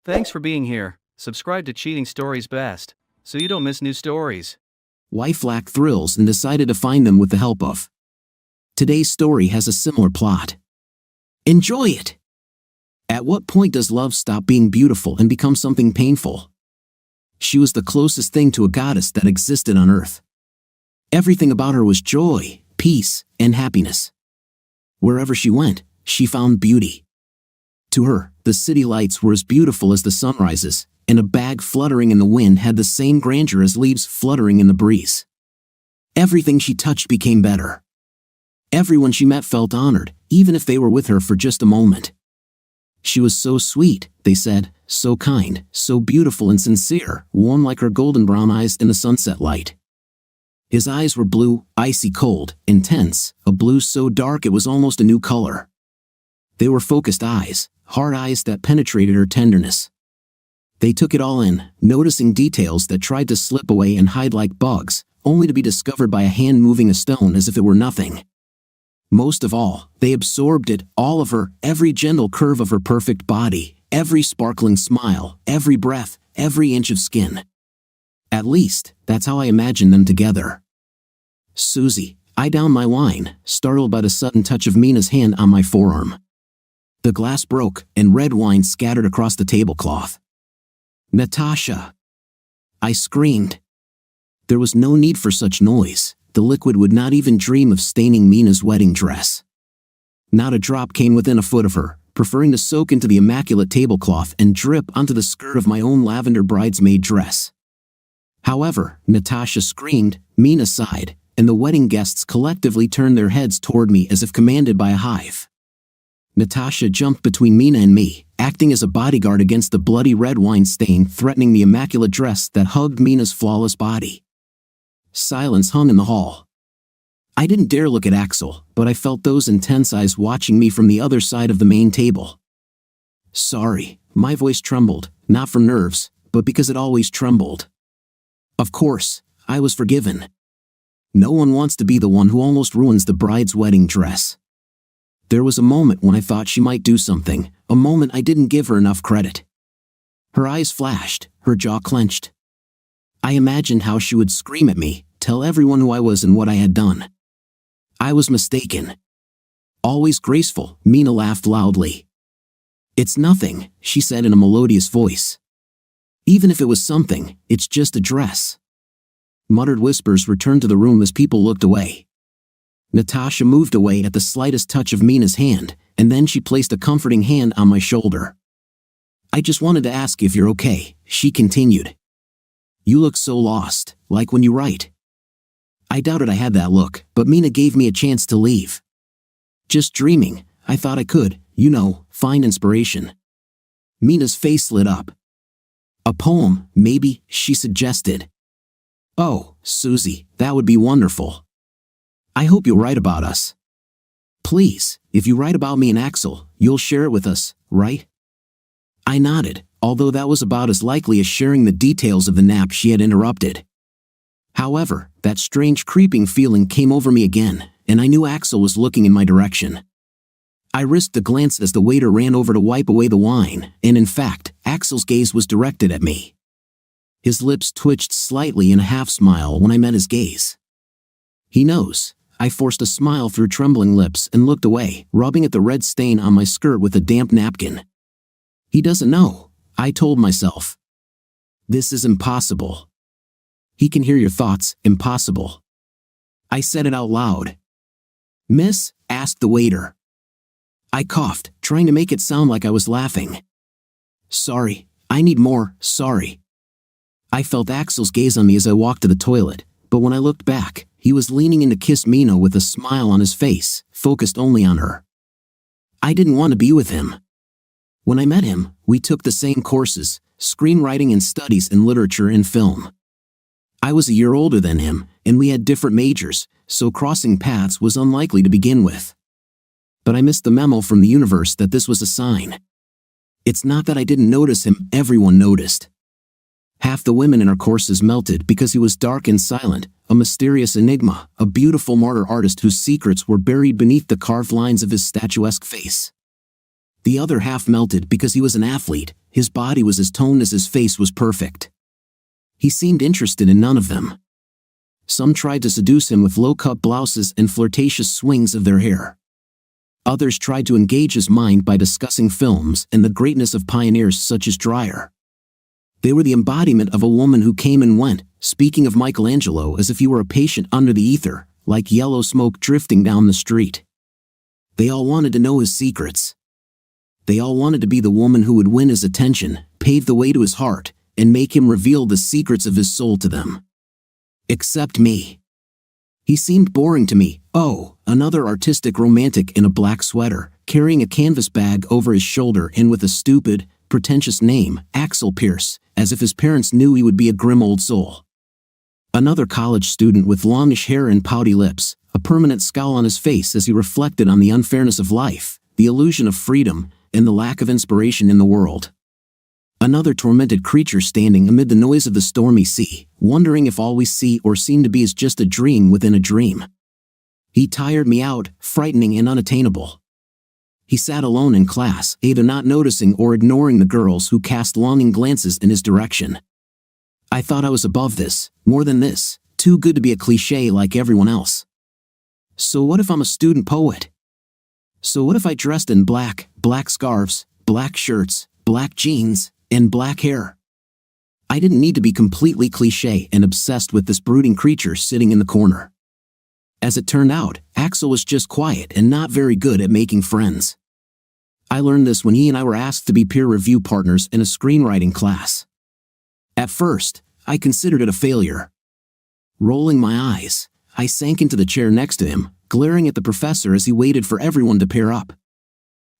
Thanks for being here. Subscribe to Cheating Stories Best, so you don't miss new stories. Wife lacked thrills and decided to find them with the help of. Today's story has a similar plot. Enjoy it! At what point does love stop being beautiful and become something painful? She was the closest thing to a goddess that existed on earth. Everything about her was joy, peace, and happiness. Wherever she went, she found beauty. To her, the city lights were as beautiful as the sunrises, and a bag fluttering in the wind had the same grandeur as leaves fluttering in the breeze. Everything she touched became better. Everyone she met felt honored, even if they were with her for just a moment. She was so sweet, they said, so kind, so beautiful and sincere, warm like her golden brown eyes in the sunset light. His eyes were blue, icy cold, intense, a blue so dark it was almost a new color. They were focused eyes, hard eyes that penetrated her tenderness. They took it all in, noticing details that tried to slip away and hide like bugs, only to be discovered by a hand moving a stone as if it were nothing. Most of all, they absorbed it, all of her, every gentle curve of her perfect body, every sparkling smile, every breath, every inch of skin. At least, that's how I imagined them together. Susie, I downed my wine, startled by the sudden touch of Mina's hand on my forearm. The glass broke, and red wine scattered across the tablecloth. Natasha! I screamed. There was no need for such noise. The liquid would not even dream of staining Mina's wedding dress. Not a drop came within a foot of her, preferring to soak into the immaculate tablecloth and drip onto the skirt of my own lavender bridesmaid dress. However, Natasha screamed, Mina sighed, and the wedding guests collectively turned their heads toward me as if commanded by a hive. Natasha jumped between Mina and me, acting as a bodyguard against the bloody red wine stain threatening the immaculate dress that hugged Mina's flawless body. Silence hung in the hall. I didn't dare look at Axel, but I felt those intense eyes watching me from the other side of the main table. Sorry, my voice trembled, not from nerves, but because it always trembled. Of course, I was forgiven. No one wants to be the one who almost ruins the bride's wedding dress. There was a moment when I thought she might do something, a moment I didn't give her enough credit. Her eyes flashed, her jaw clenched. I imagined how she would scream at me, tell everyone who I was and what I had done. I was mistaken. Always graceful, Mina laughed loudly. It's nothing, she said in a melodious voice. Even if it was something, it's just a dress. Muttered whispers returned to the room as people looked away. Natasha moved away at the slightest touch of Mina's hand, and then she placed a comforting hand on my shoulder. I just wanted to ask if you're okay, she continued. You look so lost, like when you write. I doubted I had that look, but Mina gave me a chance to leave. Just dreaming, I thought I could, find inspiration. Mina's face lit up. A poem, maybe, she suggested. Oh, Susie, that would be wonderful. I hope you'll write about us. Please, if you write about me and Axel, you'll share it with us, right? I nodded, although that was about as likely as sharing the details of the nap she had interrupted. However, that strange creeping feeling came over me again, and I knew Axel was looking in my direction. I risked a glance as the waiter ran over to wipe away the wine, and in fact, Axel's gaze was directed at me. His lips twitched slightly in a half-smile when I met his gaze. He knows. I forced a smile through trembling lips and looked away, rubbing at the red stain on my skirt with a damp napkin. He doesn't know, I told myself. This is impossible. He can hear your thoughts, impossible. I said it out loud. Miss? Asked the waiter. I coughed, trying to make it sound like I was laughing. Sorry, I need more, sorry. I felt Axel's gaze on me as I walked to the toilet, but when I looked back, he was leaning in to kiss Mina with a smile on his face, focused only on her. I didn't want to be with him. When I met him, we took the same courses, screenwriting and studies in literature and film. I was a year older than him, and we had different majors, so crossing paths was unlikely to begin with. But I missed the memo from the universe that this was a sign. It's not that I didn't notice him, everyone noticed. Half the women in our courses melted because he was dark and silent, a mysterious enigma, a beautiful martyr artist whose secrets were buried beneath the carved lines of his statuesque face. The other half melted because he was an athlete, his body was as toned as his face was perfect. He seemed interested in none of them. Some tried to seduce him with low-cut blouses and flirtatious swings of their hair. Others tried to engage his mind by discussing films and the greatness of pioneers such as Dreyer. They were the embodiment of a woman who came and went, speaking of Michelangelo as if he were a patient under the ether, like yellow smoke drifting down the street. They all wanted to know his secrets. They all wanted to be the woman who would win his attention, pave the way to his heart, and make him reveal the secrets of his soul to them. Except me. He seemed boring to me. Oh, another artistic romantic in a black sweater, carrying a canvas bag over his shoulder and with a stupid, pretentious name, Axel Pierce, as if his parents knew he would be a grim old soul. Another college student with longish hair and pouty lips, a permanent scowl on his face as he reflected on the unfairness of life, the illusion of freedom, and the lack of inspiration in the world. Another tormented creature standing amid the noise of the stormy sea, wondering if all we see or seem to be is just a dream within a dream. He tired me out, frightening and unattainable. He sat alone in class, either not noticing or ignoring the girls who cast longing glances in his direction. I thought I was above this, more than this, too good to be a cliché like everyone else. So what if I'm a student poet? So what if I dressed in black scarves, black shirts, black jeans, and black hair? I didn't need to be completely cliché and obsessed with this brooding creature sitting in the corner. As it turned out, Axel was just quiet and not very good at making friends. I learned this when he and I were asked to be peer review partners in a screenwriting class. At first, I considered it a failure. Rolling my eyes, I sank into the chair next to him, glaring at the professor as he waited for everyone to pair up.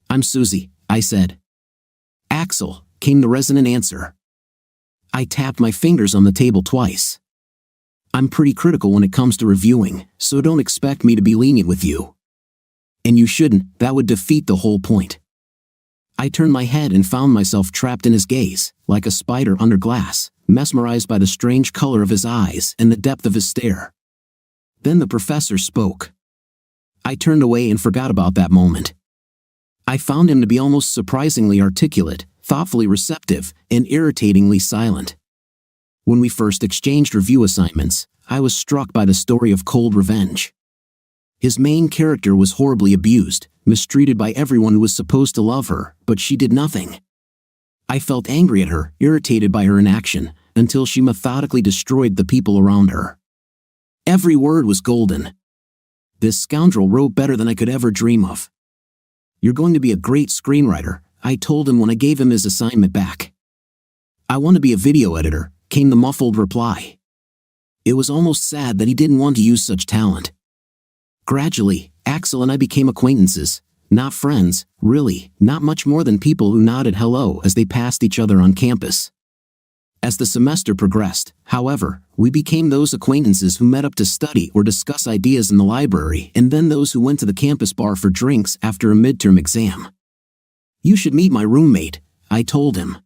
"I'm Susie," I said. "Axel," came the resonant answer. I tapped my fingers on the table twice. "I'm pretty critical when it comes to reviewing, so don't expect me to be lenient with you. And you shouldn't, that would defeat the whole point." I turned my head and found myself trapped in his gaze, like a spider under glass, mesmerized by the strange color of his eyes and the depth of his stare. Then the professor spoke. I turned away and forgot about that moment. I found him to be almost surprisingly articulate, thoughtfully receptive, and irritatingly silent. When we first exchanged review assignments, I was struck by the story of cold revenge. His main character was horribly abused, mistreated by everyone who was supposed to love her, but she did nothing. I felt angry at her, irritated by her inaction, until she methodically destroyed the people around her. Every word was golden. This scoundrel wrote better than I could ever dream of. "You're going to be a great screenwriter," I told him when I gave him his assignment back. "I want to be a video editor," came the muffled reply. It was almost sad that he didn't want to use such talent. Gradually, Axel and I became acquaintances, not friends, really, not much more than people who nodded hello as they passed each other on campus. As the semester progressed, however, we became those acquaintances who met up to study or discuss ideas in the library, and then those who went to the campus bar for drinks after a midterm exam. "You should meet my roommate," I told him.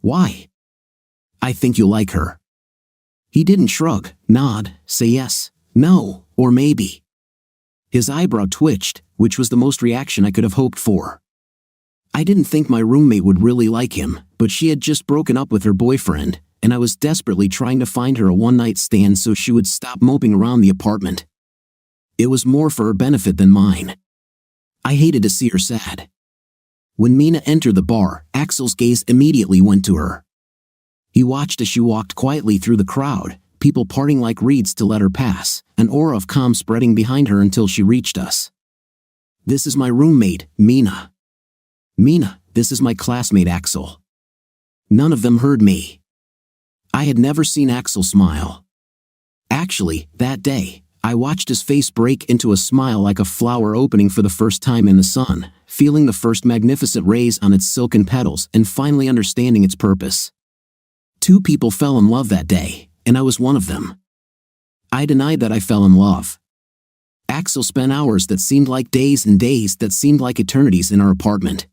"Why?" "I think you'll like her." He didn't shrug, nod, say yes, no, or maybe. His eyebrow twitched, which was the most reaction I could have hoped for. I didn't think my roommate would really like him, but she had just broken up with her boyfriend, and I was desperately trying to find her a one-night stand so she would stop moping around the apartment. It was more for her benefit than mine. I hated to see her sad. When Mina entered the bar, Axel's gaze immediately went to her. He watched as she walked quietly through the crowd, people parting like reeds to let her pass, an aura of calm spreading behind her until she reached us. "This is my roommate, Mina." "Mina, this is my classmate Axel." None of them heard me. I had never seen Axel smile. Actually, that day, I watched his face break into a smile like a flower opening for the first time in the sun, feeling the first magnificent rays on its silken petals and finally understanding its purpose. 2 people fell in love that day, and I was one of them. I denied that I fell in love. Axel spent hours that seemed like days and days that seemed like eternities in our apartment.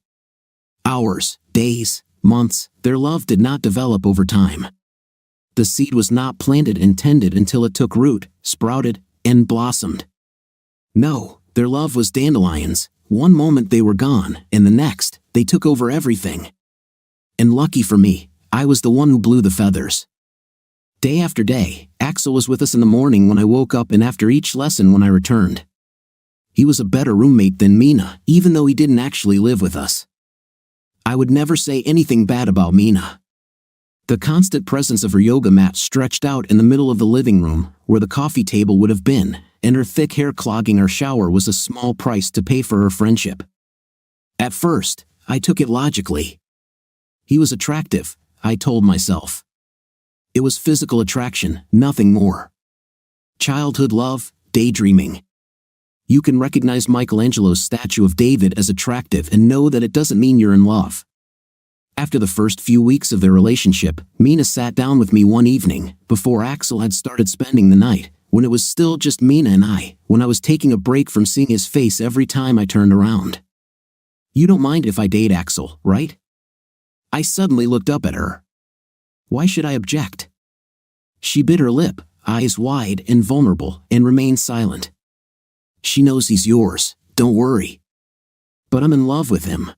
Hours, days, months, their love did not develop over time. The seed was not planted and tended until it took root, sprouted, and blossomed. No, their love was dandelions, One moment they were gone, and the next, they took over everything. And lucky for me, I was the one who blew the feathers. Day after day, Axel was with us in the morning when I woke up and after each lesson when I returned. He was a better roommate than Mina, even though he didn't actually live with us. I would never say anything bad about Mina. The constant presence of her yoga mat stretched out in the middle of the living room, where the coffee table would have been, and her thick hair clogging our shower was a small price to pay for her friendship. At first, I took it logically. He was attractive, I told myself. It was physical attraction, nothing more. Childhood love, daydreaming. You can recognize Michelangelo's statue of David as attractive and know that it doesn't mean you're in love. After the first few weeks of their relationship, Mina sat down with me one evening, before Axel had started spending the night, when it was still just Mina and I, when I was taking a break from seeing his face every time I turned around. You don't mind if I date Axel, right? I suddenly looked up at her. Why should I object? She bit her lip, eyes wide and vulnerable, and remained silent. She knows he's yours, don't worry. But I'm in love with him.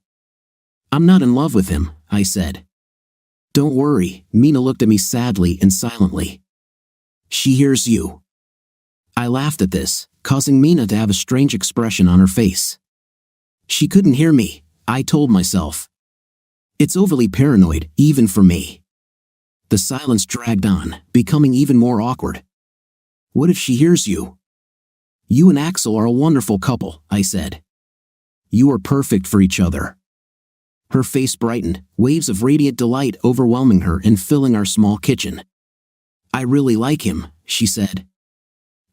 I'm not in love with him, I said. Don't worry, Mina looked at me sadly and silently. She hears you. I laughed at this, causing Mina to have a strange expression on her face. She couldn't hear me, I told myself. It's overly paranoid, even for me. The silence dragged on, becoming even more awkward. What if she hears you? You and Axel are a wonderful couple, I said. You are perfect for each other. Her face brightened, waves of radiant delight overwhelming her and filling our small kitchen. I really like him, she said.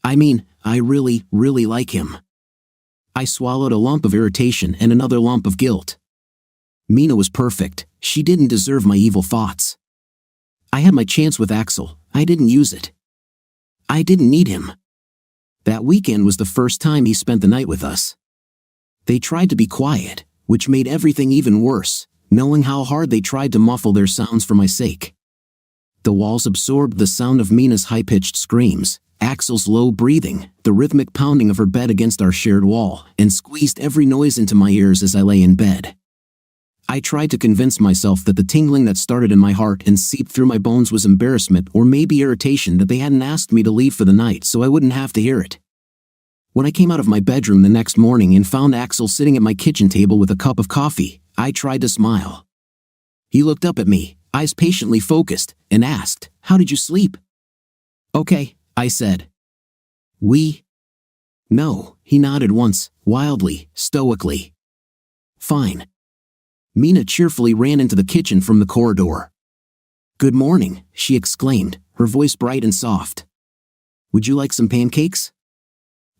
I mean, I really, really like him. I swallowed a lump of irritation and another lump of guilt. Mina was perfect, she didn't deserve my evil thoughts. I had my chance with Axel, I didn't use it. I didn't need him. That weekend was the first time he spent the night with us. They tried to be quiet, which made everything even worse, knowing how hard they tried to muffle their sounds for my sake. The walls absorbed the sound of Mina's high-pitched screams, Axel's low breathing, the rhythmic pounding of her bed against our shared wall, and squeezed every noise into my ears as I lay in bed. I tried to convince myself that the tingling that started in my heart and seeped through my bones was embarrassment or maybe irritation that they hadn't asked me to leave for the night so I wouldn't have to hear it. When I came out of my bedroom the next morning and found Axel sitting at my kitchen table with a cup of coffee, I tried to smile. He looked up at me, eyes patiently focused, and asked, "How did you sleep?" "Okay," I said. No, he nodded once, wildly, stoically. "Fine." Mina cheerfully ran into the kitchen from the corridor. "Good morning," she exclaimed, her voice bright and soft. "Would you like some pancakes?"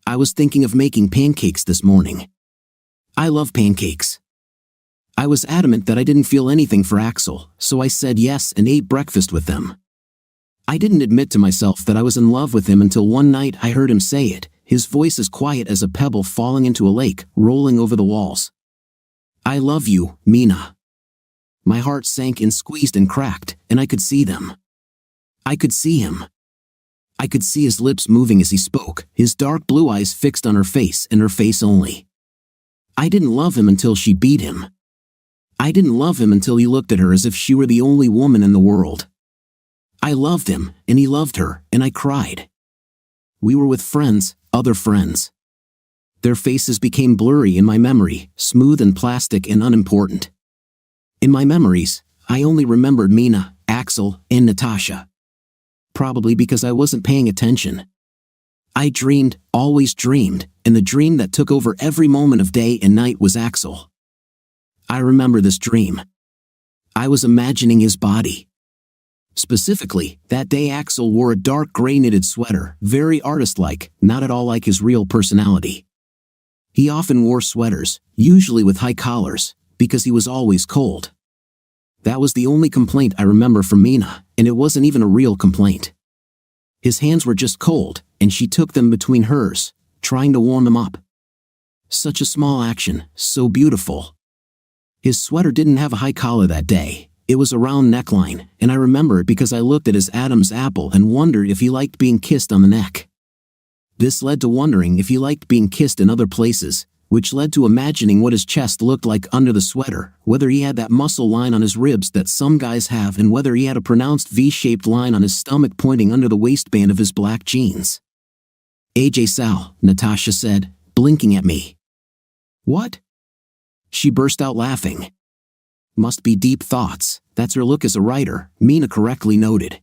I was thinking of making pancakes this morning. I love pancakes. I was adamant that I didn't feel anything for Axel, so I said yes and ate breakfast with them. I didn't admit to myself that I was in love with him until one night I heard him say it, his voice as quiet as a pebble falling into a lake, rolling over the walls. "I love you, Mina." My heart sank and squeezed and cracked, and I could see them. I could see him. I could see his lips moving as he spoke, his dark blue eyes fixed on her face and her face only. I didn't love him until she beat him. I didn't love him until he looked at her as if she were the only woman in the world. I loved him, and he loved her, and I cried. We were with friends, other friends. Their faces became blurry in my memory, smooth and plastic and unimportant. In my memories, I only remembered Mina, Axel, and Natasha. Probably because I wasn't paying attention. I dreamed, always dreamed, and the dream that took over every moment of day and night was Axel. I remember this dream. I was imagining his body. Specifically, that day Axel wore a dark gray knitted sweater, very artist-like, not at all like his real personality. He often wore sweaters, usually with high collars, because he was always cold. That was the only complaint I remember from Mina, and it wasn't even a real complaint. His hands were just cold, and she took them between hers, trying to warm them up. Such a small action, so beautiful. His sweater didn't have a high collar that day, it was a round neckline, and I remember it because I looked at his Adam's apple and wondered if he liked being kissed on the neck. This led to wondering if he liked being kissed in other places, which led to imagining what his chest looked like under the sweater, whether he had that muscle line on his ribs that some guys have, and whether he had a pronounced V-shaped line on his stomach pointing under the waistband of his black jeans. AJ Sal, Natasha said, blinking at me. What? She burst out laughing. Must be deep thoughts, that's her look as a writer, Mina correctly noted.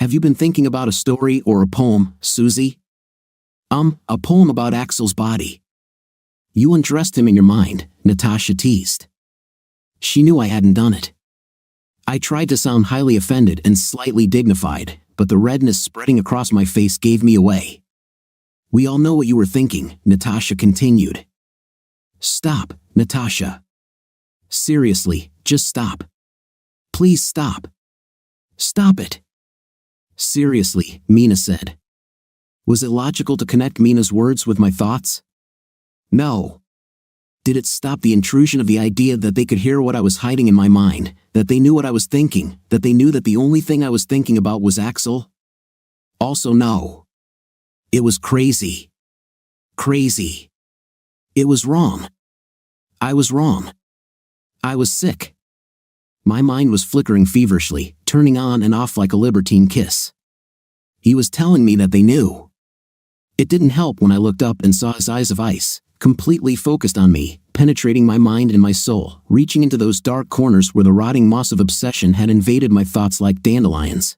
Have you been thinking about a story or a poem, Susie? A poem about Axel's body. You undressed him in your mind, Natasha teased. She knew I hadn't done it. I tried to sound highly offended and slightly dignified, but the redness spreading across my face gave me away. We all know what you were thinking, Natasha continued. Stop, Natasha. Seriously, just stop. Please stop. Stop it. Seriously, Mina said. Was it logical to connect Mina's words with my thoughts? No. Did it stop the intrusion of the idea that they could hear what I was hiding in my mind, that they knew what I was thinking, that they knew that the only thing I was thinking about was Axel? Also no. It was crazy. Crazy. It was wrong. I was wrong. I was sick. My mind was flickering feverishly, turning on and off like a libertine kiss. He was telling me that they knew. It didn't help when I looked up and saw his eyes of ice, completely focused on me, penetrating my mind and my soul, reaching into those dark corners where the rotting moss of obsession had invaded my thoughts like dandelions.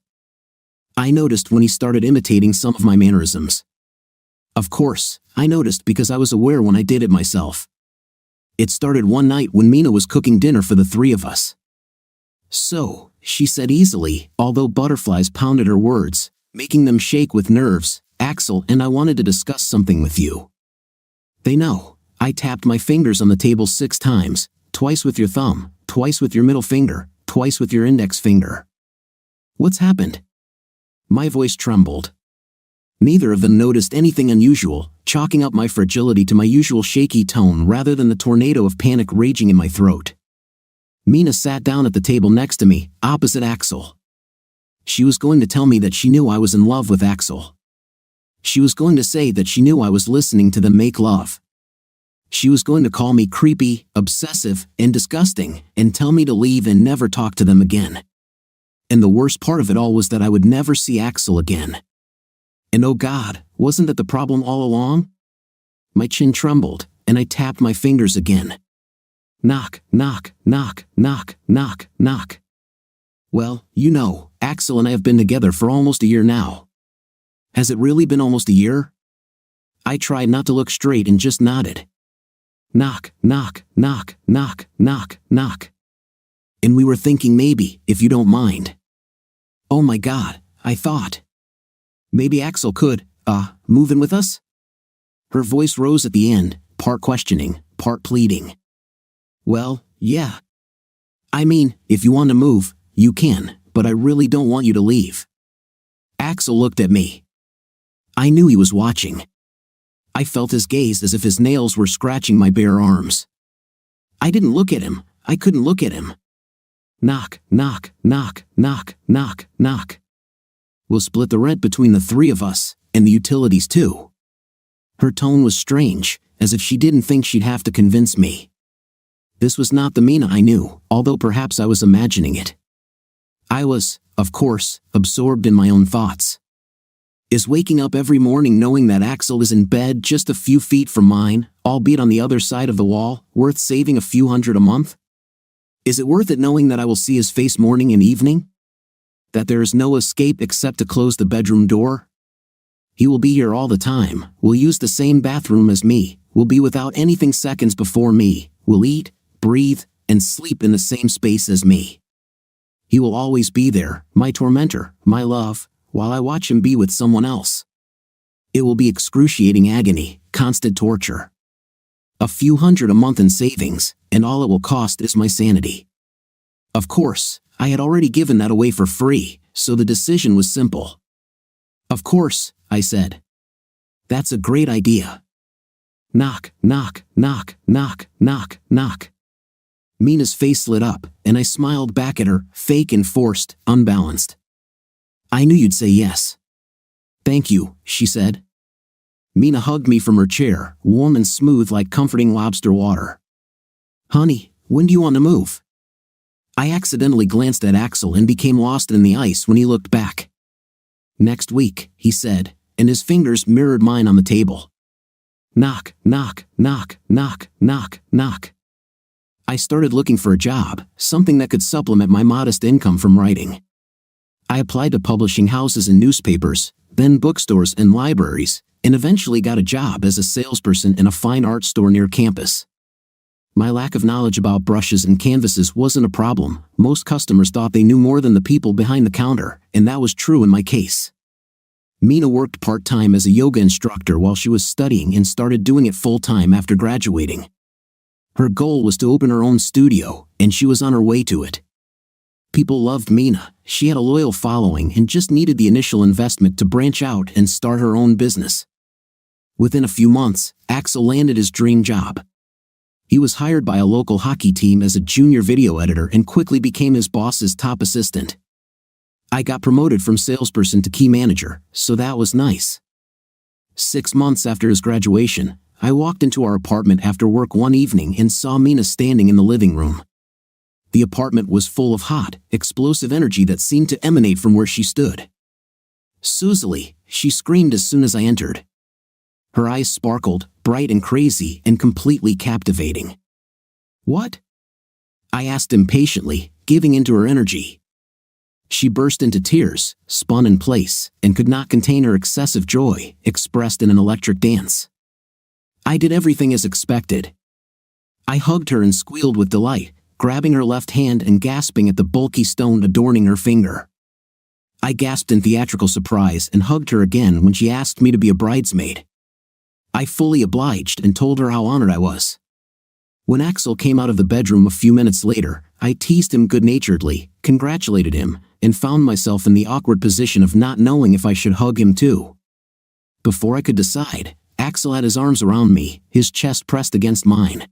I noticed when he started imitating some of my mannerisms. Of course, I noticed because I was aware when I did it myself. It started one night when Mina was cooking dinner for the three of us. So, she said easily, although butterflies pounded her words, making them shake with nerves, Axel and I wanted to discuss something with you. They know. I tapped my fingers on the table 6 times, twice with your thumb, twice with your middle finger, twice with your index finger. What's happened? My voice trembled. Neither of them noticed anything unusual, chalking up my fragility to my usual shaky tone rather than the tornado of panic raging in my throat. Mina sat down at the table next to me, opposite Axel. She was going to tell me that she knew I was in love with Axel. She was going to say that she knew I was listening to them make love. She was going to call me creepy, obsessive, and disgusting, and tell me to leave and never talk to them again. And the worst part of it all was that I would never see Axel again. And oh God, wasn't that the problem all along? My chin trembled, and I tapped my fingers again. Knock, knock, knock, knock, knock, knock. Well, you know, Axel and I have been together for almost a year now. Has it really been almost a year? I tried not to look straight and just nodded. Knock, knock, knock, knock, knock, knock. And we were thinking maybe, if you don't mind. Oh my God, I thought. Maybe Axel could, move in with us? Her voice rose at the end, part questioning, part pleading. Well, yeah. I mean, if you want to move, you can, but I really don't want you to leave. Axel looked at me. I knew he was watching. I felt his gaze as if his nails were scratching my bare arms. I didn't look at him. I couldn't look at him. Knock, knock, knock, knock, knock, knock. We'll split the rent between the three of us, and the utilities too. Her tone was strange, as if she didn't think she'd have to convince me. This was not the Mina I knew, although perhaps I was imagining it. I was, of course, absorbed in my own thoughts. Is waking up every morning knowing that Axel is in bed just a few feet from mine, albeit on the other side of the wall, worth saving a few $100 a month? Is it worth it knowing that I will see his face morning and evening? That there is no escape except to close the bedroom door? He will be here all the time, will use the same bathroom as me, will be without anything seconds before me, will eat, breathe, and sleep in the same space as me. He will always be there, my tormentor, my love, while I watch him be with someone else. It will be excruciating agony, constant torture. A few $100 a month in savings, and all it will cost is my sanity. Of course, I had already given that away for free, so the decision was simple. Of course, I said. That's a great idea. Knock, knock, knock, knock, knock, knock. Mina's face lit up, and I smiled back at her, fake and forced, unbalanced. I knew you'd say yes. Thank you, she said. Mina hugged me from her chair, warm and smooth like comforting lobster water. "Honey, when do you want to move?" I accidentally glanced at Axel and became lost in the ice when he looked back. "Next week," he said, and his fingers mirrored mine on the table. Knock, knock, knock, knock, knock, knock. I started looking for a job, something that could supplement my modest income from writing. I applied to publishing houses and newspapers, then bookstores and libraries, and eventually got a job as a salesperson in a fine art store near campus. My lack of knowledge about brushes and canvases wasn't a problem. Most customers thought they knew more than the people behind the counter, and that was true in my case. Mina worked part-time as a yoga instructor while she was studying and started doing it full-time after graduating. Her goal was to open her own studio, and she was on her way to it. People loved Mina. She had a loyal following and just needed the initial investment to branch out and start her own business. Within a few months, Axel landed his dream job. He was hired by a local hockey team as a junior video editor and quickly became his boss's top assistant. I got promoted from salesperson to key manager, so that was nice. 6 months after his graduation, I walked into our apartment after work one evening and saw Mina standing in the living room. The apartment was full of hot, explosive energy that seemed to emanate from where she stood. "Susie!" she screamed as soon as I entered. Her eyes sparkled, bright and crazy and completely captivating. "What?" I asked impatiently, giving into her energy. She burst into tears, spun in place, and could not contain her excessive joy, expressed in an electric dance. I did everything as expected. I hugged her and squealed with delight, grabbing her left hand and gasping at the bulky stone adorning her finger. I gasped in theatrical surprise and hugged her again when she asked me to be a bridesmaid. I fully obliged and told her how honored I was. When Axel came out of the bedroom a few minutes later, I teased him good-naturedly, congratulated him, and found myself in the awkward position of not knowing if I should hug him too. Before I could decide, Axel had his arms around me, his chest pressed against mine.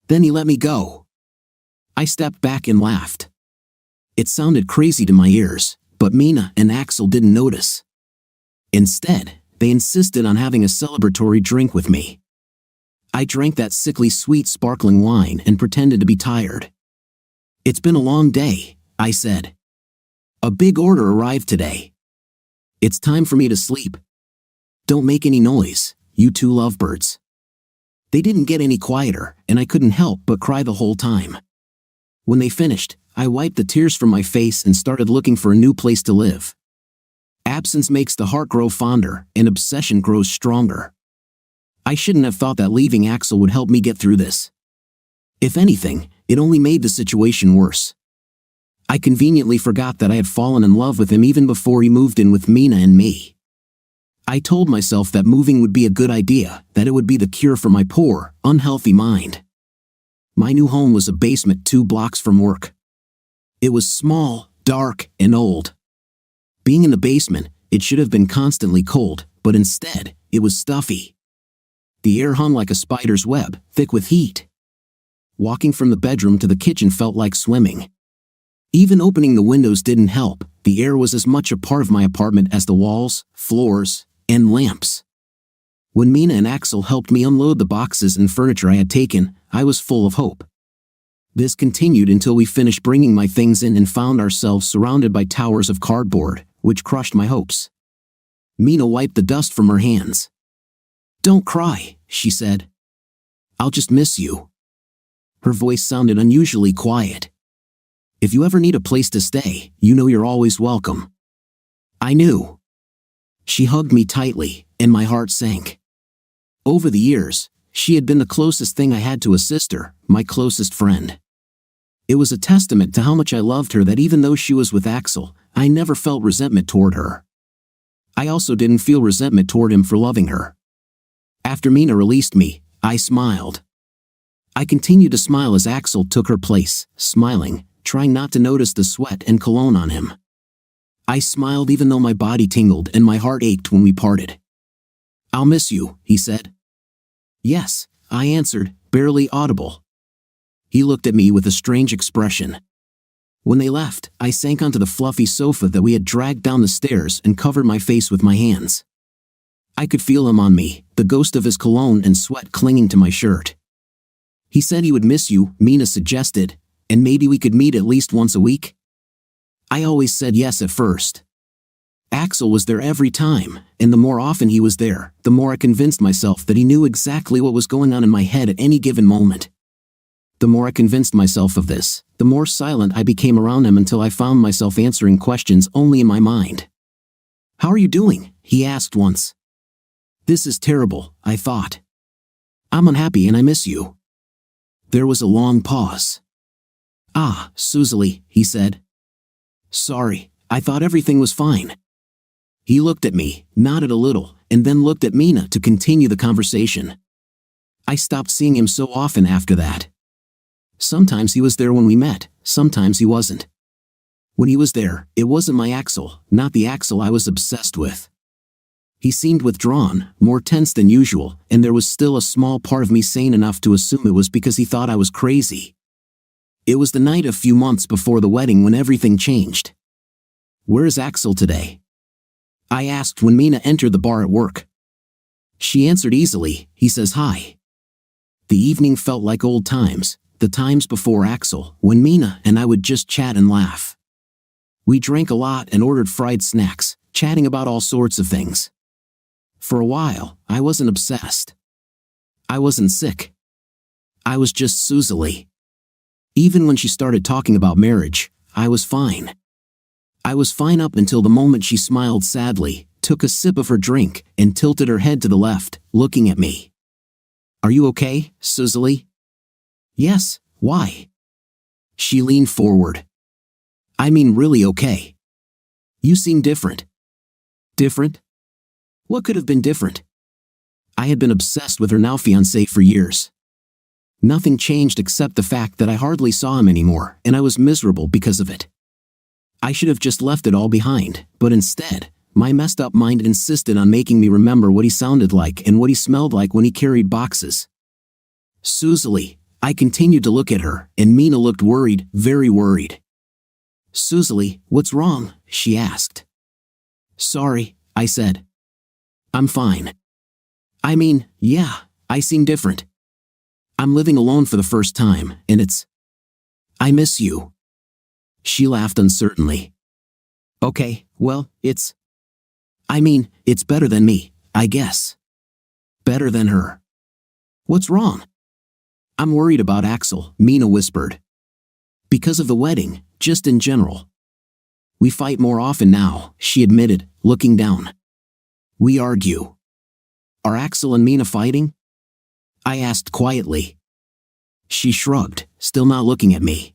Then he let me go. I stepped back and laughed. It sounded crazy to my ears, but Mina and Axel didn't notice. Instead, they insisted on having a celebratory drink with me. I drank that sickly sweet sparkling wine and pretended to be tired. "It's been a long day," I said. "A big order arrived today. It's time for me to sleep. Don't make any noise, you two lovebirds." They didn't get any quieter, and I couldn't help but cry the whole time. When they finished, I wiped the tears from my face and started looking for a new place to live. Absence makes the heart grow fonder, and obsession grows stronger. I shouldn't have thought that leaving Axel would help me get through this. If anything, it only made the situation worse. I conveniently forgot that I had fallen in love with him even before he moved in with Mina and me. I told myself that moving would be a good idea, that it would be the cure for my poor, unhealthy mind. My new home was a basement 2 blocks from work. It was small, dark, and old. Being in the basement, it should have been constantly cold, but instead, it was stuffy. The air hung like a spider's web, thick with heat. Walking from the bedroom to the kitchen felt like swimming. Even opening the windows didn't help. The air was as much a part of my apartment as the walls, floors, and lamps. When Mina and Axel helped me unload the boxes and furniture I had taken, I was full of hope. This continued until we finished bringing my things in and found ourselves surrounded by towers of cardboard, which crushed my hopes. Mina wiped the dust from her hands. "Don't cry," she said. "I'll just miss you." Her voice sounded unusually quiet. "If you ever need a place to stay, you know you're always welcome." I knew. She hugged me tightly, and my heart sank. Over the years, she had been the closest thing I had to a sister, my closest friend. It was a testament to how much I loved her that even though she was with Axel, I never felt resentment toward her. I also didn't feel resentment toward him for loving her. After Mina released me, I smiled. I continued to smile as Axel took her place, smiling, trying not to notice the sweat and cologne on him. I smiled even though my body tingled and my heart ached when we parted. "I'll miss you," he said. "Yes," I answered, barely audible. He looked at me with a strange expression. When they left, I sank onto the fluffy sofa that we had dragged down the stairs and covered my face with my hands. I could feel him on me, the ghost of his cologne and sweat clinging to my shirt. He said he would miss you, Mina suggested, and maybe we could meet at least once a week? I always said yes at first. Axel was there every time, and the more often he was there, the more I convinced myself that he knew exactly what was going on in my head at any given moment. The more I convinced myself of this, the more silent I became around him until I found myself answering questions only in my mind. "How are you doing?" he asked once. "This is terrible," I thought. "I'm unhappy and I miss you." There was a long pause. "Ah, Susie," he said. "Sorry, I thought everything was fine." He looked at me, nodded a little, and then looked at Mina to continue the conversation. I stopped seeing him so often after that. Sometimes he was there when we met, sometimes he wasn't. When he was there, it wasn't my Axel, not the Axel I was obsessed with. He seemed withdrawn, more tense than usual, and there was still a small part of me sane enough to assume it was because he thought I was crazy. It was the night a few months before the wedding when everything changed. "Where is Axel today?" I asked when Mina entered the bar at work. She answered easily, "He says hi." The evening felt like old times, the times before Axel, when Mina and I would just chat and laugh. We drank a lot and ordered fried snacks, chatting about all sorts of things. For a while, I wasn't obsessed. I wasn't sick. I was just Susie. Even when she started talking about marriage, I was fine. I was fine up until the moment she smiled sadly, took a sip of her drink, and tilted her head to the left, looking at me. "Are you okay, Susie?" "Yes, why?" She leaned forward. "I mean really okay. You seem different." "Different? What could have been different?" I had been obsessed with her now fiancé for years. Nothing changed except the fact that I hardly saw him anymore, and I was miserable because of it. I should have just left it all behind, but instead, my messed up mind insisted on making me remember what he sounded like and what he smelled like when he carried boxes. "Susie," I continued to look at her, and Mina looked worried, very worried. "Susie, what's wrong?" she asked. "Sorry," I said. "I'm fine. I mean, yeah, I seem different. I'm living alone for the first time, and I miss you." She laughed uncertainly. "Okay, well, it's better than me, I guess. Better than her." "What's wrong?" "I'm worried about Axel," Mina whispered. "Because of the wedding, just in general. We fight more often now," she admitted, looking down. "We argue." "Are Axel and Mina fighting?" I asked quietly. She shrugged, still not looking at me.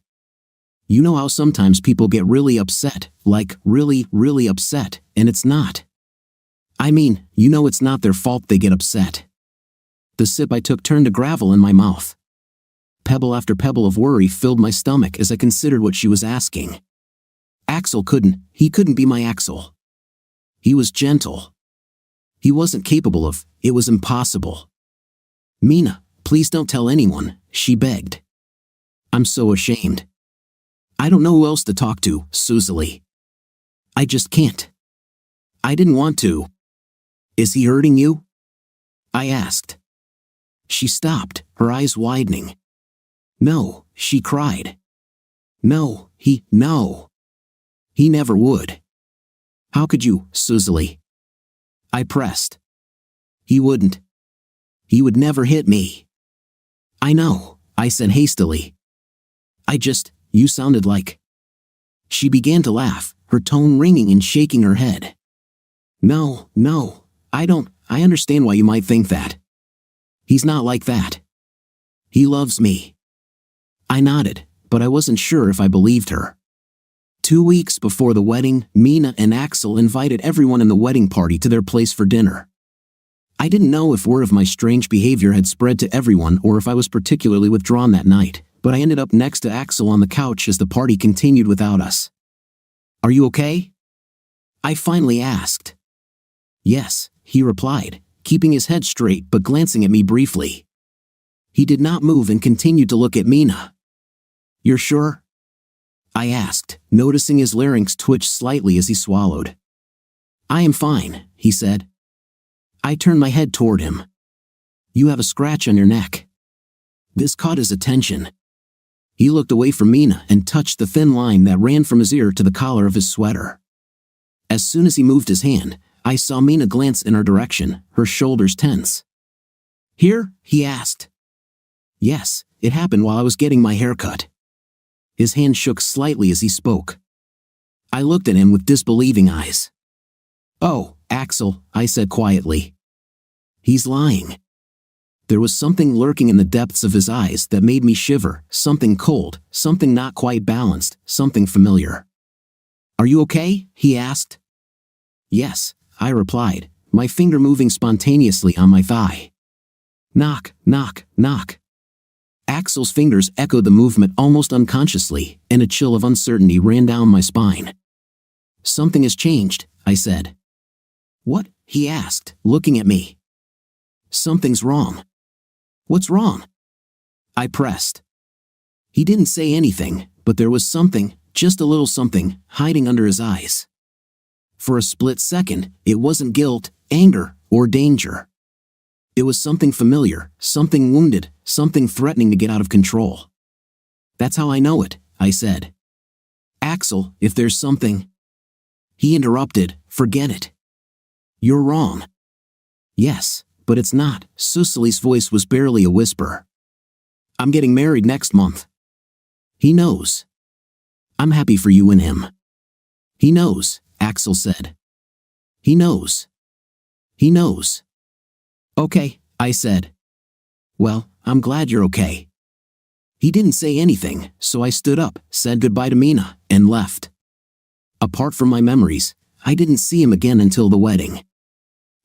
"You know how sometimes people get really upset, like really, really upset, and it's not. I mean, you know it's not their fault they get upset." The sip I took turned to gravel in my mouth. Pebble after pebble of worry filled my stomach as I considered what she was asking. He couldn't be my Axel. He was gentle. He wasn't capable of, it was impossible. "Mina, please don't tell anyone," she begged. "I'm so ashamed. I don't know who else to talk to, Susie. I just can't. I didn't want to." "Is he hurting you?" I asked. She stopped, her eyes widening. "No," she cried. No. He never would." "How could you, Susie?" I pressed. "He wouldn't. He would never hit me." "I know," I said hastily. You sounded like..." She began to laugh, her tone ringing and shaking her head. No, I understand why you might think that. He's not like that. He loves me." I nodded, but I wasn't sure if I believed her. 2 weeks before the wedding, Mina and Axel invited everyone in the wedding party to their place for dinner. I didn't know if word of my strange behavior had spread to everyone or if I was particularly withdrawn that night, but I ended up next to Axel on the couch as the party continued without us. "Are you okay?" I finally asked. "Yes," he replied, keeping his head straight but glancing at me briefly. He did not move and continued to look at Mina. "You're sure?" I asked, noticing his larynx twitch slightly as he swallowed. "I am fine," he said. I turned my head toward him. You have a scratch on your neck. This caught his attention. He looked away from Mina and touched the thin line that ran from his ear to the collar of his sweater. As soon as he moved his hand, I saw Mina glance in our direction, her shoulders tense. Here? He asked. Yes, it happened while I was getting my hair cut. His hand shook slightly as he spoke. I looked at him with disbelieving eyes. Oh, Axel, I said quietly. He's lying. There was something lurking in the depths of his eyes that made me shiver, something cold, something not quite balanced, something familiar. Are you okay? He asked. Yes, I replied, my finger moving spontaneously on my thigh. Knock, knock, knock. Axel's fingers echoed the movement almost unconsciously, and a chill of uncertainty ran down my spine. Something has changed, I said. What? He asked, looking at me. Something's wrong. What's wrong? I pressed. He didn't say anything, but there was something, just a little something, hiding under his eyes. For a split second, it wasn't guilt, anger, or danger. It was something familiar, something wounded, something threatening to get out of control. That's how I know it, I said. Axel, if there's something... He interrupted, forget it. You're wrong. Yes, but it's not. Susili's voice was barely a whisper. I'm getting married next month. He knows. I'm happy for you and him. He knows, Axel said. He knows. He knows. Okay, I said. Well, I'm glad you're okay. He didn't say anything, so I stood up, said goodbye to Mina, and left. Apart from my memories, I didn't see him again until the wedding.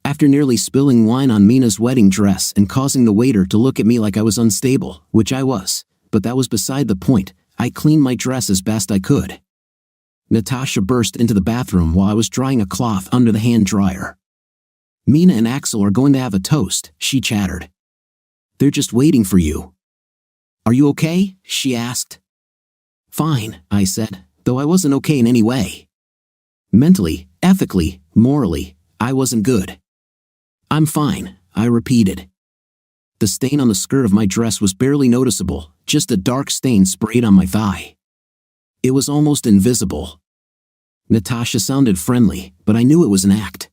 After nearly spilling wine on Mina's wedding dress and causing the waiter to look at me like I was unstable, which I was, but that was beside the point, I cleaned my dress as best I could. Natasha burst into the bathroom while I was drying a cloth under the hand dryer. Mina and Axel are going to have a toast, she chattered. They're just waiting for you. Are you okay? She asked. Fine, I said, though I wasn't okay in any way. Mentally, ethically, morally, I wasn't good. I'm fine, I repeated. The stain on the skirt of my dress was barely noticeable, just a dark stain sprayed on my thigh. It was almost invisible. Natasha sounded friendly, but I knew it was an act.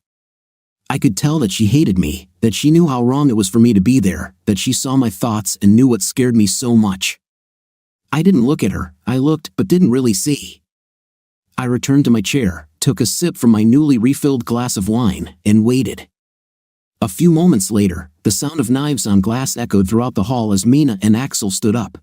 I could tell that she hated me, that she knew how wrong it was for me to be there, that she saw my thoughts and knew what scared me so much. I didn't look at her, I looked but didn't really see. I returned to my chair, took a sip from my newly refilled glass of wine, and waited. A few moments later, the sound of knives on glass echoed throughout the hall as Mina and Axel stood up.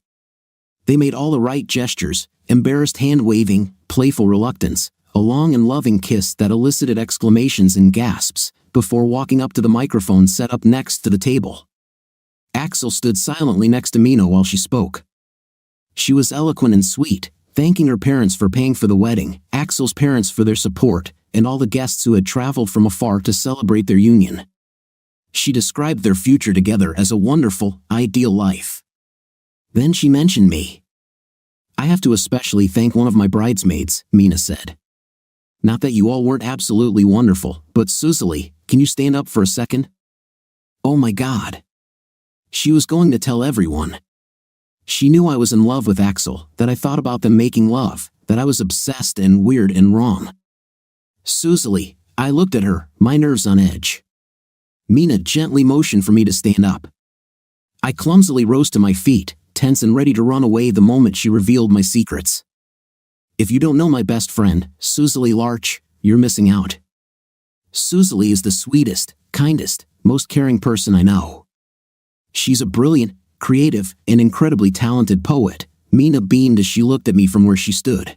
They made all the right gestures, embarrassed hand-waving, playful reluctance, a long and loving kiss that elicited exclamations and gasps, before walking up to the microphone set up next to the table. Axel stood silently next to Mina while she spoke. She was eloquent and sweet, thanking her parents for paying for the wedding, Axel's parents for their support, and all the guests who had traveled from afar to celebrate their union. She described their future together as a wonderful, ideal life. Then she mentioned me. I have to especially thank one of my bridesmaids, Mina said. Not that you all weren't absolutely wonderful, but Susili, can you stand up for a second? Oh my God. She was going to tell everyone. She knew I was in love with Axel, that I thought about them making love, that I was obsessed and weird and wrong. Susili, I looked at her, my nerves on edge. Mina gently motioned for me to stand up. I clumsily rose to my feet, tense and ready to run away the moment she revealed my secrets. If you don't know my best friend, Susili Larch, you're missing out. Susili is the sweetest, kindest, most caring person I know. She's a brilliant, creative, and incredibly talented poet, Mina beamed as she looked at me from where she stood.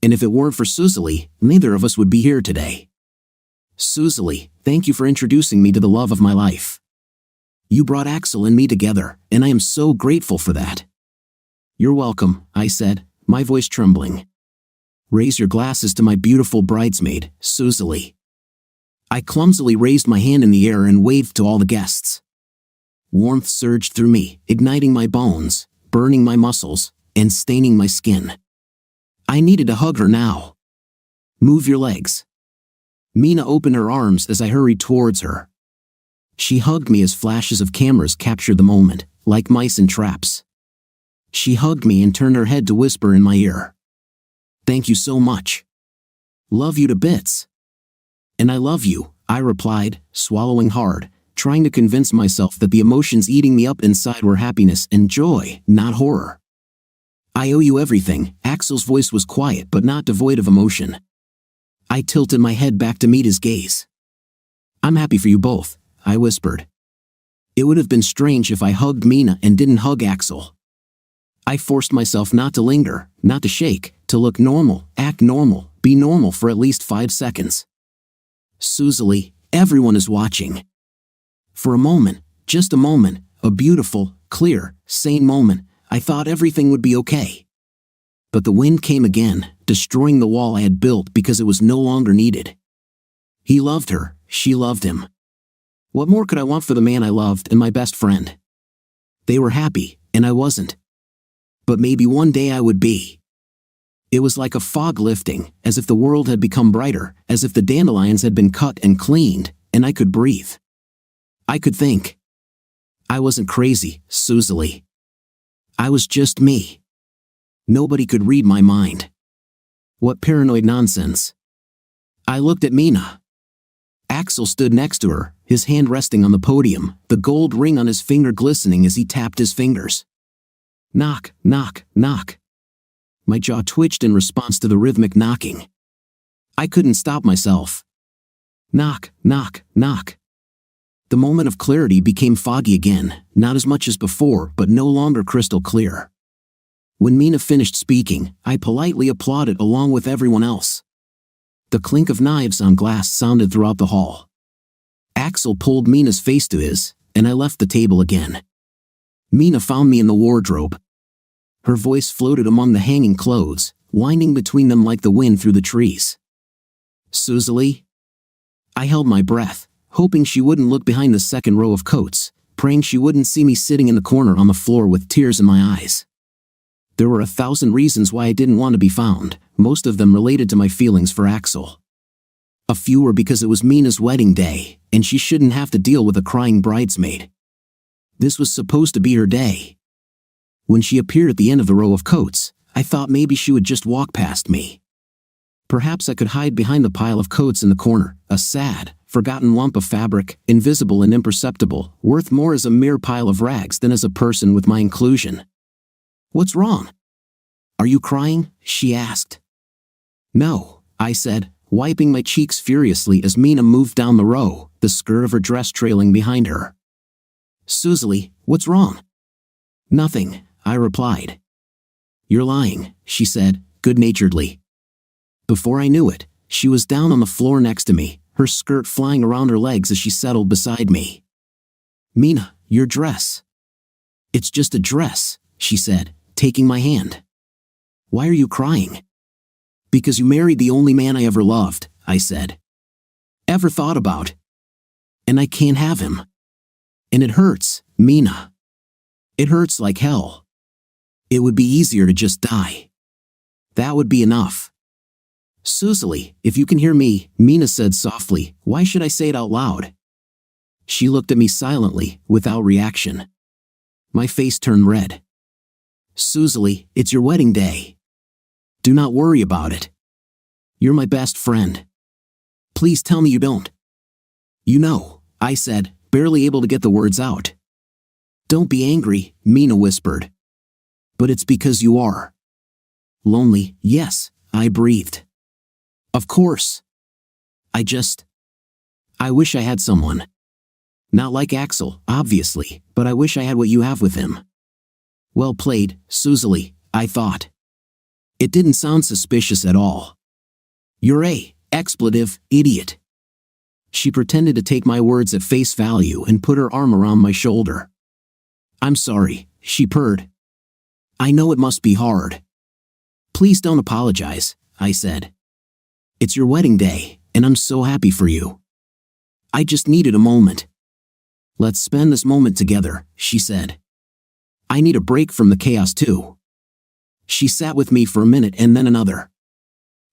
And if it weren't for Susili, neither of us would be here today. Susili, thank you for introducing me to the love of my life. You brought Axel and me together, and I am so grateful for that. You're welcome, I said, my voice trembling. Raise your glasses to my beautiful bridesmaid, Susili. I clumsily raised my hand in the air and waved to all the guests. Warmth surged through me, igniting my bones, burning my muscles, and staining my skin. I needed to hug her now. Move your legs. Mina opened her arms as I hurried towards her. She hugged me as flashes of cameras captured the moment, like mice in traps. She hugged me and turned her head to whisper in my ear. "Thank you so much. Love you to bits." "And I love you," I replied, swallowing hard, trying to convince myself that the emotions eating me up inside were happiness and joy, not horror. "I owe you everything." Axel's voice was quiet but not devoid of emotion. I tilted my head back to meet his gaze. "I'm happy for you both," I whispered. It would have been strange if I hugged Mina and didn't hug Axel. I forced myself not to linger, not to shake, to look normal, act normal, be normal for at least 5 seconds. "Suzalie, everyone is watching." For a moment, just a moment, a beautiful, clear, sane moment, I thought everything would be okay. But the wind came again, destroying the wall I had built because it was no longer needed. He loved her, she loved him. What more could I want for the man I loved and my best friend? They were happy, and I wasn't. But maybe one day I would be. It was like a fog lifting, as if the world had become brighter, as if the dandelions had been cut and cleaned, and I could breathe. I could think. I wasn't crazy, Suzalie. I was just me. Nobody could read my mind. What paranoid nonsense. I looked at Mina. Axel stood next to her, his hand resting on the podium, the gold ring on his finger glistening as he tapped his fingers. Knock, knock, knock. My jaw twitched in response to the rhythmic knocking. I couldn't stop myself. Knock, knock, knock. The moment of clarity became foggy again, not as much as before, but no longer crystal clear. When Mina finished speaking, I politely applauded along with everyone else. The clink of knives on glass sounded throughout the hall. Axel pulled Mina's face to his, and I left the table again. Mina found me in the wardrobe. Her voice floated among the hanging clothes, winding between them like the wind through the trees. "Suzalie?" I held my breath, hoping she wouldn't look behind the second row of coats, praying she wouldn't see me sitting in the corner on the floor with tears in my eyes. There were 1,000 reasons why I didn't want to be found, most of them related to my feelings for Axel. A few were because it was Mina's wedding day, and she shouldn't have to deal with a crying bridesmaid. This was supposed to be her day. When she appeared at the end of the row of coats, I thought maybe she would just walk past me. Perhaps I could hide behind the pile of coats in the corner, a sad, forgotten lump of fabric, invisible and imperceptible, worth more as a mere pile of rags than as a person with my inclusion. "What's wrong? Are you crying?" she asked. "No," I said, wiping my cheeks furiously as Mina moved down the row, the skirt of her dress trailing behind her. "Suzalie, what's wrong?" "Nothing," I replied. "You're lying," she said, good-naturedly. Before I knew it, she was down on the floor next to me, her skirt flying around her legs as she settled beside me. "Mina, your dress." "It's just a dress," she said, taking my hand. "Why are you crying?" "Because you married the only man I ever loved," I said. "Ever thought about. And I can't have him. And it hurts, Mina. It hurts like hell. It would be easier to just die. That would be enough." "Suzalie, if you can hear me," Mina said softly, "why should I say it out loud?" She looked at me silently, without reaction. My face turned red. "Suzalie, it's your wedding day. Do not worry about it. You're my best friend. Please tell me you don't." "You know," I said, barely able to get the words out. "Don't be angry," Mina whispered. "But it's because you are." "Lonely, yes," I breathed. "Of course. I wish I had someone. Not like Axel, obviously, but I wish I had what you have with him." "Well played, Suzalie," I thought. It didn't sound suspicious at all. "You're a expletive idiot." She pretended to take my words at face value and put her arm around my shoulder. "I'm sorry," she purred. "I know it must be hard." "Please don't apologize," I said. "It's your wedding day, and I'm so happy for you. I just needed a moment." "Let's spend this moment together," she said. "I need a break from the chaos too." She sat with me for a minute and then another.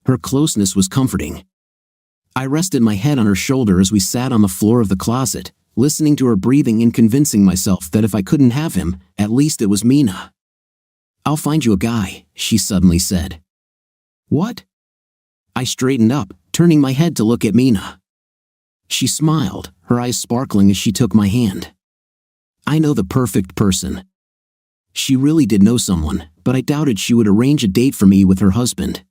Her closeness was comforting. I rested my head on her shoulder as we sat on the floor of the closet, listening to her breathing and convincing myself that if I couldn't have him, at least it was Mina. "I'll find you a guy," she suddenly said. "What?" I straightened up, turning my head to look at Mina. She smiled, her eyes sparkling as she took my hand. "I know the perfect person." She really did know someone, but I doubted she would arrange a date for me with her husband.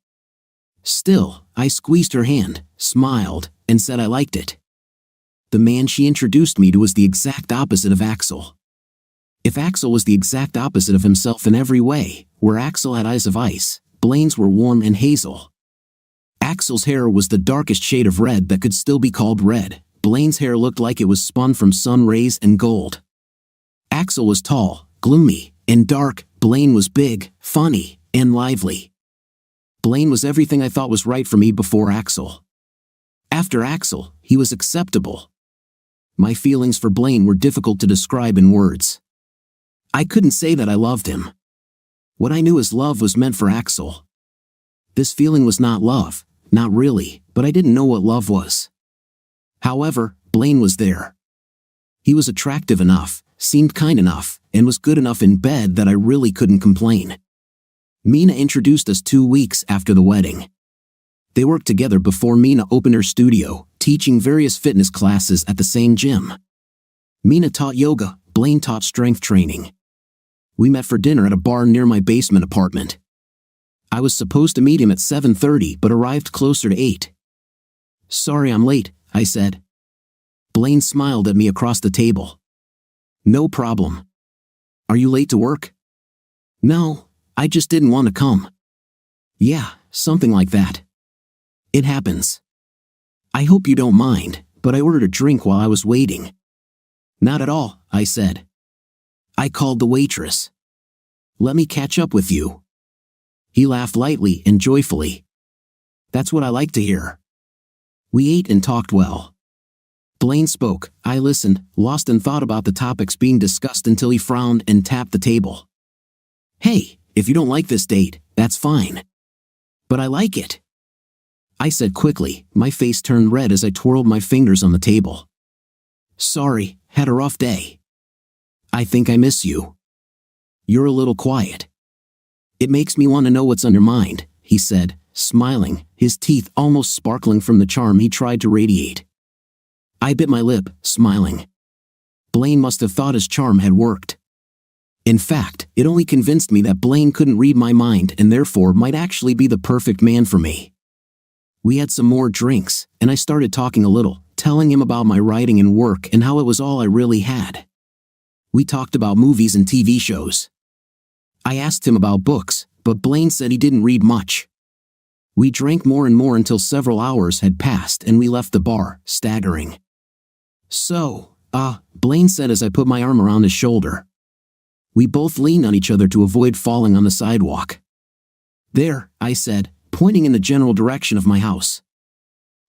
Still, I squeezed her hand, smiled, and said I liked it. The man she introduced me to was the exact opposite of Axel. If Axel was the exact opposite of himself in every way, where Axel had eyes of ice, Blaine's were warm and hazel. Axel's hair was the darkest shade of red that could still be called red. Blaine's hair looked like it was spun from sun rays and gold. Axel was tall, gloomy, and dark. Blaine was big, funny, and lively. Blaine was everything I thought was right for me before Axel. After Axel, he was acceptable. My feelings for Blaine were difficult to describe in words. I couldn't say that I loved him. What I knew as love was meant for Axel. This feeling was not love, not really, but I didn't know what love was. However, Blaine was there. He was attractive enough, seemed kind enough, and was good enough in bed that I really couldn't complain. Mina introduced us 2 weeks after the wedding. They worked together before Mina opened her studio, teaching various fitness classes at the same gym. Mina taught yoga, Blaine taught strength training. We met for dinner at a bar near my basement apartment. I was supposed to meet him at 7:30 but arrived closer to 8. "Sorry I'm late," I said. Blaine smiled at me across the table. "No problem. Are you late to work?" "No, I just didn't want to come." "Yeah, something like that. It happens. I hope you don't mind, but I ordered a drink while I was waiting." "Not at all," I said. I called the waitress. "Let me catch up with you." He laughed lightly and joyfully. "That's what I like to hear." We ate and talked well. Blaine spoke, I listened, lost in thought about the topics being discussed until he frowned and tapped the table. "Hey, if you don't like this date, that's fine. But I like it," I said quickly, my face turned red as I twirled my fingers on the table. "Sorry, had a rough day. I think I miss you. You're a little quiet." "It makes me want to know what's on your mind," he said, smiling, his teeth almost sparkling from the charm he tried to radiate. I bit my lip, smiling. Blaine must have thought his charm had worked. In fact, it only convinced me that Blaine couldn't read my mind and therefore might actually be the perfect man for me. We had some more drinks, and I started talking a little, telling him about my writing and work and how it was all I really had. We talked about movies and TV shows. I asked him about books, but Blaine said he didn't read much. We drank more and more until several hours had passed and we left the bar, staggering. "So, Blaine said as I put my arm around his shoulder. We both leaned on each other to avoid falling on the sidewalk. "There," I said, pointing in the general direction of my house.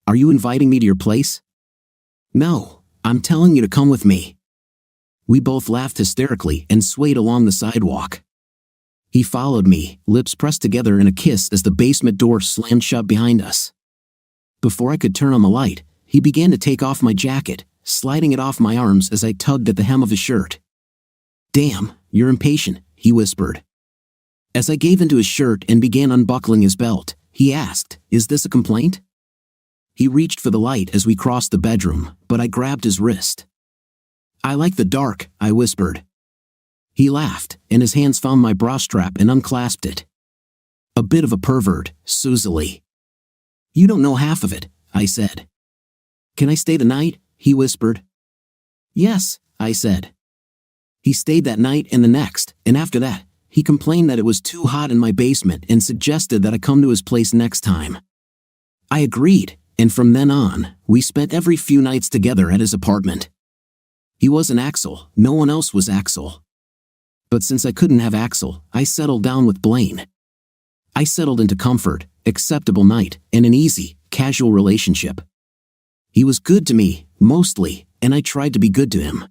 "Are you inviting me to your place?" "No, I'm telling you to come with me." We both laughed hysterically and swayed along the sidewalk. He followed me, lips pressed together in a kiss as the basement door slammed shut behind us. Before I could turn on the light, he began to take off my jacket, sliding it off my arms as I tugged at the hem of his shirt. "Damn, you're impatient," he whispered. As I gave into his shirt and began unbuckling his belt, he asked, "Is this a complaint?" He reached for the light as we crossed the bedroom, but I grabbed his wrist. "I like the dark," I whispered. He laughed, and his hands found my bra strap and unclasped it. "A bit of a pervert, Susie." "You don't know half of it," I said. "Can I stay the night?" he whispered. "Yes," I said. He stayed that night and the next, and after that, he complained that it was too hot in my basement and suggested that I come to his place next time. I agreed, and from then on, we spent every few nights together at his apartment. He wasn't Axel, no one else was Axel. But since I couldn't have Axel, I settled down with Blaine. I settled into comfort, acceptable night, and an easy, casual relationship. He was good to me, mostly, and I tried to be good to him.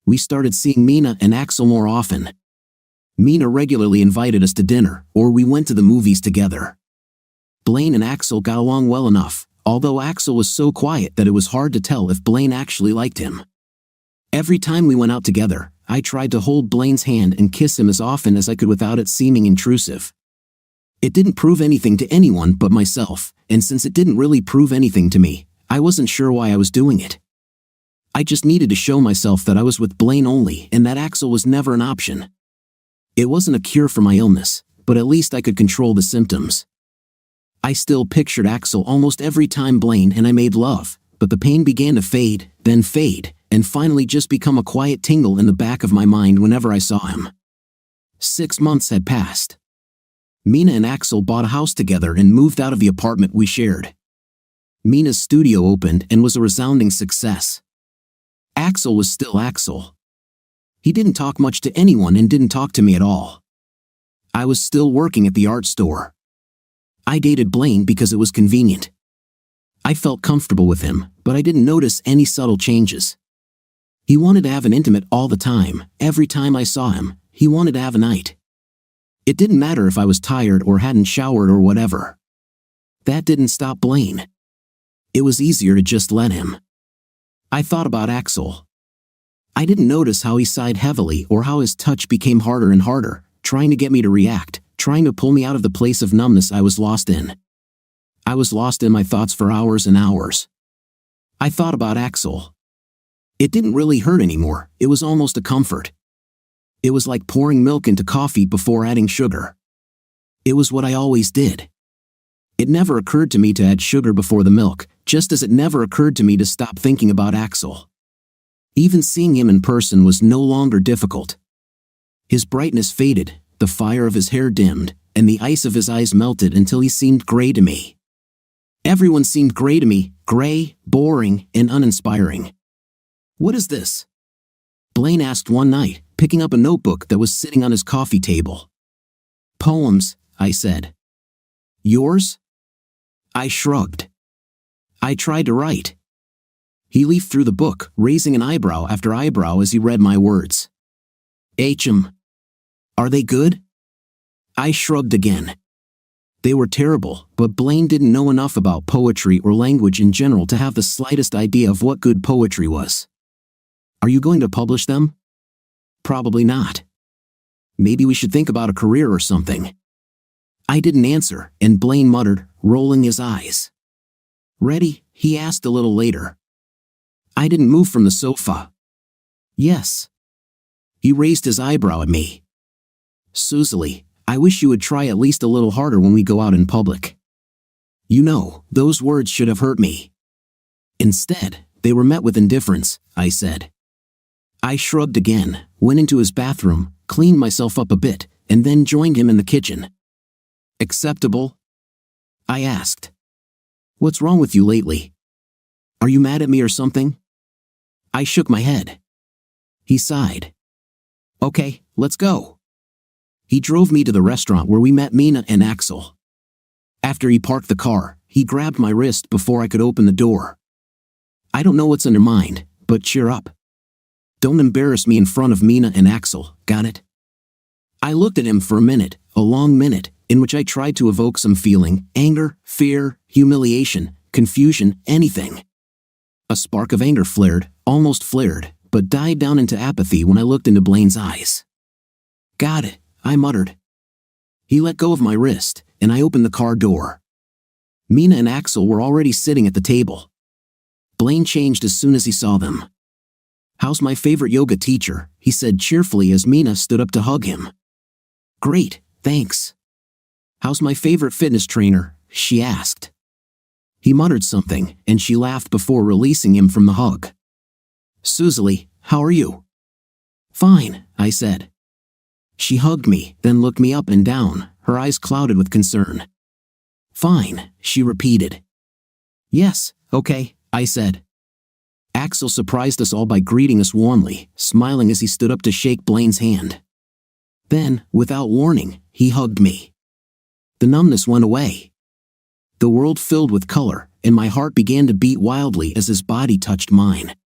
We started seeing Mina and Axel more often. Mina regularly invited us to dinner, or we went to the movies together. Blaine and Axel got along well enough, although Axel was so quiet that it was hard to tell if Blaine actually liked him. Every time we went out together, I tried to hold Blaine's hand and kiss him as often as I could without it seeming intrusive. It didn't prove anything to anyone but myself, and since it didn't really prove anything to me, I wasn't sure why I was doing it. I just needed to show myself that I was with Blaine only and that Axel was never an option. It wasn't a cure for my illness, but at least I could control the symptoms. I still pictured Axel almost every time Blaine and I made love, but the pain began to fade, and finally just become a quiet tingle in the back of my mind whenever I saw him. 6 months had passed. Mina and Axel bought a house together and moved out of the apartment we shared. Mina's studio opened and was a resounding success. Axel was still Axel. He didn't talk much to anyone and didn't talk to me at all. I was still working at the art store. I dated Blaine because it was convenient. I felt comfortable with him, but I didn't notice any subtle changes. He wanted to have an intimate all the time. Every time I saw him, he wanted to have a night. It didn't matter if I was tired or hadn't showered or whatever. That didn't stop Blaine. It was easier to just let him. I thought about Axel. I didn't notice how he sighed heavily or how his touch became harder and harder, trying to get me to react, trying to pull me out of the place of numbness I was lost in. I was lost in my thoughts for hours and hours. I thought about Axel. It didn't really hurt anymore, it was almost a comfort. It was like pouring milk into coffee before adding sugar. It was what I always did. It never occurred to me to add sugar before the milk, just as it never occurred to me to stop thinking about Axel. Even seeing him in person was no longer difficult. His brightness faded, the fire of his hair dimmed, and the ice of his eyes melted until he seemed gray to me. Everyone seemed gray to me, gray, boring, and uninspiring. "What is this?" Blaine asked one night, picking up a notebook that was sitting on his coffee table. "Poems," I said. "Yours?" I shrugged. I tried to write. He leafed through the book, raising an eyebrow after eyebrow as he read my words. "H.M. Are they good?" I shrugged again. They were terrible, but Blaine didn't know enough about poetry or language in general to have the slightest idea of what good poetry was. "Are you going to publish them?" "Probably not." "Maybe we should think about a career or something." I didn't answer, and Blaine muttered, rolling his eyes. "Ready?" he asked a little later. I didn't move from the sofa. "Yes." He raised his eyebrow at me. "Susie, I wish you would try at least a little harder when we go out in public." You know, those words should have hurt me. Instead, they were met with indifference, I said. I shrugged again, went into his bathroom, cleaned myself up a bit, and then joined him in the kitchen. "Acceptable?" I asked. "What's wrong with you lately? Are you mad at me or something?" I shook my head. He sighed. "Okay, let's go." He drove me to the restaurant where we met Mina and Axel. After he parked the car, he grabbed my wrist before I could open the door. "I don't know what's on your mind, but cheer up. Don't embarrass me in front of Mina and Axel, got it?" I looked at him for a minute, a long minute, in which I tried to evoke some feeling, anger, fear, humiliation, confusion, anything. A spark of anger almost flared, but died down into apathy when I looked into Blaine's eyes. "Got it," I muttered. He let go of my wrist, and I opened the car door. Mina and Axel were already sitting at the table. Blaine changed as soon as he saw them. "How's my favorite yoga teacher?" he said cheerfully as Mina stood up to hug him. "Great, thanks." "How's my favorite fitness trainer?" she asked. He muttered something, and she laughed before releasing him from the hug. "Susie, how are you?" "Fine," I said. She hugged me, then looked me up and down, her eyes clouded with concern. "Fine," she repeated. "Yes, okay," I said. Axel surprised us all by greeting us warmly, smiling as he stood up to shake Blaine's hand. Then, without warning, he hugged me. The numbness went away. The world filled with color, and my heart began to beat wildly as his body touched mine.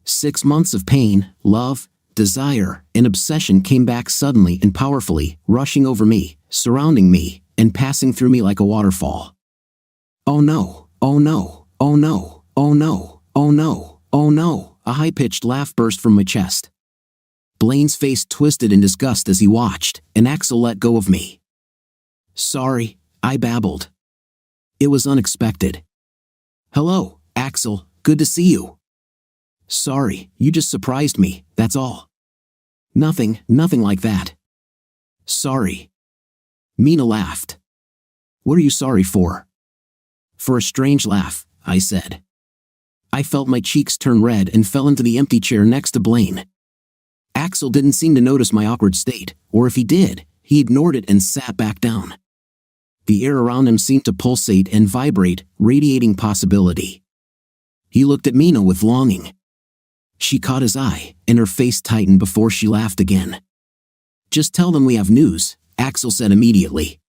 6 months of pain, love, desire, and obsession came back suddenly and powerfully, rushing over me, surrounding me, and passing through me like a waterfall. Oh no, oh no, oh no, oh no, oh no, oh no, a high-pitched laugh burst from my chest. Blaine's face twisted in disgust as he watched, and Axel let go of me. "Sorry," I babbled. It was unexpected. "Hello, Axel, good to see you." "Sorry, you just surprised me, that's all." Nothing like that." "Sorry." Mina laughed. "What are you sorry for?" "For a strange laugh," I said. I felt my cheeks turn red and fell into the empty chair next to Blaine. Axel didn't seem to notice my awkward state, or if he did, he ignored it and sat back down. The air around him seemed to pulsate and vibrate, radiating possibility. He looked at Mina with longing. She caught his eye, and her face tightened before she laughed again. "Just tell them we have news," Axel said immediately.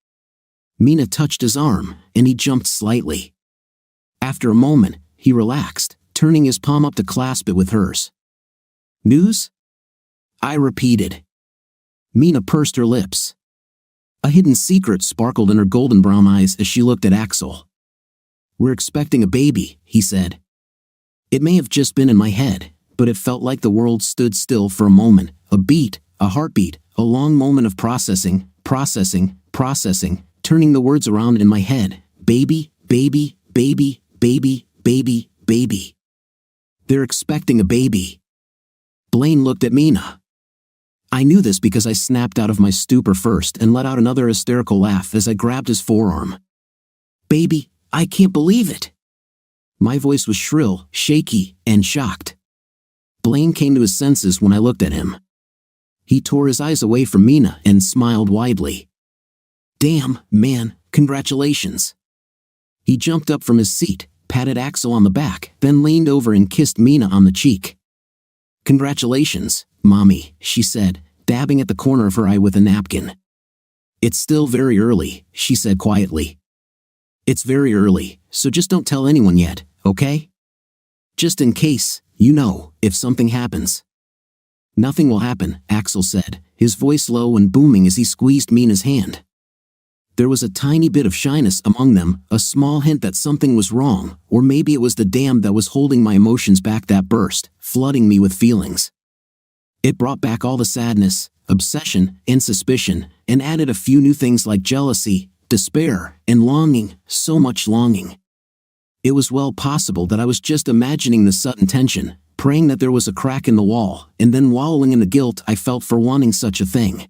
Mina touched his arm, and he jumped slightly. After a moment, he relaxed, turning his palm up to clasp it with hers. "News?" I repeated. Mina pursed her lips. A hidden secret sparkled in her golden brown eyes as she looked at Axel. "We're expecting a baby," he said. It may have just been in my head, but it felt like the world stood still for a moment, a beat, a heartbeat, a long moment of processing, turning the words around in my head. Baby, baby, baby, baby, baby, baby. They're expecting a baby. Blaine looked at Mina. I knew this because I snapped out of my stupor first and let out another hysterical laugh as I grabbed his forearm. "Baby, I can't believe it." My voice was shrill, shaky, and shocked. Blaine came to his senses when I looked at him. He tore his eyes away from Mina and smiled widely. "Damn, man, congratulations." He jumped up from his seat, patted Axel on the back, then leaned over and kissed Mina on the cheek. "Congratulations, Mommy," she said, dabbing at the corner of her eye with a napkin. "It's still very early," she said quietly. "It's very early, so just don't tell anyone yet, okay? Just in case, if something happens." "Nothing will happen," Axel said, his voice low and booming as he squeezed Mina's hand. There was a tiny bit of shyness among them, a small hint that something was wrong, or maybe it was the dam that was holding my emotions back that burst, flooding me with feelings. It brought back all the sadness, obsession, and suspicion, and added a few new things like jealousy, despair, and longing, so much longing. It was well possible that I was just imagining the sudden tension, praying that there was a crack in the wall, and then wallowing in the guilt I felt for wanting such a thing.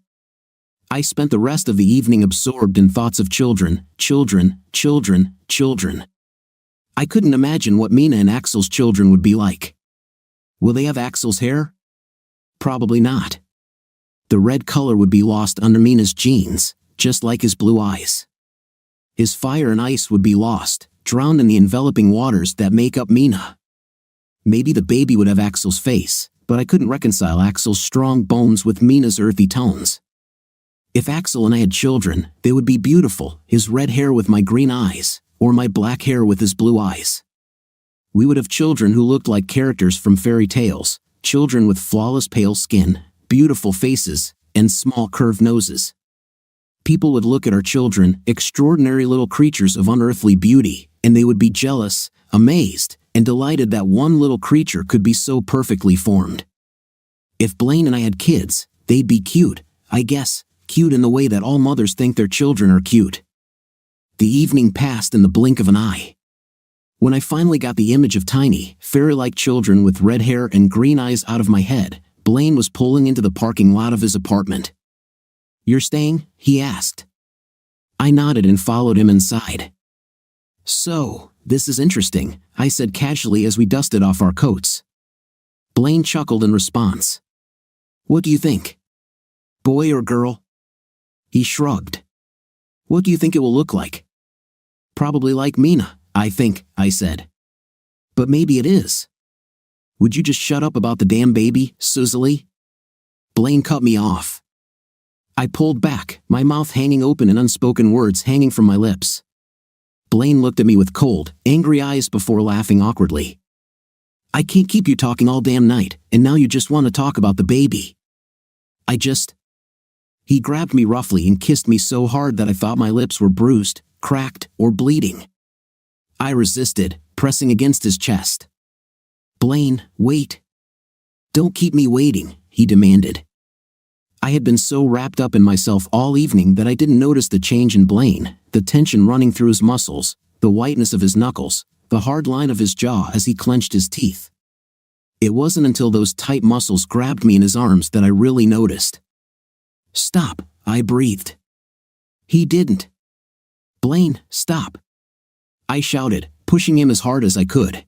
I spent the rest of the evening absorbed in thoughts of children. I couldn't imagine what Mina and Axel's children would be like. Will they have Axel's hair? Probably not. The red color would be lost under Mina's jeans, just like his blue eyes. His fire and ice would be lost, drowned in the enveloping waters that make up Mina. Maybe the baby would have Axel's face, but I couldn't reconcile Axel's strong bones with Mina's earthy tones. If Axel and I had children, they would be beautiful, his red hair with my green eyes, or my black hair with his blue eyes. We would have children who looked like characters from fairy tales, children with flawless pale skin, beautiful faces, and small curved noses. People would look at our children, extraordinary little creatures of unearthly beauty, and they would be jealous, amazed, and delighted that one little creature could be so perfectly formed. If Blaine and I had kids, they'd be cute, I guess, cute in the way that all mothers think their children are cute. The evening passed in the blink of an eye. When I finally got the image of tiny, fairy-like children with red hair and green eyes out of my head, Blaine was pulling into the parking lot of his apartment. "You're staying?" he asked. I nodded and followed him inside. "So, this is interesting," I said casually as we dusted off our coats. Blaine chuckled in response. "What do you think? Boy or girl?" He shrugged. "What do you think it will look like?" "Probably like Mina, I think," I said. "But maybe it is." "Would you just shut up about the damn baby, Suzalie?" Blaine cut me off. I pulled back, my mouth hanging open and unspoken words hanging from my lips. Blaine looked at me with cold, angry eyes before laughing awkwardly. "I can't keep you talking all damn night, and now you just want to talk about the baby." He grabbed me roughly and kissed me so hard that I thought my lips were bruised, cracked, or bleeding. I resisted, pressing against his chest. "Blaine, wait," Don't keep me waiting, he demanded. I had been so wrapped up in myself all evening that I didn't notice the change in Blaine, the tension running through his muscles, the whiteness of his knuckles, the hard line of his jaw as he clenched his teeth. It wasn't until those tight muscles grabbed me in his arms that I really noticed. Stop, I breathed. He didn't. Blaine, stop. I shouted, pushing him as hard as I could.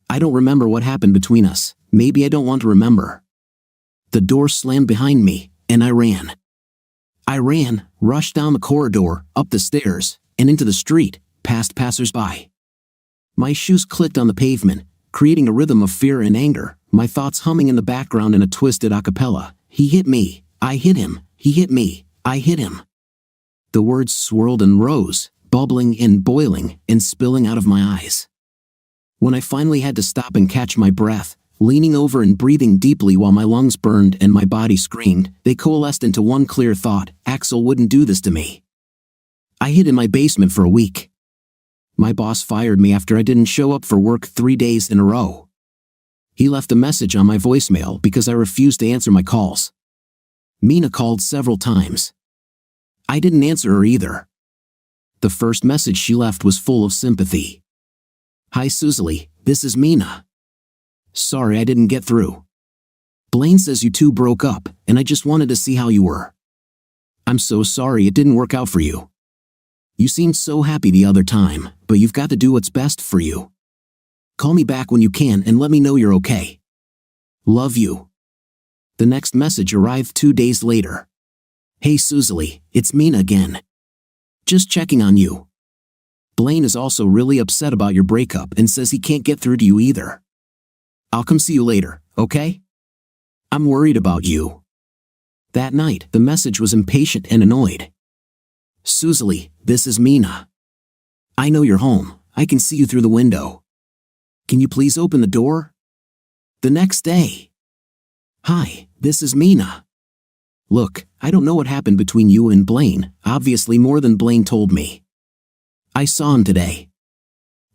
I don't remember what happened between us. Maybe I don't want to remember. The door slammed behind me, and I ran. I ran, rushed down the corridor, up the stairs, and into the street, past passers-by. My shoes clicked on the pavement, creating a rhythm of fear and anger, my thoughts humming in the background in a twisted a cappella. He hit me, I hit him, he hit me, I hit him. The words swirled and rose, bubbling and boiling and spilling out of my eyes. When I finally had to stop and catch my breath, leaning over and breathing deeply while my lungs burned and my body screamed, they coalesced into one clear thought: Axel wouldn't do this to me. I hid in my basement for a week. My boss fired me after I didn't show up for work 3 days in a row. He left a message on my voicemail because I refused to answer my calls. Mina called several times. I didn't answer her either. The first message she left was full of sympathy. Hi Susie, this is Mina. Sorry I didn't get through. Blaine says you two broke up, and I just wanted to see how you were. I'm so sorry it didn't work out for you. You seemed so happy the other time, but you've got to do what's best for you. Call me back when you can and let me know you're okay. Love you. The next message arrived 2 days later. Hey Susie, it's Mina again. Just checking on you. Blaine is also really upset about your breakup and says he can't get through to you either. I'll come see you later, okay? I'm worried about you. That night, the message was impatient and annoyed. Susie, this is Mina. I know you're home. I can see you through the window. Can you please open the door? The next day. Hi, this is Mina. Look, I don't know what happened between you and Blaine, obviously more than Blaine told me. I saw him today.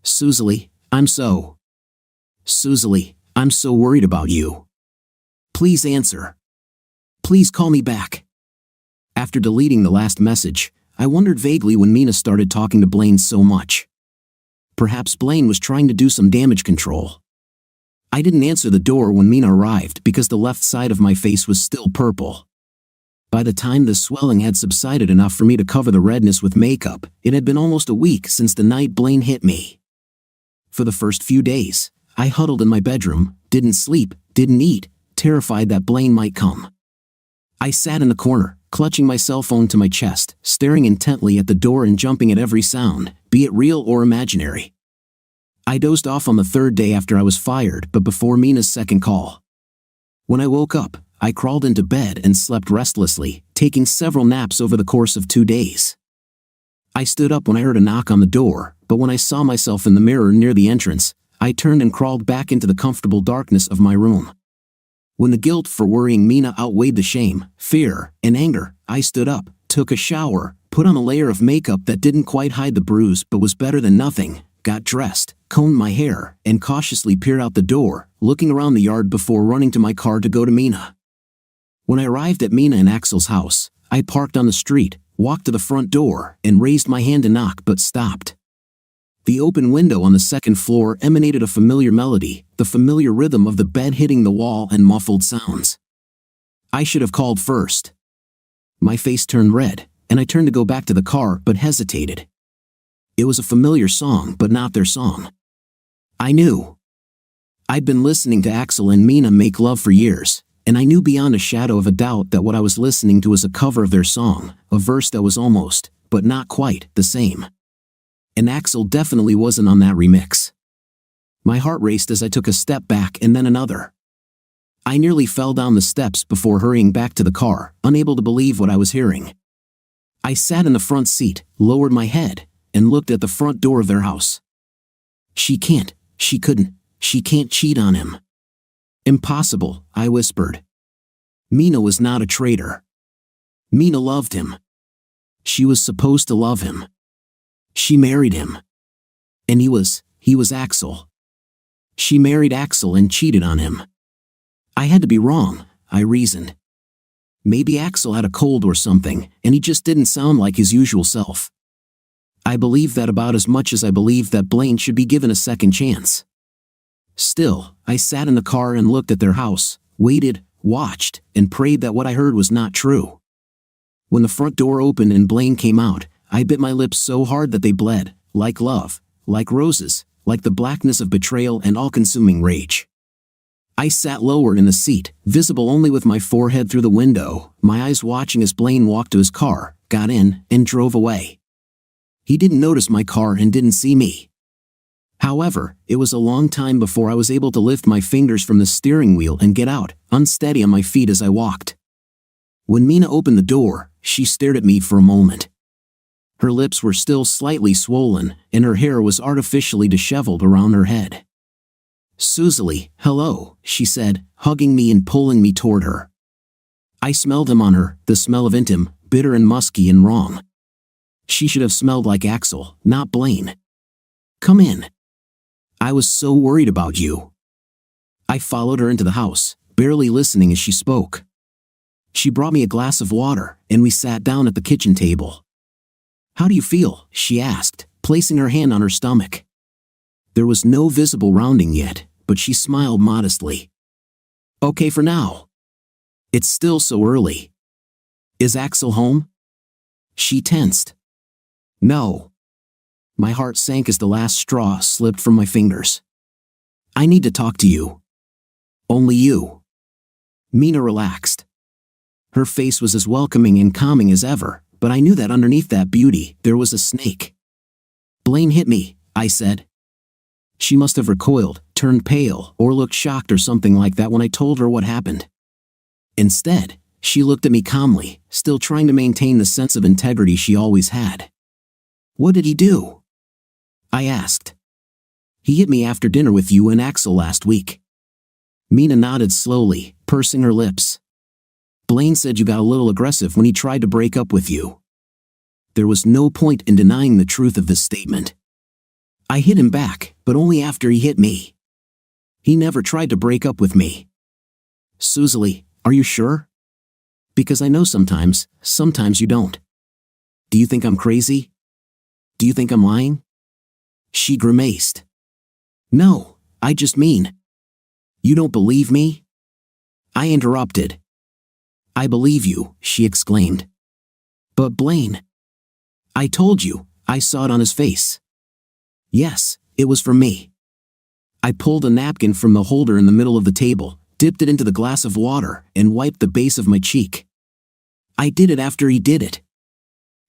Susie, I'm so worried about you. Please answer. Please call me back. After deleting the last message, I wondered vaguely when Mina started talking to Blaine so much. Perhaps Blaine was trying to do some damage control. I didn't answer the door when Mina arrived because the left side of my face was still purple. By the time the swelling had subsided enough for me to cover the redness with makeup, it had been almost a week since the night Blaine hit me. For the first few days, I huddled in my bedroom, didn't sleep, didn't eat, terrified that Blaine might come. I sat in the corner, clutching my cell phone to my chest, staring intently at the door and jumping at every sound, be it real or imaginary. I dozed off on the third day after I was fired, but before Mina's second call. When I woke up, I crawled into bed and slept restlessly, taking several naps over the course of 2 days. I stood up when I heard a knock on the door, but when I saw myself in the mirror near the entrance, I turned and crawled back into the comfortable darkness of my room. When the guilt for worrying Mina outweighed the shame, fear, and anger, I stood up, took a shower, put on a layer of makeup that didn't quite hide the bruise but was better than nothing, got dressed, combed my hair, and cautiously peered out the door, looking around the yard before running to my car to go to Mina. When I arrived at Mina and Axel's house, I parked on the street, walked to the front door, and raised my hand to knock but stopped. The open window on the second floor emanated a familiar melody, the familiar rhythm of the bed hitting the wall and muffled sounds. I should have called first. My face turned red, and I turned to go back to the car but hesitated. It was a familiar song but not their song. I knew. I'd been listening to Axel and Mina make love for years, and I knew beyond a shadow of a doubt that what I was listening to was a cover of their song, a verse that was almost, but not quite, the same. And Axel definitely wasn't on that remix. My heart raced as I took a step back and then another. I nearly fell down the steps before hurrying back to the car, unable to believe what I was hearing. I sat in the front seat, lowered my head, and looked at the front door of their house. She can't cheat on him. Impossible, I whispered. Mina was not a traitor. Mina loved him. She was supposed to love him. She married him. And he was Axel. She married Axel and cheated on him. I had to be wrong, I reasoned. Maybe Axel had a cold or something, and he just didn't sound like his usual self. I believed that about as much as I believed that Blaine should be given a second chance. Still, I sat in the car and looked at their house, waited, watched, and prayed that what I heard was not true. When the front door opened and Blaine came out, I bit my lips so hard that they bled, like love, like roses, like the blackness of betrayal and all-consuming rage. I sat lower in the seat, visible only with my forehead through the window, my eyes watching as Blaine walked to his car, got in, and drove away. He didn't notice my car and didn't see me. However, it was a long time before I was able to lift my fingers from the steering wheel and get out, unsteady on my feet as I walked. When Mina opened the door, she stared at me for a moment. Her lips were still slightly swollen, and her hair was artificially disheveled around her head. "Suzalie, hello," she said, hugging me and pulling me toward her. I smelled him on her, the smell of intim, bitter and musky and wrong. She should have smelled like Axel, not Blaine. "Come in. I was so worried about you." I followed her into the house, barely listening as she spoke. She brought me a glass of water, and we sat down at the kitchen table. "How do you feel?" she asked, placing her hand on her stomach. There was no visible rounding yet, but she smiled modestly. "Okay for now. It's still so early. Is Axel home?" She tensed. "No." My heart sank as the last straw slipped from my fingers. "I need to talk to you. Only you." Mina relaxed. Her face was as welcoming and calming as ever, but I knew that underneath that beauty, there was a snake. "Blaine hit me," I said. She must have recoiled, turned pale, or looked shocked or something like that when I told her what happened. Instead, she looked at me calmly, still trying to maintain the sense of integrity she always had. "What did he do?" I asked. "He hit me after dinner with you and Axel last week." Mina nodded slowly, pursing her lips. "Blaine said you got a little aggressive when he tried to break up with you." There was no point in denying the truth of this statement. I hit him back, but only after he hit me. He never tried to break up with me. "Suzalie, are you sure? Because I know sometimes you don't. Do you think I'm crazy? Do you think I'm lying?" She grimaced. "No, I just mean. You don't believe me?" I interrupted. "I believe you," she exclaimed. "But Blaine." "I told you, I saw it on his face." "Yes, it was for me." I pulled a napkin from the holder in the middle of the table, dipped it into the glass of water, and wiped the base of my cheek. "I did it after he did it."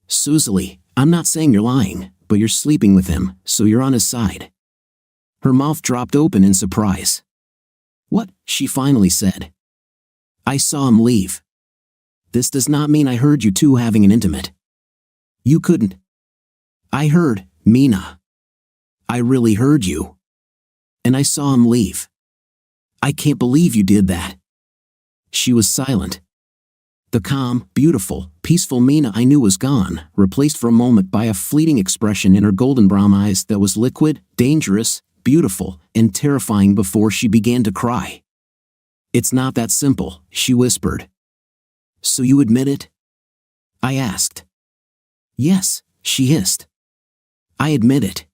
"Suzalie, I'm not saying you're lying, but you're sleeping with him, so you're on his side." Her mouth dropped open in surprise. "What?" she finally said. "I saw him leave. This does not mean I heard you two having an intimate. You couldn't." "I heard, Mina. I really heard you. And I saw him leave. I can't believe you did that." She was silent. The calm, beautiful, peaceful Mina I knew was gone, replaced for a moment by a fleeting expression in her golden brown eyes that was liquid, dangerous, beautiful, and terrifying before she began to cry. "It's not that simple," she whispered. "So you admit it?" I asked. "Yes," she hissed. "I admit it.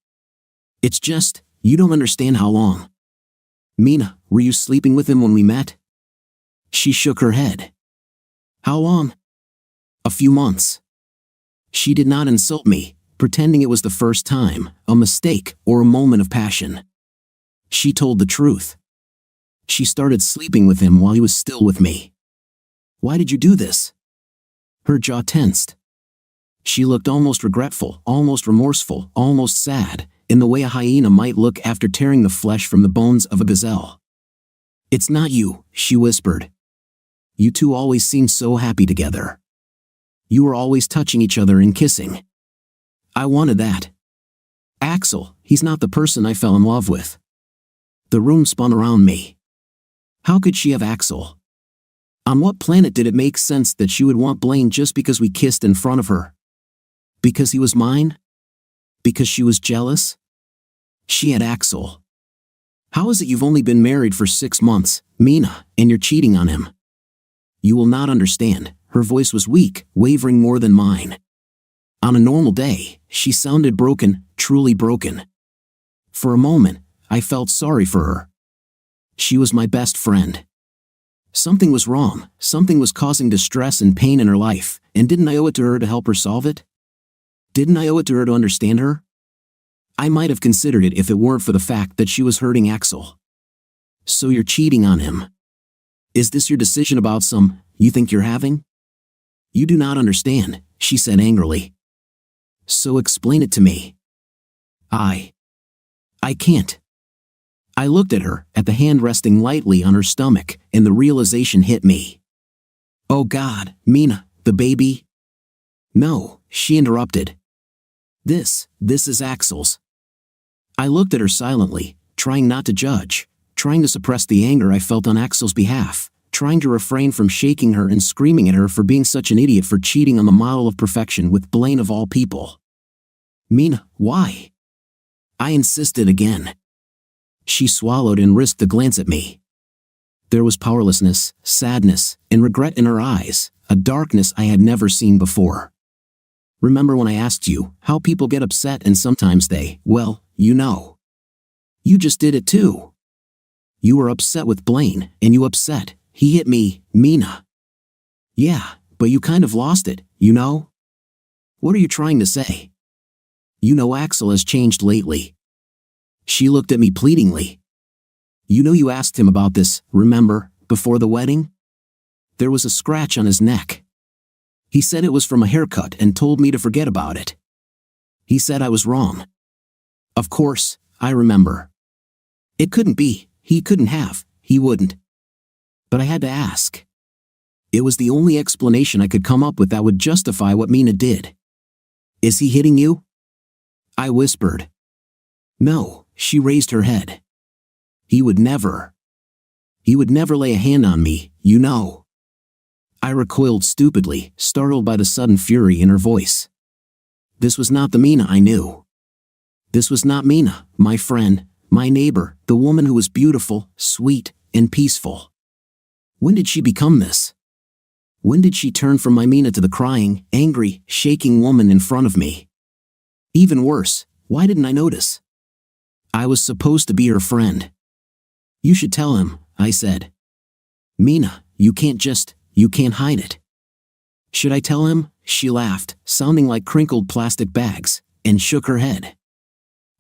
It's just, you don't understand how long." "Mina, were you sleeping with him when we met?" She shook her head. "How long?" "A few months." She did not insult me, pretending it was the first time, a mistake, or a moment of passion. She told the truth. She started sleeping with him while he was still with me. "Why did you do this?" Her jaw tensed. She looked almost regretful, almost remorseful, almost sad, in the way a hyena might look after tearing the flesh from the bones of a gazelle. "It's not you," she whispered. "You two always seemed so happy together. You were always touching each other and kissing. I wanted that. Axel, he's not the person I fell in love with." The room spun around me. How could she have Axel? On what planet did it make sense that she would want Blaine just because we kissed in front of her? Because he was mine? Because she was jealous? She had Axel. How is it you've only been married for 6 months, Mina, and you're cheating on him? You will not understand. Her voice was weak, wavering more than mine. On a normal day, she sounded broken, truly broken. For a moment, I felt sorry for her. She was my best friend. Something was wrong, something was causing distress and pain in her life, and didn't I owe it to her to help her solve it? Didn't I owe it to her to understand her? I might have considered it if it weren't for the fact that she was hurting Axel. So you're cheating on him. Is this your decision about some you think you're having? You do not understand, she said angrily. So explain it to me. I can't. I looked at her, at the hand resting lightly on her stomach, and the realization hit me. Oh God, Mina, the baby? No, she interrupted. This is Axel's. I looked at her silently, trying not to judge, trying to suppress the anger I felt on Axel's behalf, trying to refrain from shaking her and screaming at her for being such an idiot for cheating on the model of perfection with Blaine of all people. Mina, why? I insisted again. She swallowed and risked a glance at me. There was powerlessness, sadness, and regret in her eyes, a darkness I had never seen before. Remember when I asked you how people get upset and sometimes they, well, you know. You just did it too. You were upset with Blaine, and you upset. He hit me, Mina. Yeah, but you kind of lost it, you know? What are you trying to say? You know Axel has changed lately. She looked at me pleadingly. You know you asked him about this, remember, before the wedding? There was a scratch on his neck. He said it was from a haircut and told me to forget about it. He said I was wrong. Of course, I remember. It couldn't be, he couldn't have, he wouldn't. But I had to ask. It was the only explanation I could come up with that would justify what Mina did. Is he hitting you? I whispered. No, she raised her head. He would never. He would never lay a hand on me, you know. I recoiled stupidly, startled by the sudden fury in her voice. This was not the Mina I knew. This was not Mina, my friend, my neighbor, the woman who was beautiful, sweet, and peaceful. When did she become this? When did she turn from my Mina to the crying, angry, shaking woman in front of me? Even worse, why didn't I notice? I was supposed to be her friend. You should tell him, I said. Mina, you can't hide it. Should I tell him? She laughed, sounding like crinkled plastic bags, and shook her head.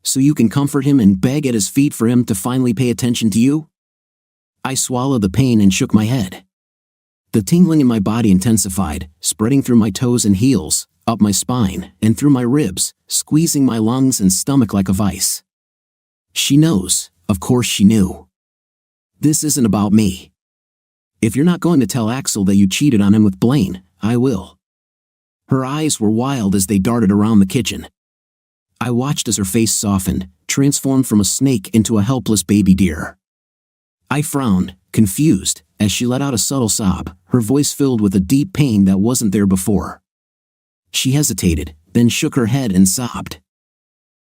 So you can comfort him and beg at his feet for him to finally pay attention to you? I swallowed the pain and shook my head. The tingling in my body intensified, spreading through my toes and heels, up my spine, and through my ribs, squeezing my lungs and stomach like a vice. She knows, of course she knew. This isn't about me. If you're not going to tell Axel that you cheated on him with Blaine, I will. Her eyes were wild as they darted around the kitchen. I watched as her face softened, transformed from a snake into a helpless baby deer. I frowned, confused, as she let out a subtle sob, her voice filled with a deep pain that wasn't there before. She hesitated, then shook her head and sobbed.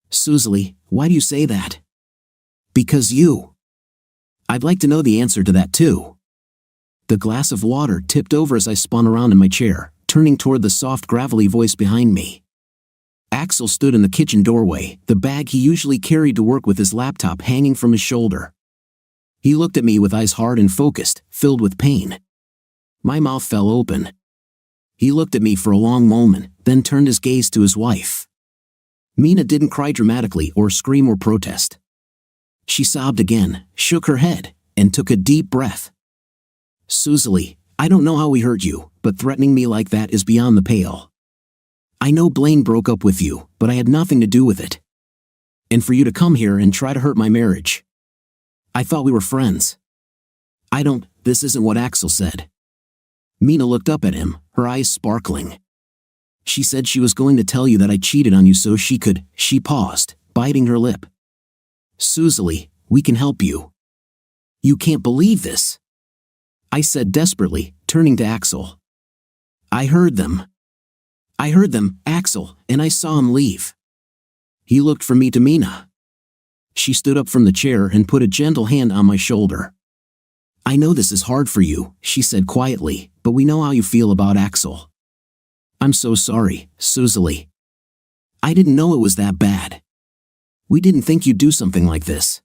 Susie, why do you say that? Because you. I'd like to know the answer to that too. The glass of water tipped over as I spun around in my chair, turning toward the soft gravelly voice behind me. Axel stood in the kitchen doorway, the bag he usually carried to work with his laptop hanging from his shoulder. He looked at me with eyes hard and focused, filled with pain. My mouth fell open. He looked at me for a long moment, then turned his gaze to his wife. Mina didn't cry dramatically or scream or protest. She sobbed again, shook her head, and took a deep breath. Susie, I don't know how we hurt you, but threatening me like that is beyond the pale. I know Blaine broke up with you, but I had nothing to do with it. And for you to come here and try to hurt my marriage. I thought we were friends. This isn't what Axel said. Mina looked up at him, her eyes sparkling. She said she was going to tell you that I cheated on you so she could. She paused, biting her lip. Susie, we can help you. You can't believe this. I said desperately, turning to Axel. I heard them, Axel, and I saw him leave. He looked from me to Mina. She stood up from the chair and put a gentle hand on my shoulder. "I know this is hard for you," she said quietly, "but we know how you feel about Axel." "I'm so sorry, Susie. I didn't know it was that bad. We didn't think you'd do something like this."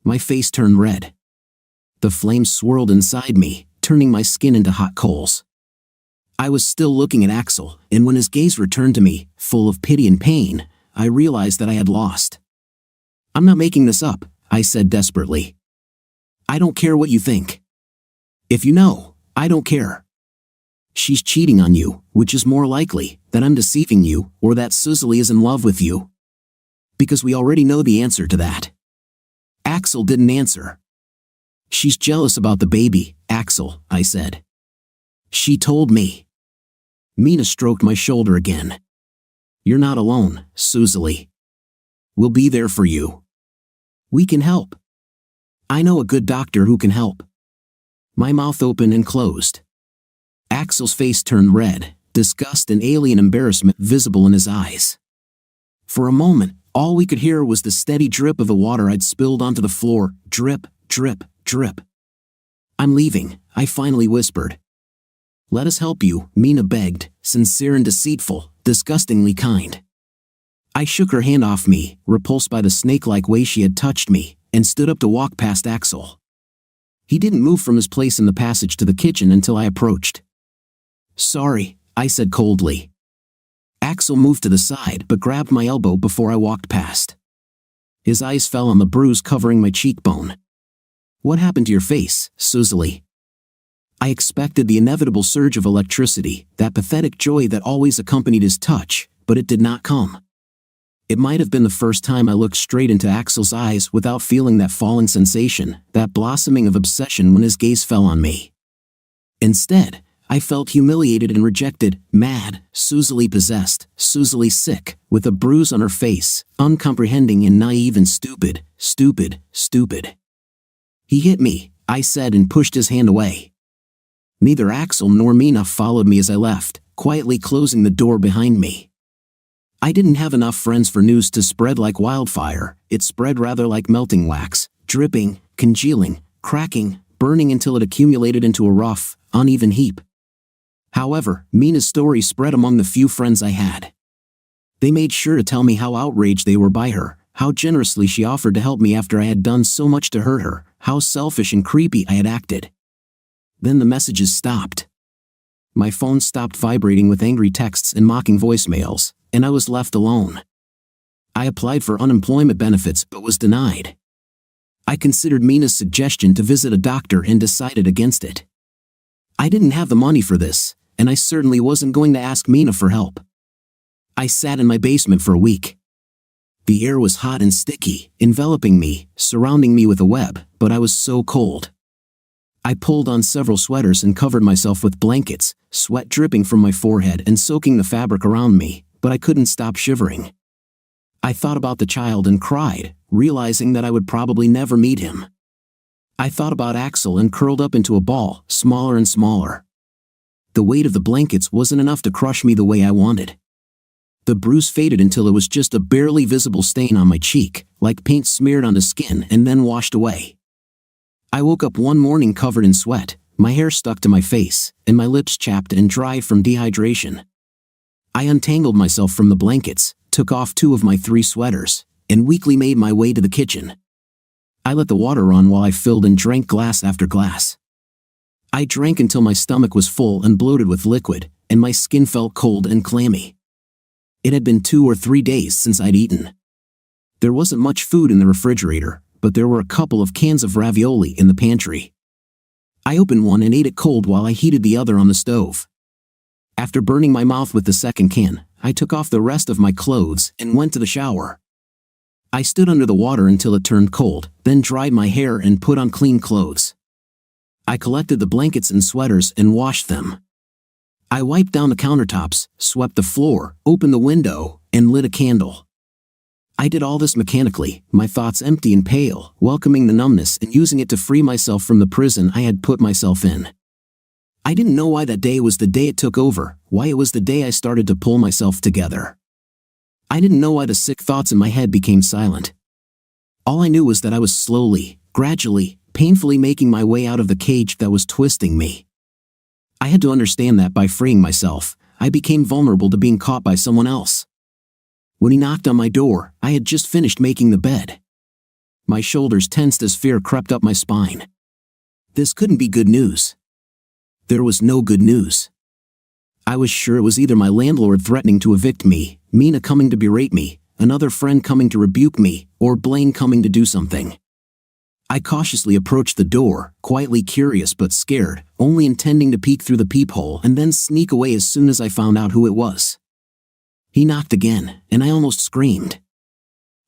My face turned red. The flames swirled inside me, turning my skin into hot coals. I was still looking at Axel, and when his gaze returned to me, full of pity and pain, I realized that I had lost. "I'm not making this up," I said desperately. "I don't care what you think. If you know, I don't care. She's cheating on you, which is more likely, that I'm deceiving you, or that Susie is in love with you. Because we already know the answer to that." Axel didn't answer. "She's jealous about the baby, Axel," I said. "She told me." Mina stroked my shoulder again. "You're not alone, Susie. We'll be there for you. We can help. I know a good doctor who can help." My mouth opened and closed. Axel's face turned red, disgust and alien embarrassment visible in his eyes. For a moment, all we could hear was the steady drip of the water I'd spilled onto the floor, drip, drip, drip. "I'm leaving," I finally whispered. "Let us help you," Mina begged, sincere and deceitful, disgustingly kind. I shook her hand off me, repulsed by the snake-like way she had touched me, and stood up to walk past Axel. He didn't move from his place in the passage to the kitchen until I approached. "Sorry," I said coldly. Axel moved to the side but grabbed my elbow before I walked past. His eyes fell on the bruise covering my cheekbone. "What happened to your face, Susie?" I expected the inevitable surge of electricity, that pathetic joy that always accompanied his touch, but it did not come. It might have been the first time I looked straight into Axel's eyes without feeling that falling sensation, that blossoming of obsession when his gaze fell on me. Instead, I felt humiliated and rejected, mad, Susie possessed, Susie sick, with a bruise on her face, uncomprehending and naive and stupid, stupid, stupid. "He hit me," I said and pushed his hand away. Neither Axel nor Mina followed me as I left, quietly closing the door behind me. I didn't have enough friends for news to spread like wildfire. It spread rather like melting wax, dripping, congealing, cracking, burning until it accumulated into a rough, uneven heap. However, Mina's story spread among the few friends I had. They made sure to tell me how outraged they were by her, how generously she offered to help me after I had done so much to hurt her, how selfish and creepy I had acted. Then the messages stopped. My phone stopped vibrating with angry texts and mocking voicemails, and I was left alone. I applied for unemployment benefits but was denied. I considered Mina's suggestion to visit a doctor and decided against it. I didn't have the money for this, and I certainly wasn't going to ask Mina for help. I sat in my basement for a week. The air was hot and sticky, enveloping me, surrounding me with a web, but I was so cold. I pulled on several sweaters and covered myself with blankets, sweat dripping from my forehead and soaking the fabric around me, but I couldn't stop shivering. I thought about the child and cried, realizing that I would probably never meet him. I thought about Axel and curled up into a ball, smaller and smaller. The weight of the blankets wasn't enough to crush me the way I wanted. The bruise faded until it was just a barely visible stain on my cheek, like paint smeared onto skin and then washed away. I woke up one morning covered in sweat, my hair stuck to my face, and my lips chapped and dry from dehydration. I untangled myself from the blankets, took off 2 of my 3 sweaters, and weakly made my way to the kitchen. I let the water run while I filled and drank glass after glass. I drank until my stomach was full and bloated with liquid, and my skin felt cold and clammy. It had been 2 or 3 days since I'd eaten. There wasn't much food in the refrigerator, but there were a couple of cans of ravioli in the pantry. I opened one and ate it cold while I heated the other on the stove. After burning my mouth with the second can, I took off the rest of my clothes and went to the shower. I stood under the water until it turned cold, then dried my hair and put on clean clothes. I collected the blankets and sweaters and washed them. I wiped down the countertops, swept the floor, opened the window, and lit a candle. I did all this mechanically, my thoughts empty and pale, welcoming the numbness and using it to free myself from the prison I had put myself in. I didn't know why that day was the day it took over, why it was the day I started to pull myself together. I didn't know why the sick thoughts in my head became silent. All I knew was that I was slowly, gradually, painfully making my way out of the cage that was twisting me. I had to understand that by freeing myself, I became vulnerable to being caught by someone else. When he knocked on my door, I had just finished making the bed. My shoulders tensed as fear crept up my spine. This couldn't be good news. There was no good news. I was sure it was either my landlord threatening to evict me, Mina coming to berate me, another friend coming to rebuke me, or Blaine coming to do something. I cautiously approached the door, quietly curious but scared, only intending to peek through the peephole and then sneak away as soon as I found out who it was. He knocked again, and I almost screamed.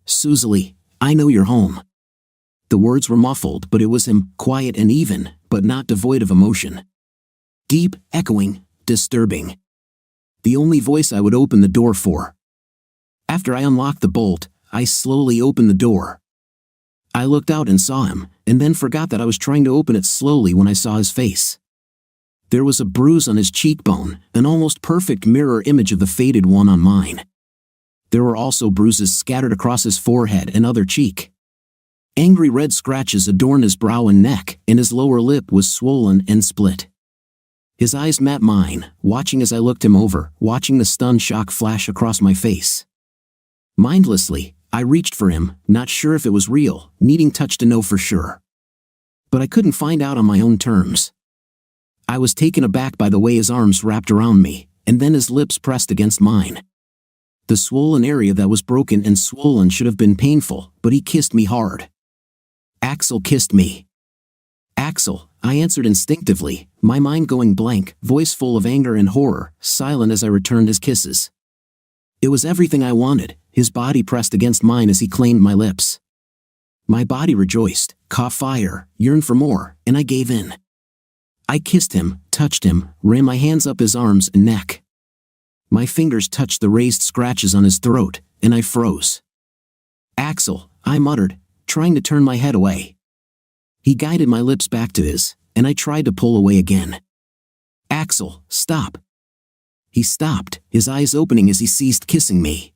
"Suzalie, I know you're home." The words were muffled, but it was him, quiet and even, but not devoid of emotion. Deep, echoing, disturbing. The only voice I would open the door for. After I unlocked the bolt, I slowly opened the door. I looked out and saw him, and then forgot that I was trying to open it slowly when I saw his face. There was a bruise on his cheekbone, an almost perfect mirror image of the faded one on mine. There were also bruises scattered across his forehead and other cheek. Angry red scratches adorned his brow and neck, and his lower lip was swollen and split. His eyes met mine, watching as I looked him over, watching the stunned shock flash across my face. Mindlessly, I reached for him, not sure if it was real, needing touch to know for sure. But I couldn't find out on my own terms. I was taken aback by the way his arms wrapped around me, and then his lips pressed against mine. The swollen area that was broken and swollen should have been painful, but he kissed me hard. Axel kissed me. "Axel," I answered instinctively, my mind going blank, voice full of anger and horror, silent as I returned his kisses. It was everything I wanted, his body pressed against mine as he claimed my lips. My body rejoiced, caught fire, yearned for more, and I gave in. I kissed him, touched him, ran my hands up his arms and neck. My fingers touched the raised scratches on his throat, and I froze. "Axel," I muttered, trying to turn my head away. He guided my lips back to his, and I tried to pull away again. "Axel, stop." He stopped, his eyes opening as he ceased kissing me.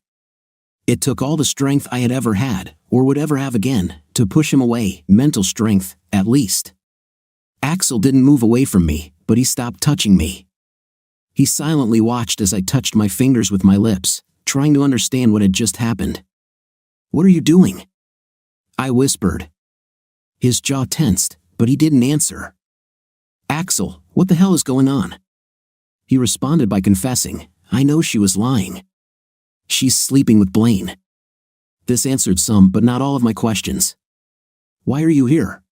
It took all the strength I had ever had, or would ever have again, to push him away, mental strength, at least. Axel didn't move away from me, but he stopped touching me. He silently watched as I touched my fingers with my lips, trying to understand what had just happened. "What are you doing?" I whispered. His jaw tensed, but he didn't answer. "Axel, what the hell is going on?" He responded by confessing, "I know she was lying. She's sleeping with Blaine." This answered some but not all of my questions. "Why are you here?"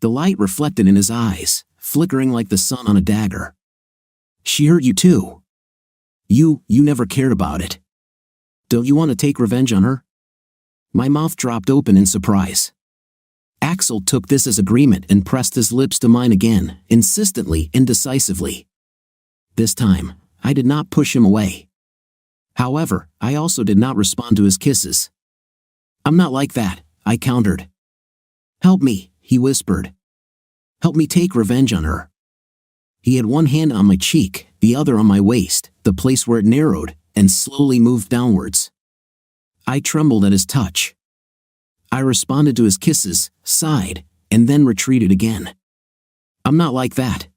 The light reflected in his eyes, flickering like the sun on a dagger. "She hurt you too. You never cared about it. Don't you want to take revenge on her?" My mouth dropped open in surprise. Axel took this as agreement and pressed his lips to mine again, insistently and decisively. This time, I did not push him away. However, I also did not respond to his kisses. "I'm not like that," I countered. "Help me," he whispered. "Help me take revenge on her." He had one hand on my cheek, the other on my waist, the place where it narrowed, and slowly moved downwards. I trembled at his touch. I responded to his kisses, sighed, and then retreated again. "I'm not like that.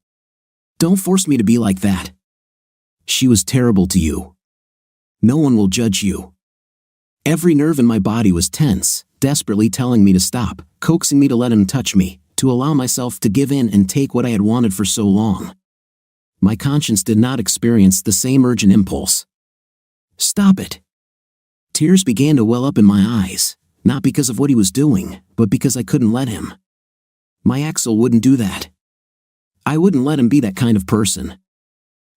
Don't force me to be like that. She was terrible to you. No one will judge you." Every nerve in my body was tense, desperately telling me to stop, coaxing me to let him touch me, to allow myself to give in and take what I had wanted for so long. My conscience did not experience the same urgent impulse. "Stop it." Tears began to well up in my eyes, not because of what he was doing, but because I couldn't let him. My Axel wouldn't do that. I wouldn't let him be that kind of person.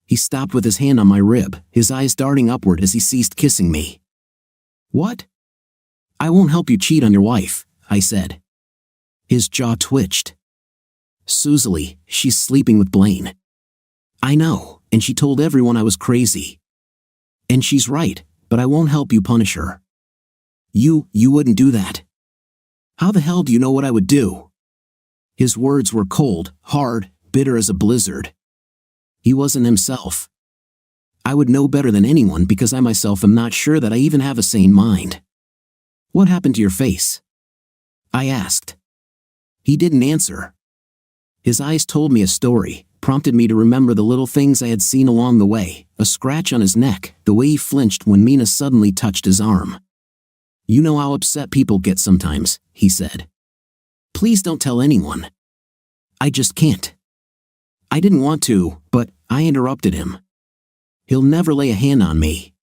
He stopped with his hand on my rib, his eyes darting upward as he ceased kissing me. "What?" "I won't help you cheat on your wife," I said. His jaw twitched. "Suzalie, she's sleeping with Blaine." "I know, and she told everyone I was crazy. And she's right, but I won't help you punish her." You wouldn't do that." "How the hell do you know what I would do?" His words were cold, hard, bitter as a blizzard. He wasn't himself. I would know better than anyone because I myself am not sure that I even have a sane mind. "What happened to your face?" I asked. He didn't answer. His eyes told me a story, prompted me to remember the little things I had seen along the way, a scratch on his neck, the way he flinched when Mina suddenly touched his arm. "You know how upset people get sometimes," he said. "Please don't tell anyone." "I just can't." I didn't want to, but I interrupted him. "He'll never lay a hand on me."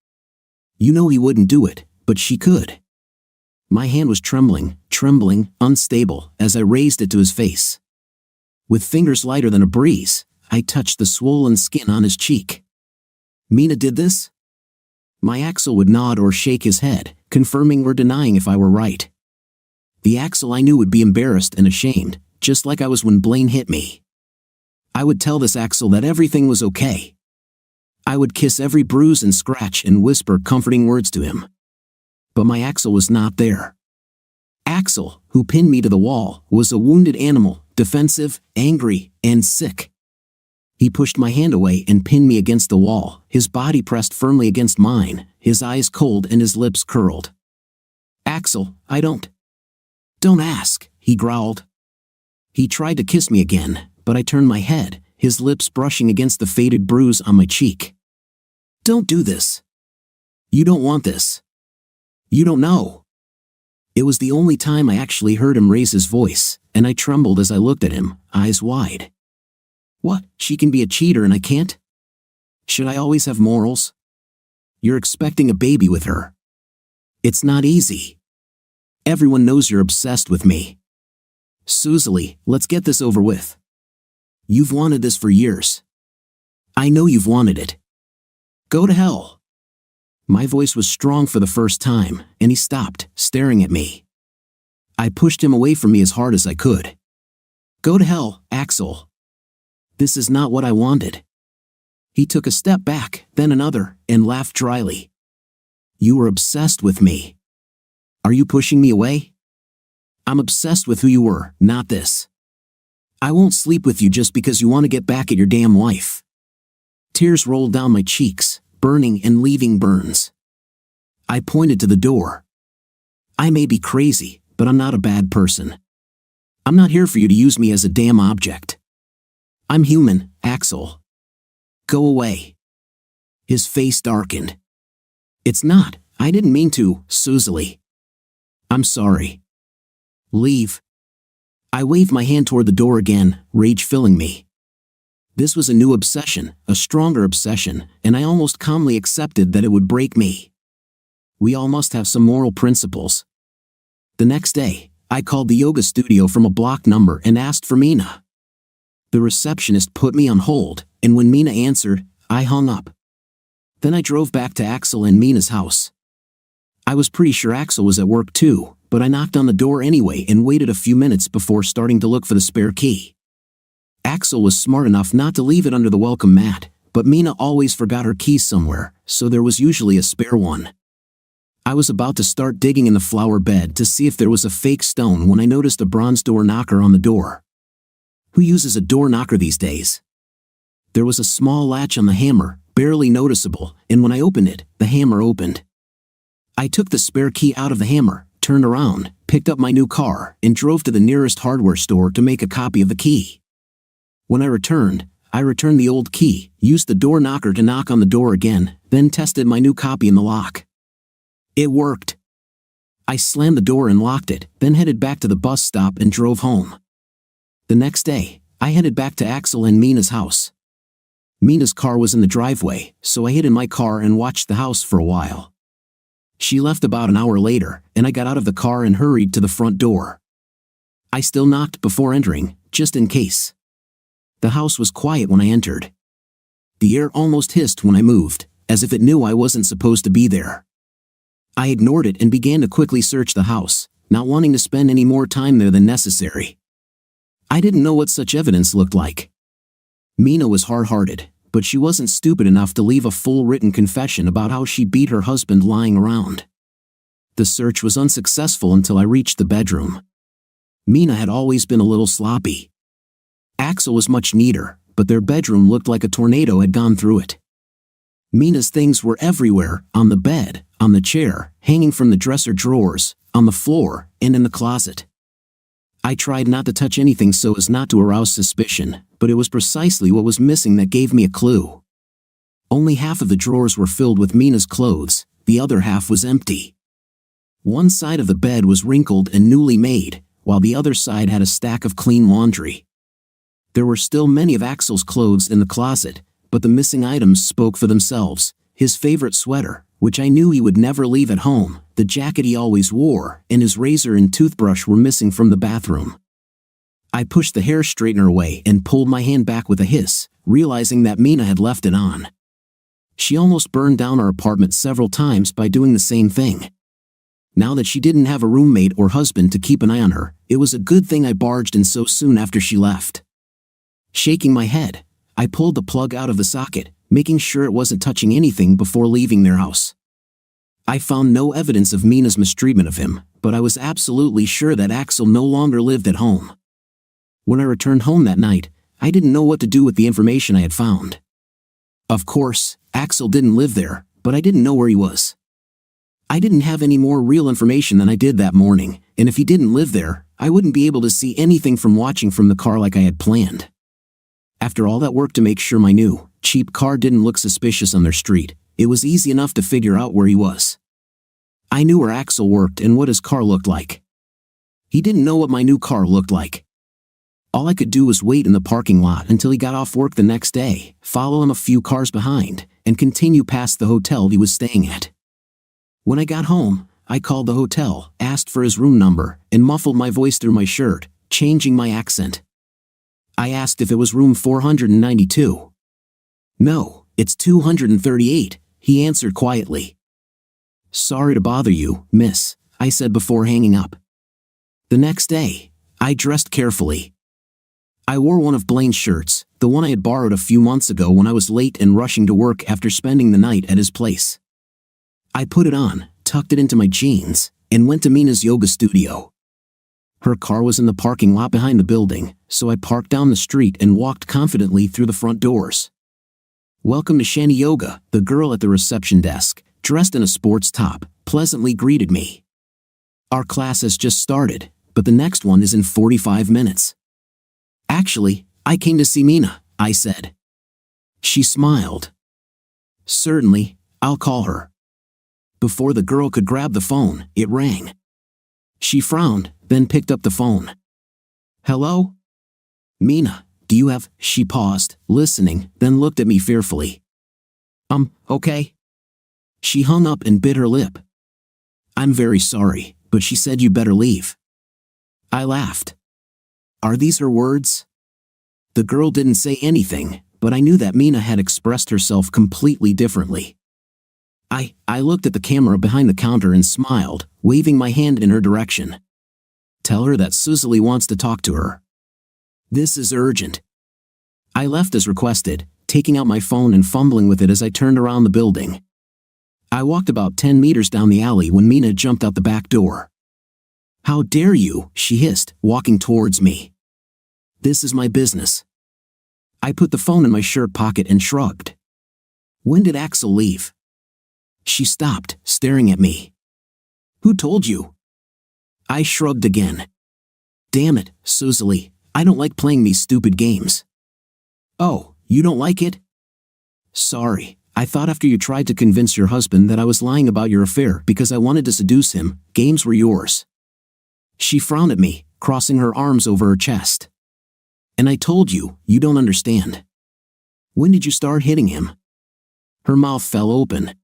"You know he wouldn't do it, but she could." My hand was trembling, unstable, as I raised it to his face. With fingers lighter than a breeze, I touched the swollen skin on his cheek. "Mina did this?" My Axel would nod or shake his head, confirming or denying if I were right. The Axel I knew would be embarrassed and ashamed, just like I was when Blaine hit me. I would tell this Axel that everything was okay. I would kiss every bruise and scratch and whisper comforting words to him. But my Axel was not there. Axel, who pinned me to the wall, was a wounded animal, defensive, angry, and sick. He pushed my hand away and pinned me against the wall, his body pressed firmly against mine, his eyes cold and his lips curled. "Axel, I don't." "Don't ask," he growled. He tried to kiss me again, but I turned my head, his lips brushing against the faded bruise on my cheek. "Don't do this. You don't want this. You don't know." It was the only time I actually heard him raise his voice, and I trembled as I looked at him, eyes wide. "What, she can be a cheater and I can't? Should I always have morals? You're expecting a baby with her. It's not easy. Everyone knows you're obsessed with me. Susie, let's get this over with. You've wanted this for years. I know you've wanted it. Go to hell." My voice was strong for the first time, and he stopped, staring at me. I pushed him away from me as hard as I could. "Go to hell, Axel. This is not what I wanted." He took a step back, then another, and laughed dryly. "You were obsessed with me. Are you pushing me away? I'm obsessed with who you were, not this. I won't sleep with you just because you want to get back at your damn wife." Tears rolled down my cheeks, burning and leaving burns. I pointed to the door. "I may be crazy, but I'm not a bad person. I'm not here for you to use me as a damn object. I'm human, Axel. Go away." His face darkened. "It's not, I didn't mean to, Susie. I'm sorry. Leave." I waved my hand toward the door again, rage filling me. This was a new obsession, a stronger obsession, and I almost calmly accepted that it would break me. We all must have some moral principles. The next day, I called the yoga studio from a block number and asked for Mina. The receptionist put me on hold, and when Mina answered, I hung up. Then I drove back to Axel and Mina's house. I was pretty sure Axel was at work too, but I knocked on the door anyway and waited a few minutes before starting to look for the spare key. Axel was smart enough not to leave it under the welcome mat, but Mina always forgot her keys somewhere, so there was usually a spare one. I was about to start digging in the flower bed to see if there was a fake stone when I noticed a bronze door knocker on the door. Who uses a door knocker these days? There was a small latch on the hammer, barely noticeable, and when I opened it, the hammer opened. I took the spare key out of the hammer, turned around, picked up my new car, and drove to the nearest hardware store to make a copy of the key. When I returned the old key, used the door knocker to knock on the door again, then tested my new copy in the lock. It worked. I slammed the door and locked it, then headed back to the bus stop and drove home. The next day, I headed back to Axel and Mina's house. Mina's car was in the driveway, so I hid in my car and watched the house for a while. She left about an hour later, and I got out of the car and hurried to the front door. I still knocked before entering, just in case. The house was quiet when I entered. The air almost hissed when I moved, as if it knew I wasn't supposed to be there. I ignored it and began to quickly search the house, not wanting to spend any more time there than necessary. I didn't know what such evidence looked like. Mina was hard-hearted, but she wasn't stupid enough to leave a full written confession about how she beat her husband lying around. The search was unsuccessful until I reached the bedroom. Mina had always been a little sloppy. Axel was much neater, but their bedroom looked like a tornado had gone through it. Mina's things were everywhere, on the bed, on the chair, hanging from the dresser drawers, on the floor, and in the closet. I tried not to touch anything so as not to arouse suspicion, but it was precisely what was missing that gave me a clue. Only half of the drawers were filled with Mina's clothes, the other half was empty. One side of the bed was wrinkled and newly made, while the other side had a stack of clean laundry. There were still many of Axel's clothes in the closet, but the missing items spoke for themselves. His favorite sweater, which I knew he would never leave at home, the jacket he always wore, and his razor and toothbrush were missing from the bathroom. I pushed the hair straightener away and pulled my hand back with a hiss, realizing that Mina had left it on. She almost burned down our apartment several times by doing the same thing. Now that she didn't have a roommate or husband to keep an eye on her, it was a good thing I barged in so soon after she left. Shaking my head, I pulled the plug out of the socket, making sure it wasn't touching anything before leaving their house. I found no evidence of Mina's mistreatment of him, but I was absolutely sure that Axel no longer lived at home. When I returned home that night, I didn't know what to do with the information I had found. Of course, Axel didn't live there, but I didn't know where he was. I didn't have any more real information than I did that morning, and if he didn't live there, I wouldn't be able to see anything from watching from the car like I had planned. After all that work to make sure my new, cheap car didn't look suspicious on their street, it was easy enough to figure out where he was. I knew where Axel worked and what his car looked like. He didn't know what my new car looked like. All I could do was wait in the parking lot until he got off work the next day, follow him a few cars behind, and continue past the hotel he was staying at. When I got home, I called the hotel, asked for his room number, and muffled my voice through my shirt, changing my accent. I asked if it was room 492. No, it's 238, he answered quietly. Sorry to bother you, miss, I said before hanging up. The next day, I dressed carefully. I wore one of Blaine's shirts, the one I had borrowed a few months ago when I was late and rushing to work after spending the night at his place. I put it on, tucked it into my jeans, and went to Mina's yoga studio. Her car was in the parking lot behind the building, so I parked down the street and walked confidently through the front doors. Welcome to Shani Yoga, the girl at the reception desk, dressed in a sports top, pleasantly greeted me. Our class has just started, but the next one is in 45 minutes. Actually, I came to see Mina, I said. She smiled. Certainly, I'll call her. Before the girl could grab the phone, it rang. She frowned, then picked up the phone. Hello? Mina, do you have... She paused, listening, then looked at me fearfully. Okay? She hung up and bit her lip. I'm very sorry, but she said you better leave. I laughed. Are these her words? The girl didn't say anything, but I knew that Mina had expressed herself completely differently. I looked at the camera behind the counter and smiled, waving my hand in her direction. Tell her that Suzuki wants to talk to her. This is urgent. I left as requested, taking out my phone and fumbling with it as I turned around the building. I walked about 10 meters down the alley when Mina jumped out the back door. How dare you, she hissed, walking towards me. This is my business. I put the phone in my shirt pocket and shrugged. When did Axel leave? She stopped, staring at me. Who told you? I shrugged again. Damn it, Suzuki, I don't like playing these stupid games. Oh, you don't like it? Sorry, I thought after you tried to convince your husband that I was lying about your affair because I wanted to seduce him, games were yours. She frowned at me, crossing her arms over her chest. And I told you, you don't understand. When did you start hitting him? Her mouth fell open.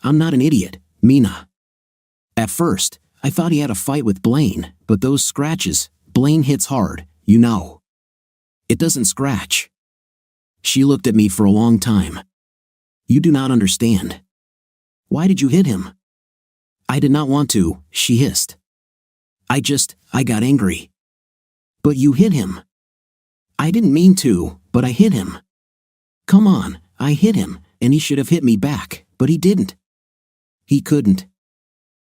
I'm not an idiot, Mina. At first, I thought he had a fight with Blaine, but those scratches, Blaine hits hard, you know. It doesn't scratch. She looked at me for a long time. You do not understand. Why did you hit him? I did not want to, she hissed. I got angry. But you hit him. I didn't mean to, but I hit him. Come on, I hit him, and he should have hit me back, but he didn't. He couldn't.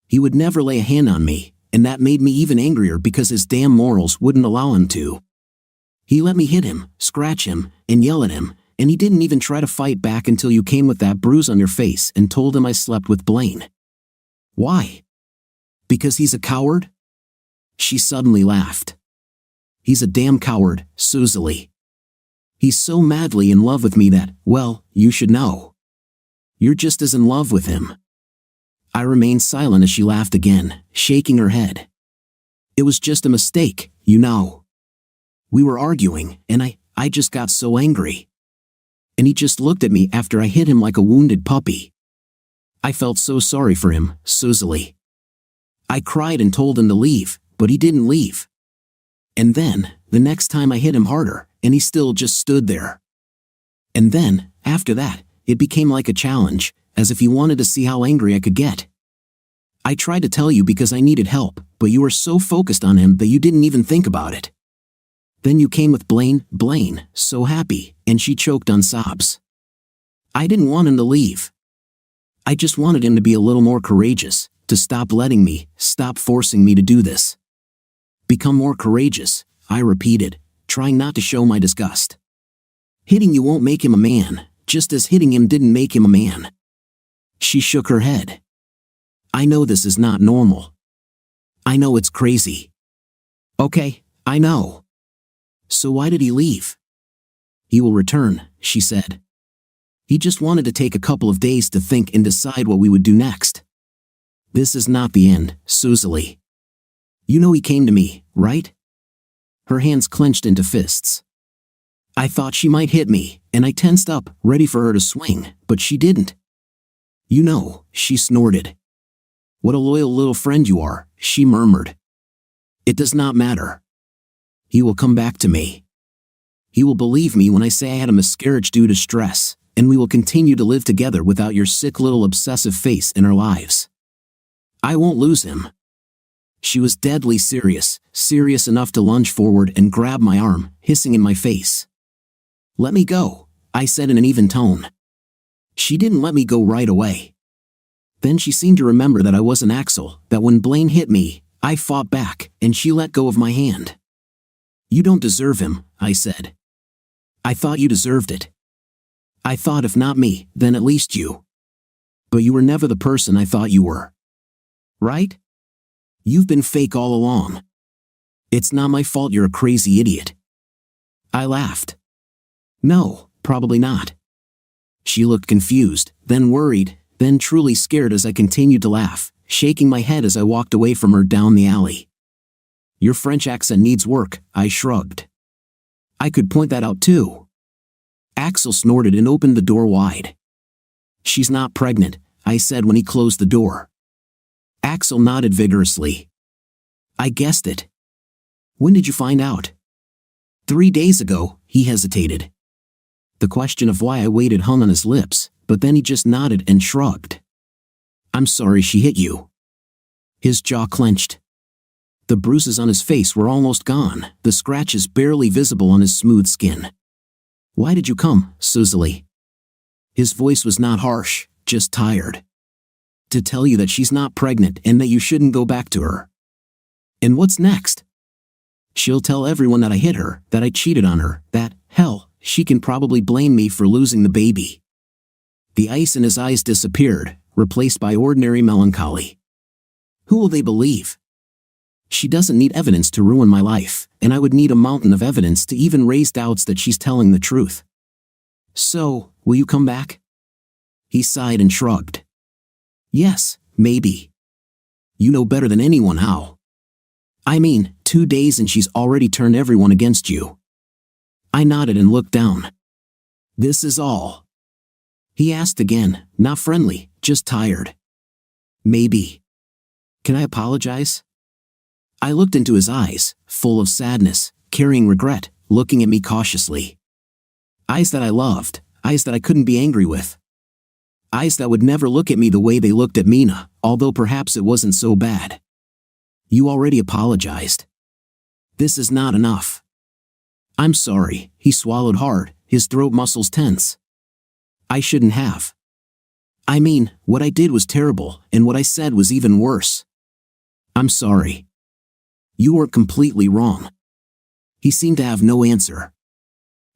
He would never lay a hand on me, and that made me even angrier because his damn morals wouldn't allow him to. He let me hit him, scratch him, and yell at him, and he didn't even try to fight back until you came with that bruise on your face and told him I slept with Blaine. Why? Because he's a coward? She suddenly laughed. He's a damn coward, Susie. He's so madly in love with me that, well, you should know. You're just as in love with him. I remained silent as she laughed again, shaking her head. It was just a mistake, you know. We were arguing, and I just got so angry. And he just looked at me after I hit him like a wounded puppy. I felt so sorry for him, Susie. I cried and told him to leave, but he didn't leave. And then, the next time I hit him harder, and he still just stood there. And then, after that, it became like a challenge, as if he wanted to see how angry I could get. I tried to tell you because I needed help, but you were so focused on him that you didn't even think about it. Then you came with Blaine, so happy, and she choked on sobs. I didn't want him to leave. I just wanted him to be a little more courageous, to stop stop forcing me to do this. Become more courageous, I repeated, trying not to show my disgust. Hitting you won't make him a man, just as hitting him didn't make him a man. She shook her head. I know this is not normal. I know it's crazy. Okay, I know. So why did he leave? He will return, she said. He just wanted to take a couple of days to think and decide what we would do next. This is not the end, Susie. You know he came to me, right? Her hands clenched into fists. I thought she might hit me, and I tensed up, ready for her to swing, but she didn't. You know, she snorted. What a loyal little friend you are, she murmured. It does not matter. He will come back to me. He will believe me when I say I had a miscarriage due to stress, and we will continue to live together without your sick little obsessive face in our lives. I won't lose him. She was deadly serious, serious enough to lunge forward and grab my arm, hissing in my face. Let me go, I said in an even tone. She didn't let me go right away. Then she seemed to remember that I wasn't Axel, that when Blaine hit me, I fought back, and she let go of my hand. You don't deserve him, I said. I thought you deserved it. I thought if not me, then at least you. But you were never the person I thought you were. Right? You've been fake all along. It's not my fault you're a crazy idiot. I laughed. No, probably not. She looked confused, then worried, then truly scared as I continued to laugh, shaking my head as I walked away from her down the alley. Your French accent needs work, I shrugged. I could point that out too. Axel snorted and opened the door wide. She's not pregnant, I said when he closed the door. Axel nodded vigorously. I guessed it. When did you find out? 3 days ago, he hesitated. The question of why I waited hung on his lips, but then he just nodded and shrugged. I'm sorry she hit you. His jaw clenched. The bruises on his face were almost gone, the scratches barely visible on his smooth skin. Why did you come, Susie? His voice was not harsh, just tired. To tell you that she's not pregnant and that you shouldn't go back to her. And what's next? She'll tell everyone that I hit her, that I cheated on her, that, hell, she can probably blame me for losing the baby. The ice in his eyes disappeared, replaced by ordinary melancholy. Who will they believe? She doesn't need evidence to ruin my life, and I would need a mountain of evidence to even raise doubts that she's telling the truth. So, will you come back? He sighed and shrugged. Yes, maybe. You know better than anyone how. I mean, 2 days and she's already turned everyone against you. I nodded and looked down. This is all. He asked again, not friendly, just tired. Maybe. Can I apologize? I looked into his eyes, full of sadness, carrying regret, looking at me cautiously. Eyes that I loved, eyes that I couldn't be angry with. Eyes that would never look at me the way they looked at Mina, although perhaps it wasn't so bad. You already apologized. This is not enough. I'm sorry, he swallowed hard, his throat muscles tense. I shouldn't have. I mean, what I did was terrible, and what I said was even worse. I'm sorry. You were completely wrong. He seemed to have no answer.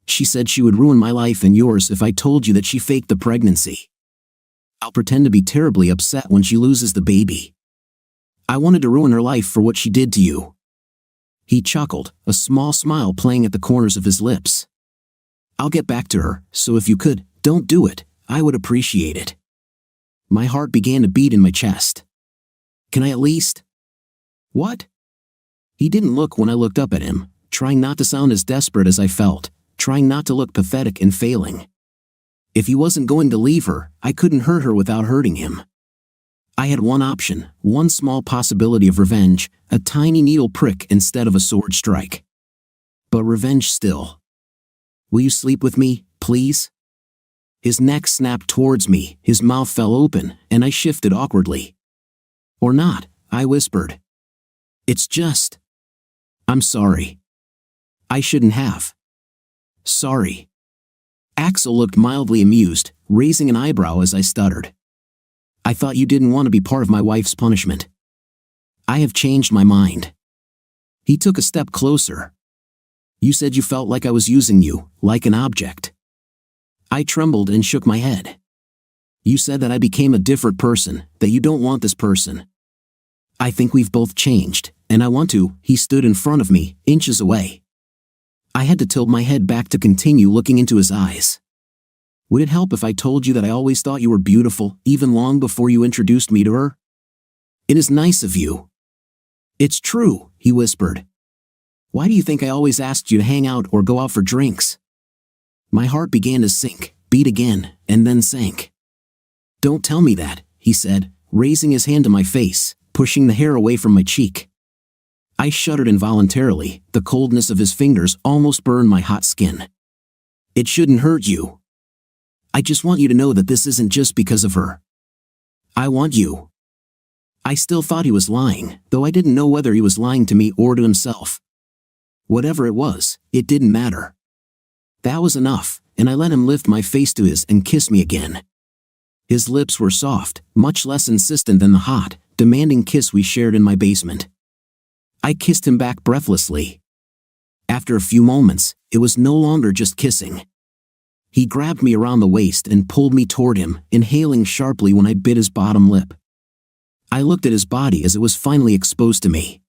She said she would ruin my life and yours if I told you that she faked the pregnancy. I'll pretend to be terribly upset when she loses the baby. I wanted to ruin her life for what she did to you. He chuckled, a small smile playing at the corners of his lips. I'll get back to her, so if you could, don't do it, I would appreciate it. My heart began to beat in my chest. Can I at least? What? He didn't look when I looked up at him, trying not to sound as desperate as I felt, trying not to look pathetic and failing. If he wasn't going to leave her, I couldn't hurt her without hurting him. I had one option, one small possibility of revenge, a tiny needle prick instead of a sword strike. But revenge still. Will you sleep with me, please? His neck snapped towards me, his mouth fell open, and I shifted awkwardly. Or not, I whispered. It's just. I'm sorry. I shouldn't have. Sorry. Axel looked mildly amused, raising an eyebrow as I stuttered. I thought you didn't want to be part of my wife's punishment. I have changed my mind. He took a step closer. You said you felt like I was using you, like an object. I trembled and shook my head. You said that I became a different person, that you don't want this person. I think we've both changed, and I want to. He stood in front of me, inches away. I had to tilt my head back to continue looking into his eyes. Would it help if I told you that I always thought you were beautiful, even long before you introduced me to her? It is nice of you. It's true, he whispered. Why do you think I always asked you to hang out or go out for drinks? My heart began to sink, beat again, and then sank. Don't tell me that, he said, raising his hand to my face, pushing the hair away from my cheek. I shuddered involuntarily, the coldness of his fingers almost burned my hot skin. It shouldn't hurt you. I just want you to know that this isn't just because of her. I want you. I still thought he was lying, though I didn't know whether he was lying to me or to himself. Whatever it was, it didn't matter. That was enough, and I let him lift my face to his and kiss me again. His lips were soft, much less insistent than the hot, demanding kiss we shared in my basement. I kissed him back breathlessly. After a few moments, it was no longer just kissing. He grabbed me around the waist and pulled me toward him, inhaling sharply when I bit his bottom lip. I looked at his body as it was finally exposed to me.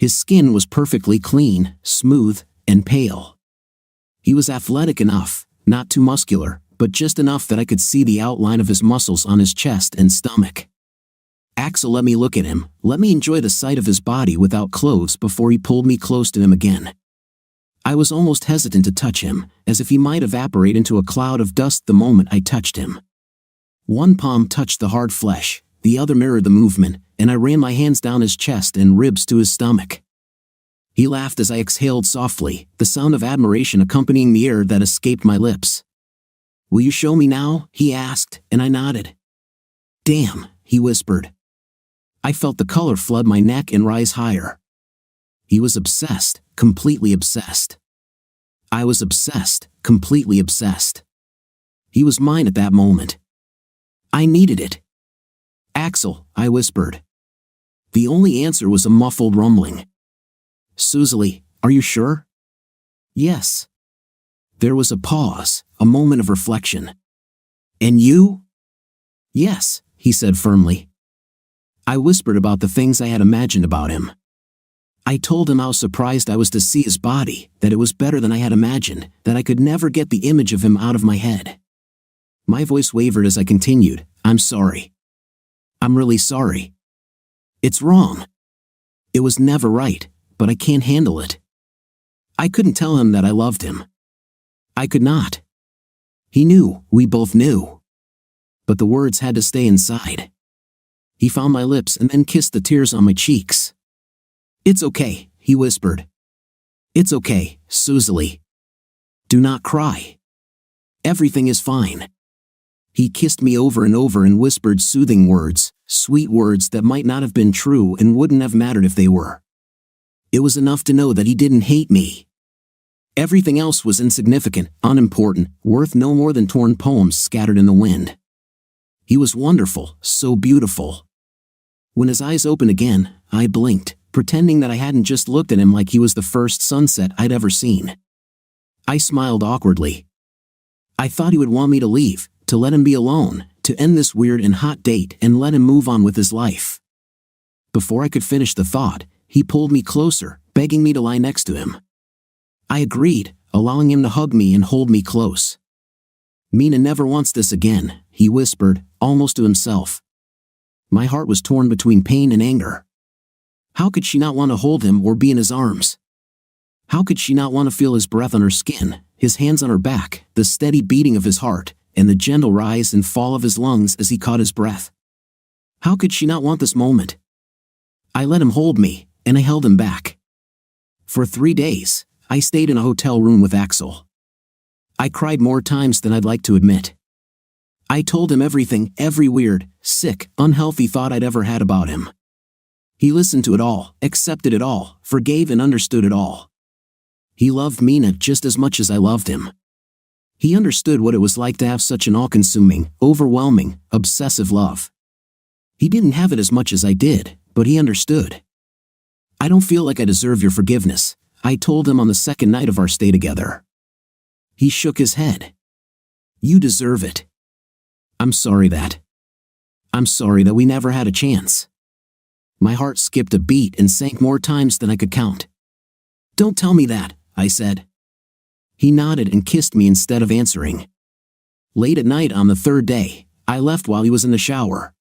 His skin was perfectly clean, smooth, and pale. He was athletic enough, not too muscular, but just enough that I could see the outline of his muscles on his chest and stomach. Axel let me look at him, let me enjoy the sight of his body without clothes before he pulled me close to him again. I was almost hesitant to touch him, as if he might evaporate into a cloud of dust the moment I touched him. One palm touched the hard flesh, the other mirrored the movement, and I ran my hands down his chest and ribs to his stomach. He laughed as I exhaled softly, the sound of admiration accompanying the air that escaped my lips. Will you show me now? He asked, and I nodded. Damn, he whispered. I felt the color flood my neck and rise higher. He was obsessed, completely obsessed. I was obsessed, completely obsessed. He was mine at that moment. I needed it. Axel, I whispered. The only answer was a muffled rumbling. Susie, are you sure? Yes. There was a pause, a moment of reflection. And you? Yes, he said firmly. I whispered about the things I had imagined about him. I told him how surprised I was to see his body, that it was better than I had imagined, that I could never get the image of him out of my head. My voice wavered as I continued, I'm sorry. I'm really sorry. It's wrong. It was never right, but I can't handle it. I couldn't tell him that I loved him. I could not. He knew, we both knew. But the words had to stay inside. He found my lips and then kissed the tears on my cheeks. It's okay, he whispered. It's okay, Susie. Do not cry. Everything is fine. He kissed me over and over and whispered soothing words, sweet words that might not have been true and wouldn't have mattered if they were. It was enough to know that he didn't hate me. Everything else was insignificant, unimportant, worth no more than torn poems scattered in the wind. He was wonderful, so beautiful. When his eyes opened again, I blinked, pretending that I hadn't just looked at him like he was the first sunset I'd ever seen. I smiled awkwardly. I thought he would want me to leave, to let him be alone, to end this weird and hot date and let him move on with his life. Before I could finish the thought, he pulled me closer, begging me to lie next to him. I agreed, allowing him to hug me and hold me close. "Mina never wants this again," he whispered, almost to himself. My heart was torn between pain and anger. How could she not want to hold him or be in his arms? How could she not want to feel his breath on her skin, his hands on her back, the steady beating of his heart, and the gentle rise and fall of his lungs as he caught his breath? How could she not want this moment? I let him hold me, and I held him back. For 3 days, I stayed in a hotel room with Axel. I cried more times than I'd like to admit. I told him everything, every weird, sick, unhealthy thought I'd ever had about him. He listened to it all, accepted it all, forgave and understood it all. He loved Mina just as much as I loved him. He understood what it was like to have such an all-consuming, overwhelming, obsessive love. He didn't have it as much as I did, but he understood. "I don't feel like I deserve your forgiveness," I told him on the second night of our stay together. He shook his head. "You deserve it. I'm sorry that we never had a chance." My heart skipped a beat and sank more times than I could count. "Don't tell me that," I said. He nodded and kissed me instead of answering. Late at night on the third day, I left while he was in the shower.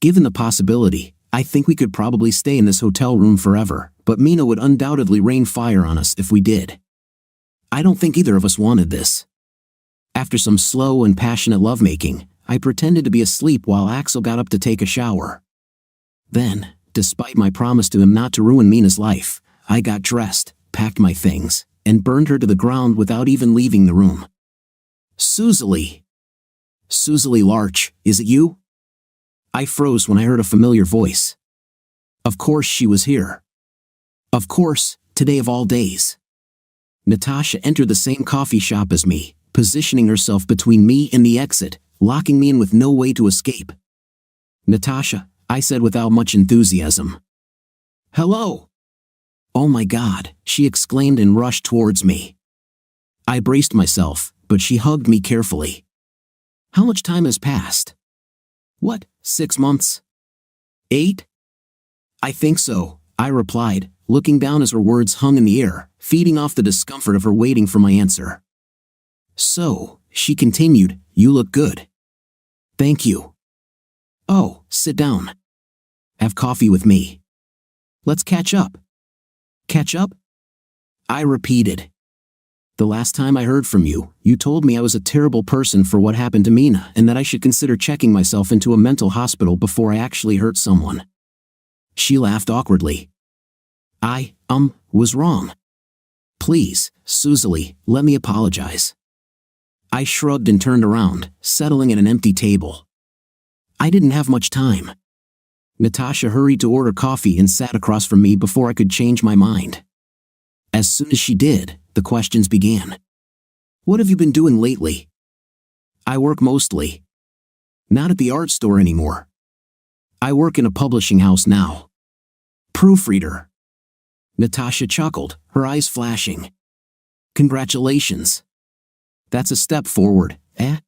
Given the possibility, I think we could probably stay in this hotel room forever, but Mina would undoubtedly rain fire on us if we did. I don't think either of us wanted this. After some slow and passionate lovemaking, I pretended to be asleep while Axel got up to take a shower. Then, despite my promise to him not to ruin Mina's life, I got dressed, packed my things, and burned her to the ground without even leaving the room. "Suzalie. Suzalie Larch, is it you?" I froze when I heard a familiar voice. Of course she was here. Of course, today of all days. Natasha entered the same coffee shop as me, positioning herself between me and the exit, locking me in with no way to escape. "Natasha," I said without much enthusiasm. "Hello." "Oh my God," she exclaimed and rushed towards me. I braced myself, but she hugged me carefully. "How much time has passed?" "What, 6 months? 8? "I think so," I replied, looking down as her words hung in the air, feeding off the discomfort of her waiting for my answer. "So," she continued, "you look good." "Thank you." "Oh, sit down. Have coffee with me. Let's catch up." "Catch up?" I repeated. "The last time I heard from you, you told me I was a terrible person for what happened to Mina and that I should consider checking myself into a mental hospital before I actually hurt someone." She laughed awkwardly. I was wrong. "Please, Suzalie, let me apologize." I shrugged and turned around, settling at an empty table. I didn't have much time. Natasha hurried to order coffee and sat across from me before I could change my mind. As soon as she did, the questions began. "What have you been doing lately?" "I work mostly. Not at the art store anymore. I work in a publishing house now. Proofreader." Natasha chuckled, her eyes flashing. "Congratulations. That's a step forward, eh?"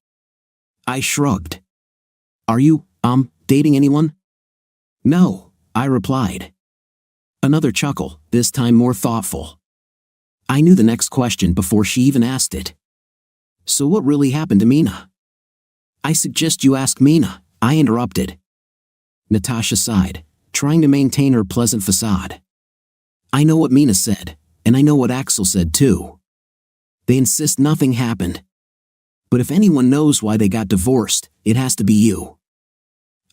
I shrugged. "Are you, dating anyone?" "No," I replied. Another chuckle, this time more thoughtful. I knew the next question before she even asked it. "So what really happened to Mina?" "I suggest you ask Mina," I interrupted. Natasha sighed, trying to maintain her pleasant facade. "I know what Mina said, and I know what Axel said too. They insist nothing happened. But if anyone knows why they got divorced, it has to be you."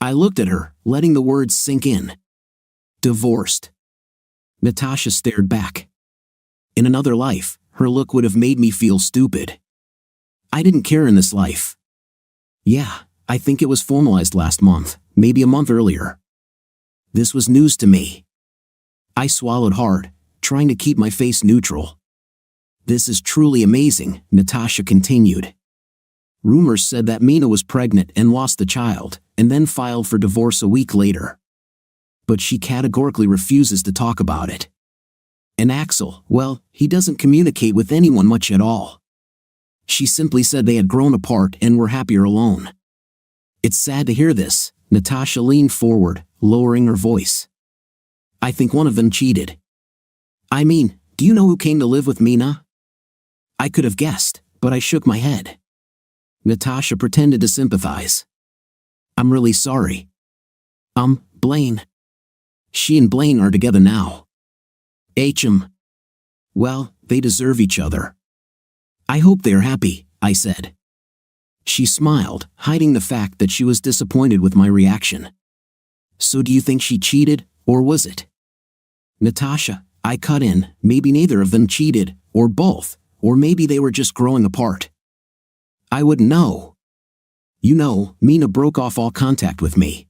I looked at her, letting the words sink in. "Divorced?" Natasha stared back. In another life, her look would have made me feel stupid. I didn't care in this life. "Yeah, I think it was formalized last month, maybe a month earlier." This was news to me. I swallowed hard, trying to keep my face neutral. "This is truly amazing," Natasha continued. "Rumors said that Mina was pregnant and lost the child, and then filed for divorce a week later. But she categorically refuses to talk about it. And Axel, well, he doesn't communicate with anyone much at all. She simply said they had grown apart and were happier alone." "It's sad to hear this," Natasha leaned forward, lowering her voice. "I think one of them cheated." I mean, do you know who came to live with Mina? I could have guessed, but I shook my head. Natasha pretended to sympathize. I'm really sorry. Blaine. She and Blaine are together now. Well, they deserve each other. I hope they're happy, I said. She smiled, hiding the fact that she was disappointed with my reaction. So do you think she cheated, or was it? Natasha, I cut in, maybe neither of them cheated, or both, or maybe they were just growing apart. I wouldn't know. You know, Mina broke off all contact with me.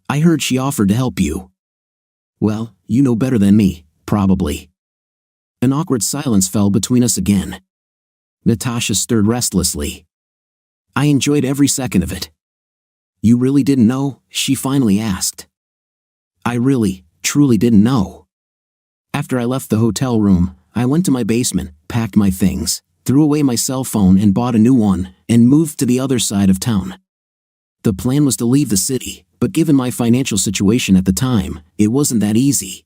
I heard she offered to help you. Well, you know better than me, probably. An awkward silence fell between us again. Natasha stirred restlessly. I enjoyed every second of it. You really didn't know? She finally asked. I really, truly didn't know. After I left the hotel room, I went to my basement, packed my things, threw away my cell phone and bought a new one, and moved to the other side of town. The plan was to leave the city, but given my financial situation at the time, it wasn't that easy.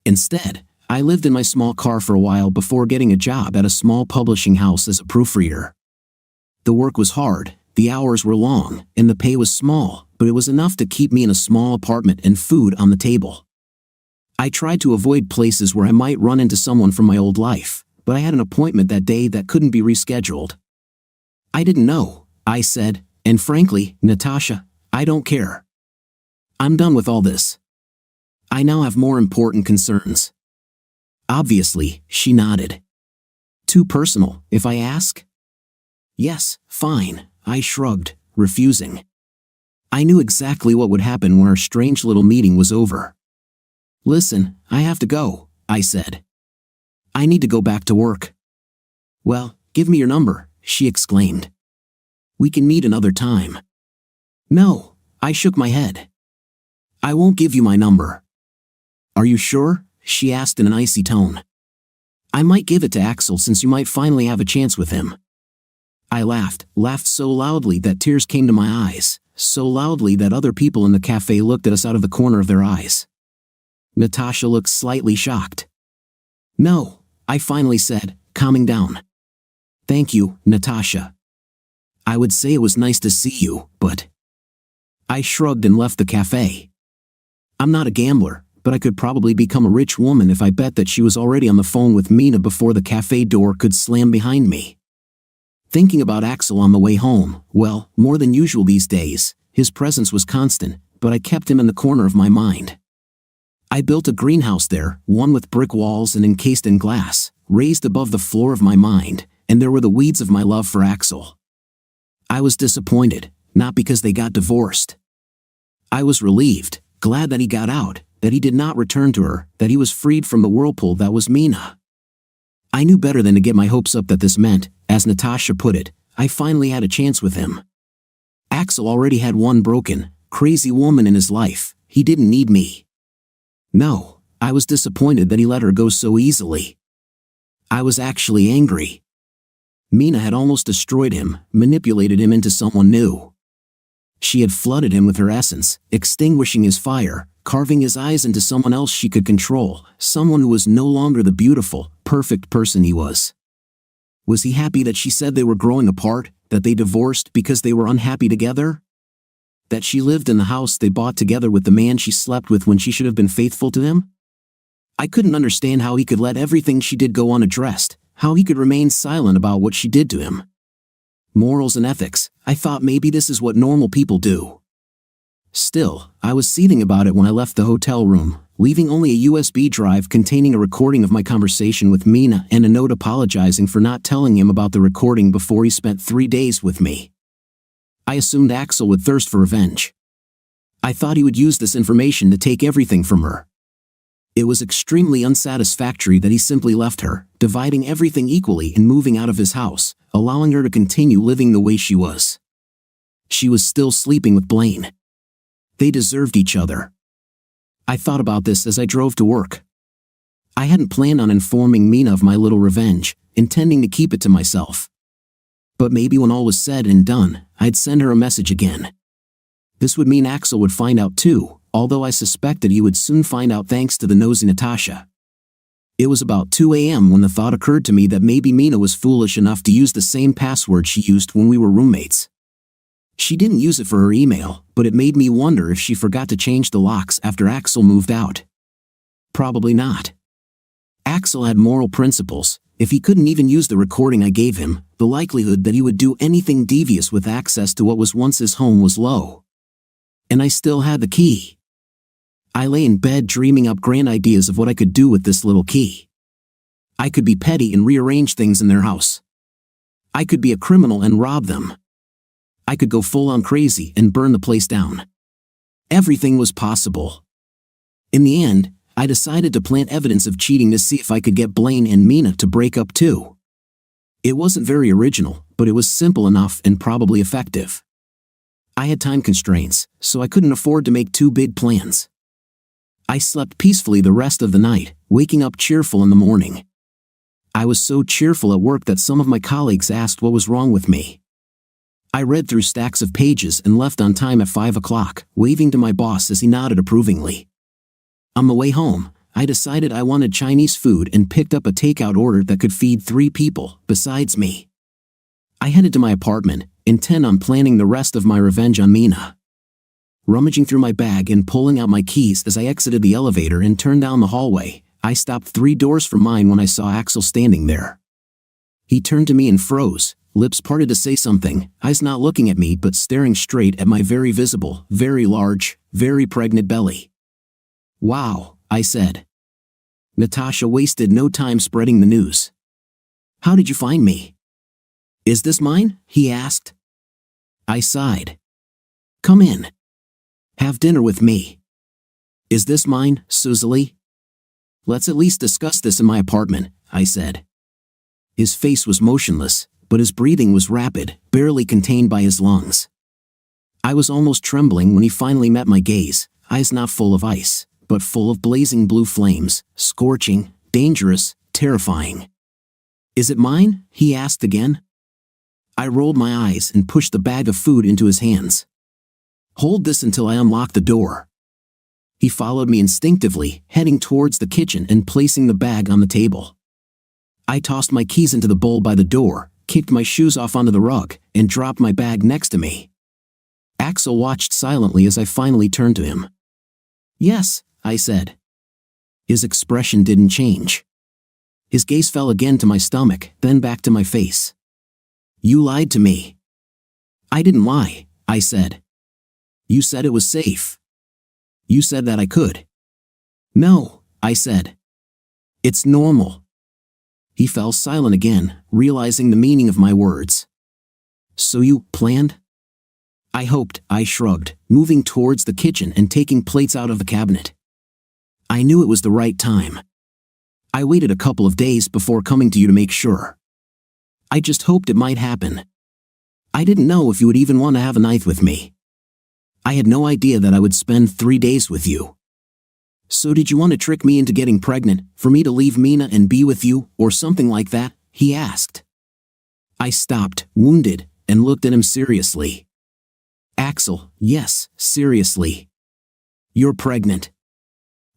Instead, I lived in my small car for a while before getting a job at a small publishing house as a proofreader. The work was hard, the hours were long, and the pay was small, but it was enough to keep me in a small apartment and food on the table. I tried to avoid places where I might run into someone from my old life, but I had an appointment that day that couldn't be rescheduled. I didn't know, I said, and frankly, Natasha, I don't care. I'm done with all this. I now have more important concerns. Obviously, she nodded. Too personal, if I ask? Yes, fine, I shrugged, refusing. I knew exactly what would happen when our strange little meeting was over. Listen, I have to go, I said. I need to go back to work. Well, give me your number, she exclaimed. We can meet another time. No, I shook my head. I won't give you my number. Are you sure? She asked in an icy tone. I might give it to Axel since you might finally have a chance with him. I laughed so loudly that tears came to my eyes, so loudly that other people in the cafe looked at us out of the corner of their eyes. Natasha looked slightly shocked. No, I finally said, calming down. Thank you, Natasha. I would say it was nice to see you, but... I shrugged and left the cafe. I'm not a gambler, but I could probably become a rich woman if I bet that she was already on the phone with Mina before the cafe door could slam behind me. Thinking about Axel on the way home, well, more than usual these days, his presence was constant, but I kept him in the corner of my mind. I built a greenhouse there, one with brick walls and encased in glass, raised above the floor of my mind, and there were the weeds of my love for Axel. I was disappointed, not because they got divorced. I was relieved, glad that he got out, that he did not return to her, that he was freed from the whirlpool that was Mina. I knew better than to get my hopes up that this meant, as Natasha put it, I finally had a chance with him. Axel already had one broken, crazy woman in his life, he didn't need me. No, I was disappointed that he let her go so easily. I was actually angry. Mina had almost destroyed him, manipulated him into someone new. She had flooded him with her essence, extinguishing his fire, carving his eyes into someone else she could control, someone who was no longer the beautiful, perfect person he was. Was he happy that she said they were growing apart, that they divorced because they were unhappy together? That she lived in the house they bought together with the man she slept with when she should have been faithful to him? I couldn't understand how he could let everything she did go unaddressed, how he could remain silent about what she did to him. Morals and ethics, I thought maybe this is what normal people do. Still, I was seething about it when I left the hotel room, leaving only a USB drive containing a recording of my conversation with Mina and a note apologizing for not telling him about the recording before he spent 3 days with me. I assumed Axel would thirst for revenge. I thought he would use this information to take everything from her. It was extremely unsatisfactory that he simply left her, dividing everything equally and moving out of his house, allowing her to continue living the way she was. She was still sleeping with Blaine. They deserved each other. I thought about this as I drove to work. I hadn't planned on informing Mina of my little revenge, intending to keep it to myself. But maybe when all was said and done, I'd send her a message again. This would mean Axel would find out too, although I suspected he would soon find out thanks to the nosy Natasha. It was about 2 a.m. when the thought occurred to me that maybe Mina was foolish enough to use the same password she used when we were roommates. She didn't use it for her email, but it made me wonder if she forgot to change the locks after Axel moved out. Probably not. Axel had moral principles. If he couldn't even use the recording I gave him, the likelihood that he would do anything devious with access to what was once his home was low. And I still had the key. I lay in bed dreaming up grand ideas of what I could do with this little key. I could be petty and rearrange things in their house. I could be a criminal and rob them. I could go full-on crazy and burn the place down. Everything was possible. In the end, I decided to plant evidence of cheating to see if I could get Blaine and Mina to break up too. It wasn't very original, but it was simple enough and probably effective. I had time constraints, so I couldn't afford to make too big plans. I slept peacefully the rest of the night, waking up cheerful in the morning. I was so cheerful at work that some of my colleagues asked what was wrong with me. I read through stacks of pages and left on time at 5 o'clock, waving to my boss as he nodded approvingly. On the way home, I decided I wanted Chinese food and picked up a takeout order that could feed 3 people, besides me. I headed to my apartment, intent on planning the rest of my revenge on Mina. Rummaging through my bag and pulling out my keys as I exited the elevator and turned down the hallway, I stopped 3 doors from mine when I saw Axel standing there. He turned to me and froze, lips parted to say something, eyes not looking at me but staring straight at my very visible, very large, very pregnant belly. "Wow," I said. Natasha wasted no time spreading the news. "How did you find me?" "Is this mine?" he asked. I sighed. "Come in. Have dinner with me." "Is this mine, Susie?" "Let's at least discuss this in my apartment," I said. His face was motionless, but his breathing was rapid, barely contained by his lungs. I was almost trembling when he finally met my gaze, eyes not full of ice, but full of blazing blue flames, scorching, dangerous, terrifying. "Is it mine?" he asked again. I rolled my eyes and pushed the bag of food into his hands. "Hold this until I unlock the door." He followed me instinctively, heading towards the kitchen and placing the bag on the table. I tossed my keys into the bowl by the door, kicked my shoes off onto the rug, and dropped my bag next to me. Axel watched silently as I finally turned to him. "Yes," I said. His expression didn't change. His gaze fell again to my stomach, then back to my face. "You lied to me." "I didn't lie," I said. "You said it was safe. You said that I could." "No," I said. "It's normal." He fell silent again, realizing the meaning of my words. "So you planned?" I hoped, I shrugged, moving towards the kitchen and taking plates out of the cabinet. I knew it was the right time. I waited a couple of days before coming to you to make sure. I just hoped it might happen. I didn't know if you would even want to have a night with me. I had no idea that I would spend 3 days with you. "So did you want to trick me into getting pregnant, for me to leave Mina and be with you, or something like that?" he asked. I stopped, wounded, and looked at him seriously. "Axel, yes, seriously. You're pregnant."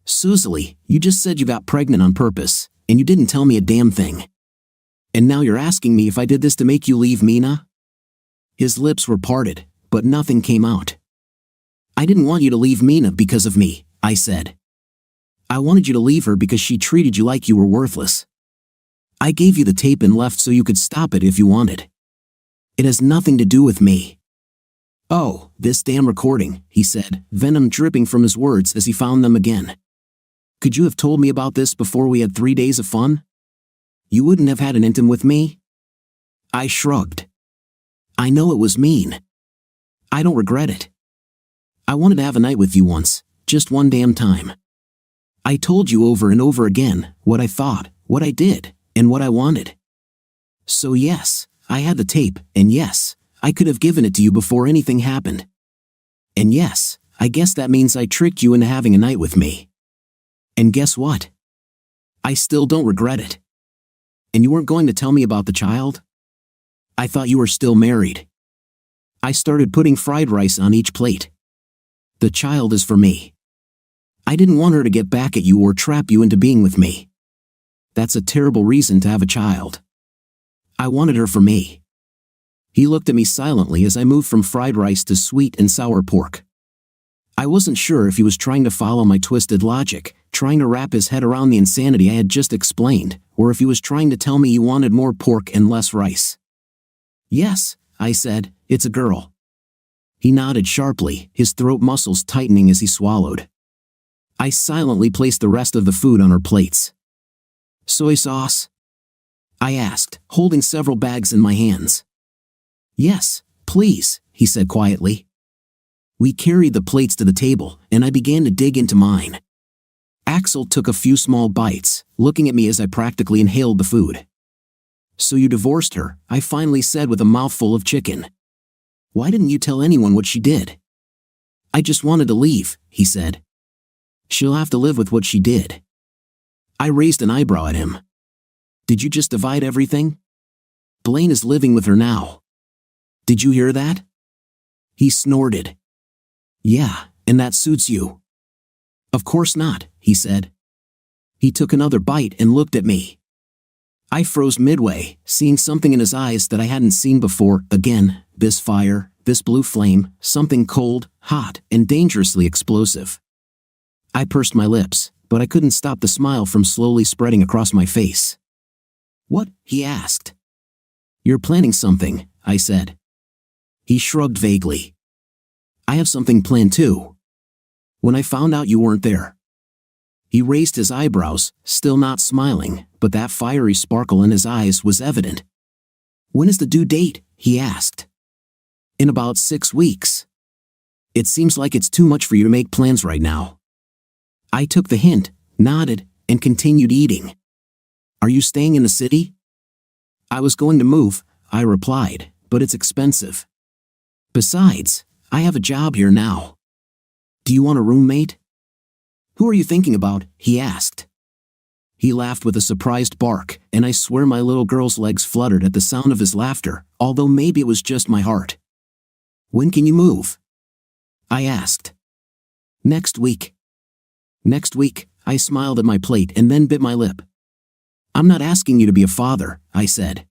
"Susie, you just said you got pregnant on purpose, and you didn't tell me a damn thing. And now you're asking me if I did this to make you leave Mina?" His lips were parted, but nothing came out. "I didn't want you to leave Mina because of me," I said. "I wanted you to leave her because she treated you like you were worthless. I gave you the tape and left so you could stop it if you wanted. It has nothing to do with me." "Oh, this damn recording," he said, venom dripping from his words as he found them again. "Could you have told me about this before we had 3 days of fun? You wouldn't have had an intim with me?" I shrugged. "I know it was mean. I don't regret it. I wanted to have a night with you once, just one damn time. I told you over and over again what I thought, what I did, and what I wanted. So yes, I had the tape, and yes, I could have given it to you before anything happened. And yes, I guess that means I tricked you into having a night with me. And guess what? I still don't regret it. And you weren't going to tell me about the child? I thought you were still married." I started putting fried rice on each plate. "The child is for me. I didn't want her to get back at you or trap you into being with me. that's a terrible reason to have a child. I wanted her for me. He looked at me silently as I moved from fried rice to sweet and sour pork. I wasn't sure if he was trying to follow my twisted logic, trying to wrap his head around the insanity I had just explained, or if he was trying to tell me he wanted more pork and less rice. Yes, I said, it's a girl. He nodded sharply, his throat muscles tightening as he swallowed. I silently placed the rest of the food on our plates. Soy sauce? I asked, holding several bags in my hands. Yes, please, he said quietly. We carried the plates to the table, and I began to dig into mine. Axel took a few small bites, looking at me as I practically inhaled the food. So you divorced her, I finally said with a mouthful of chicken. Why didn't you tell anyone what she did? I just wanted to leave, he said. She'll have to live with what she did. I raised an eyebrow at him. Did you just divide everything? Blaine is living with her now. Did you hear that? He snorted. Yeah, and that suits you. Of course not, he said. He took another bite and looked at me. I froze midway, seeing something in his eyes that I hadn't seen before. Again, this fire, this blue flame, something cold, hot, and dangerously explosive. I pursed my lips, but I couldn't stop the smile from slowly spreading across my face. What? He asked. You're planning something, I said. He shrugged vaguely. I have something planned too. When I found out you weren't there. He raised his eyebrows, still not smiling, but that fiery sparkle in his eyes was evident. When is the due date? He asked. In about 6 weeks. It seems like it's too much for you to make plans right now. I took the hint, nodded, and continued eating. Are you staying in the city? I was going to move, I replied, but it's expensive. Besides, I have a job here now. Do you want a roommate? Who are you thinking about? He asked. He laughed with a surprised bark, and I swear my little girl's legs fluttered at the sound of his laughter, although maybe it was just my heart. When can you move? I asked. Next week. Next week, I smiled at my plate and then bit my lip. I'm not asking you to be a father, I said.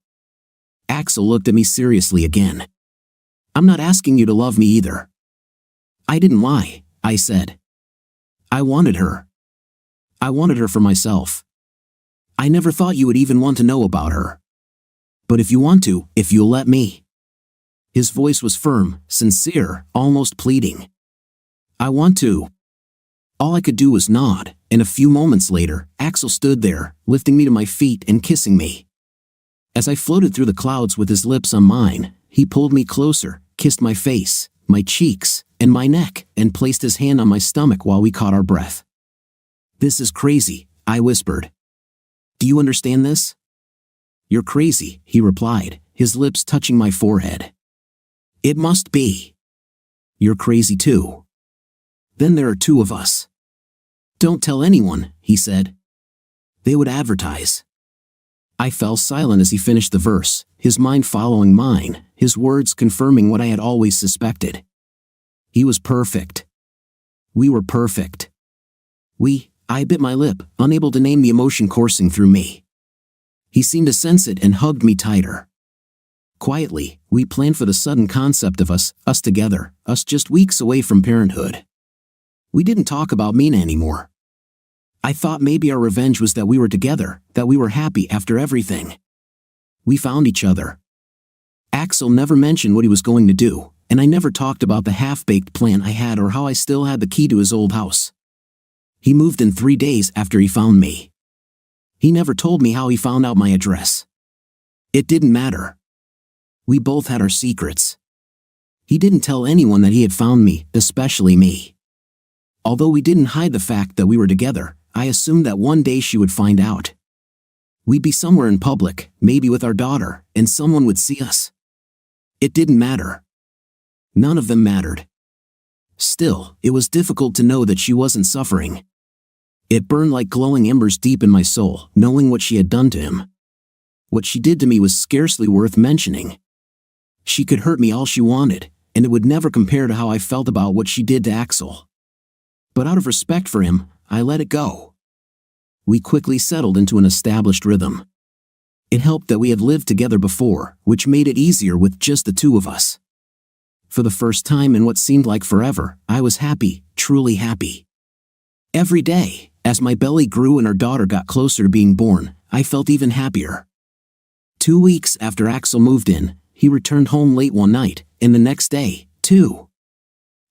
Axel looked at me seriously again. I'm not asking you to love me either. I didn't lie, I said. I wanted her. I wanted her for myself. I never thought you would even want to know about her. But if you want to, if you'll let me. His voice was firm, sincere, almost pleading. I want to. All I could do was nod, and a few moments later, Axel stood there, lifting me to my feet and kissing me. As I floated through the clouds with his lips on mine, he pulled me closer, kissed my face, my cheeks, and my neck, and placed his hand on my stomach while we caught our breath. This is crazy, I whispered. Do you understand this? You're crazy, he replied, his lips touching my forehead. It must be. You're crazy too. Then there are 2 of us. Don't tell anyone, he said. They would advertise. I fell silent as he finished the verse, his mind following mine, his words confirming what I had always suspected. He was perfect. We were perfect. I bit my lip, unable to name the emotion coursing through me. He seemed to sense it and hugged me tighter. Quietly, we planned for the sudden concept of us together, us just weeks away from parenthood. We didn't talk about Mina anymore. I thought maybe our revenge was that we were together, that we were happy after everything. We found each other. Axel never mentioned what he was going to do, and I never talked about the half-baked plan I had or how I still had the key to his old house. He moved in 3 days after he found me. He never told me how he found out my address. It didn't matter. We both had our secrets. He didn't tell anyone that he had found me, especially me. Although we didn't hide the fact that we were together, I assumed that one day she would find out. We'd be somewhere in public, maybe with our daughter, and someone would see us. It didn't matter. None of them mattered. Still, it was difficult to know that she wasn't suffering. It burned like glowing embers deep in my soul, knowing what she had done to him. What she did to me was scarcely worth mentioning. She could hurt me all she wanted, and it would never compare to how I felt about what she did to Axel. But out of respect for him, I let it go. we quickly settled into an established rhythm. It helped that we had lived together before, which made it easier with just the two of us. For the first time in what seemed like forever, I was happy, truly happy. Every day, as my belly grew and our daughter got closer to being born, I felt even happier. 2 weeks after Axel moved in, he returned home late one night, and the next day, too.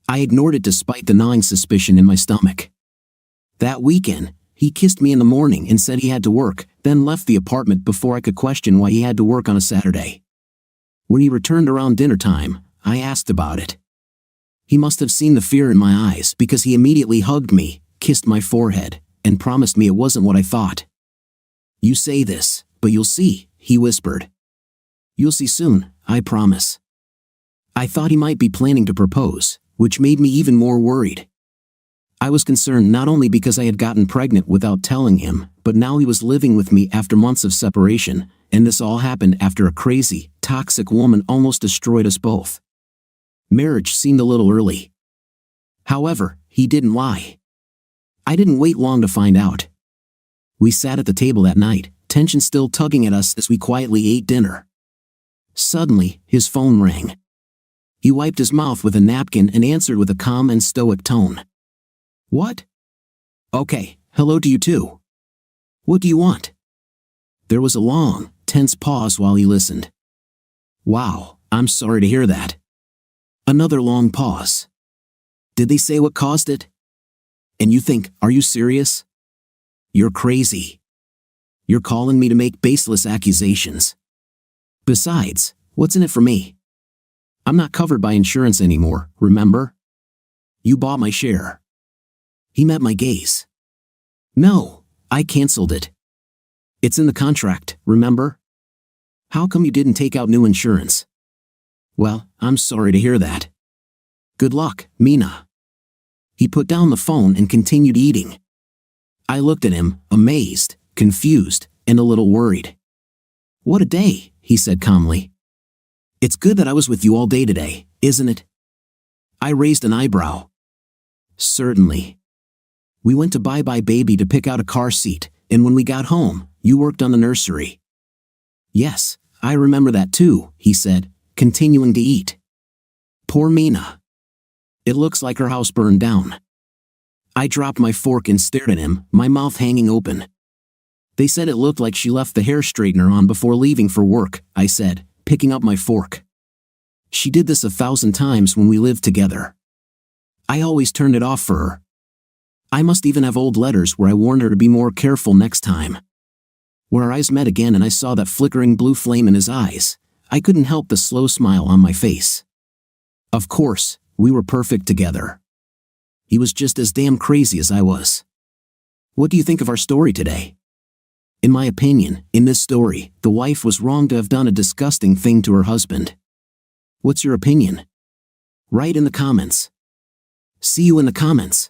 I ignored it despite the gnawing suspicion in my stomach. That weekend, he kissed me in the morning and said he had to work, then left the apartment before I could question why he had to work on a Saturday. When he returned around dinner time, I asked about it. He must have seen the fear in my eyes because he immediately hugged me, kissed my forehead, and promised me it wasn't what I thought. "You say this, but you'll see," he whispered. "You'll see soon, I promise." I thought he might be planning to propose, which made me even more worried. I was concerned not only because I had gotten pregnant without telling him, but now he was living with me after months of separation, and this all happened after a crazy, toxic woman almost destroyed us both. Marriage seemed a little early. However, he didn't lie. I didn't wait long to find out. We sat at the table that night, tension still tugging at us as we quietly ate dinner. Suddenly, his phone rang. He wiped his mouth with a napkin and answered with a calm and stoic tone. "What?" "Okay, hello to you too. What do you want?" There was a long, tense pause while he listened. "Wow, I'm sorry to hear that." Another long pause. "Did they say what caused it?" And you think, "Are you serious? You're crazy. You're calling me to make baseless accusations. Besides, what's in it for me? I'm not covered by insurance anymore, remember? You bought my share." He met my gaze. "No, I canceled it. It's in the contract, remember? How come you didn't take out new insurance?" "Well, I'm sorry to hear that. Good luck, Mina." He put down the phone and continued eating. I looked at him, amazed, confused, and a little worried. "What a day," he said calmly. "It's good that I was with you all day today, isn't it?" I raised an eyebrow. "Certainly. We went to Bye Bye Baby to pick out a car seat, and when we got home, you worked on the nursery." "Yes, I remember that too," he said, continuing to eat. "Poor Mina. It looks like her house burned down." I dropped my fork and stared at him, my mouth hanging open. "They said it looked like she left the hair straightener on before leaving for work," I said, picking up my fork. "She did this 1,000 times when we lived together. I always turned it off for her. I must even have old letters where I warned her to be more careful next time." When our eyes met again and I saw that flickering blue flame in his eyes, I couldn't help the slow smile on my face. Of course, we were perfect together. He was just as damn crazy as I was. What do you think of our story today? In my opinion, in this story, the wife was wrong to have done a disgusting thing to her husband. What's your opinion? Write in the comments. See you in the comments.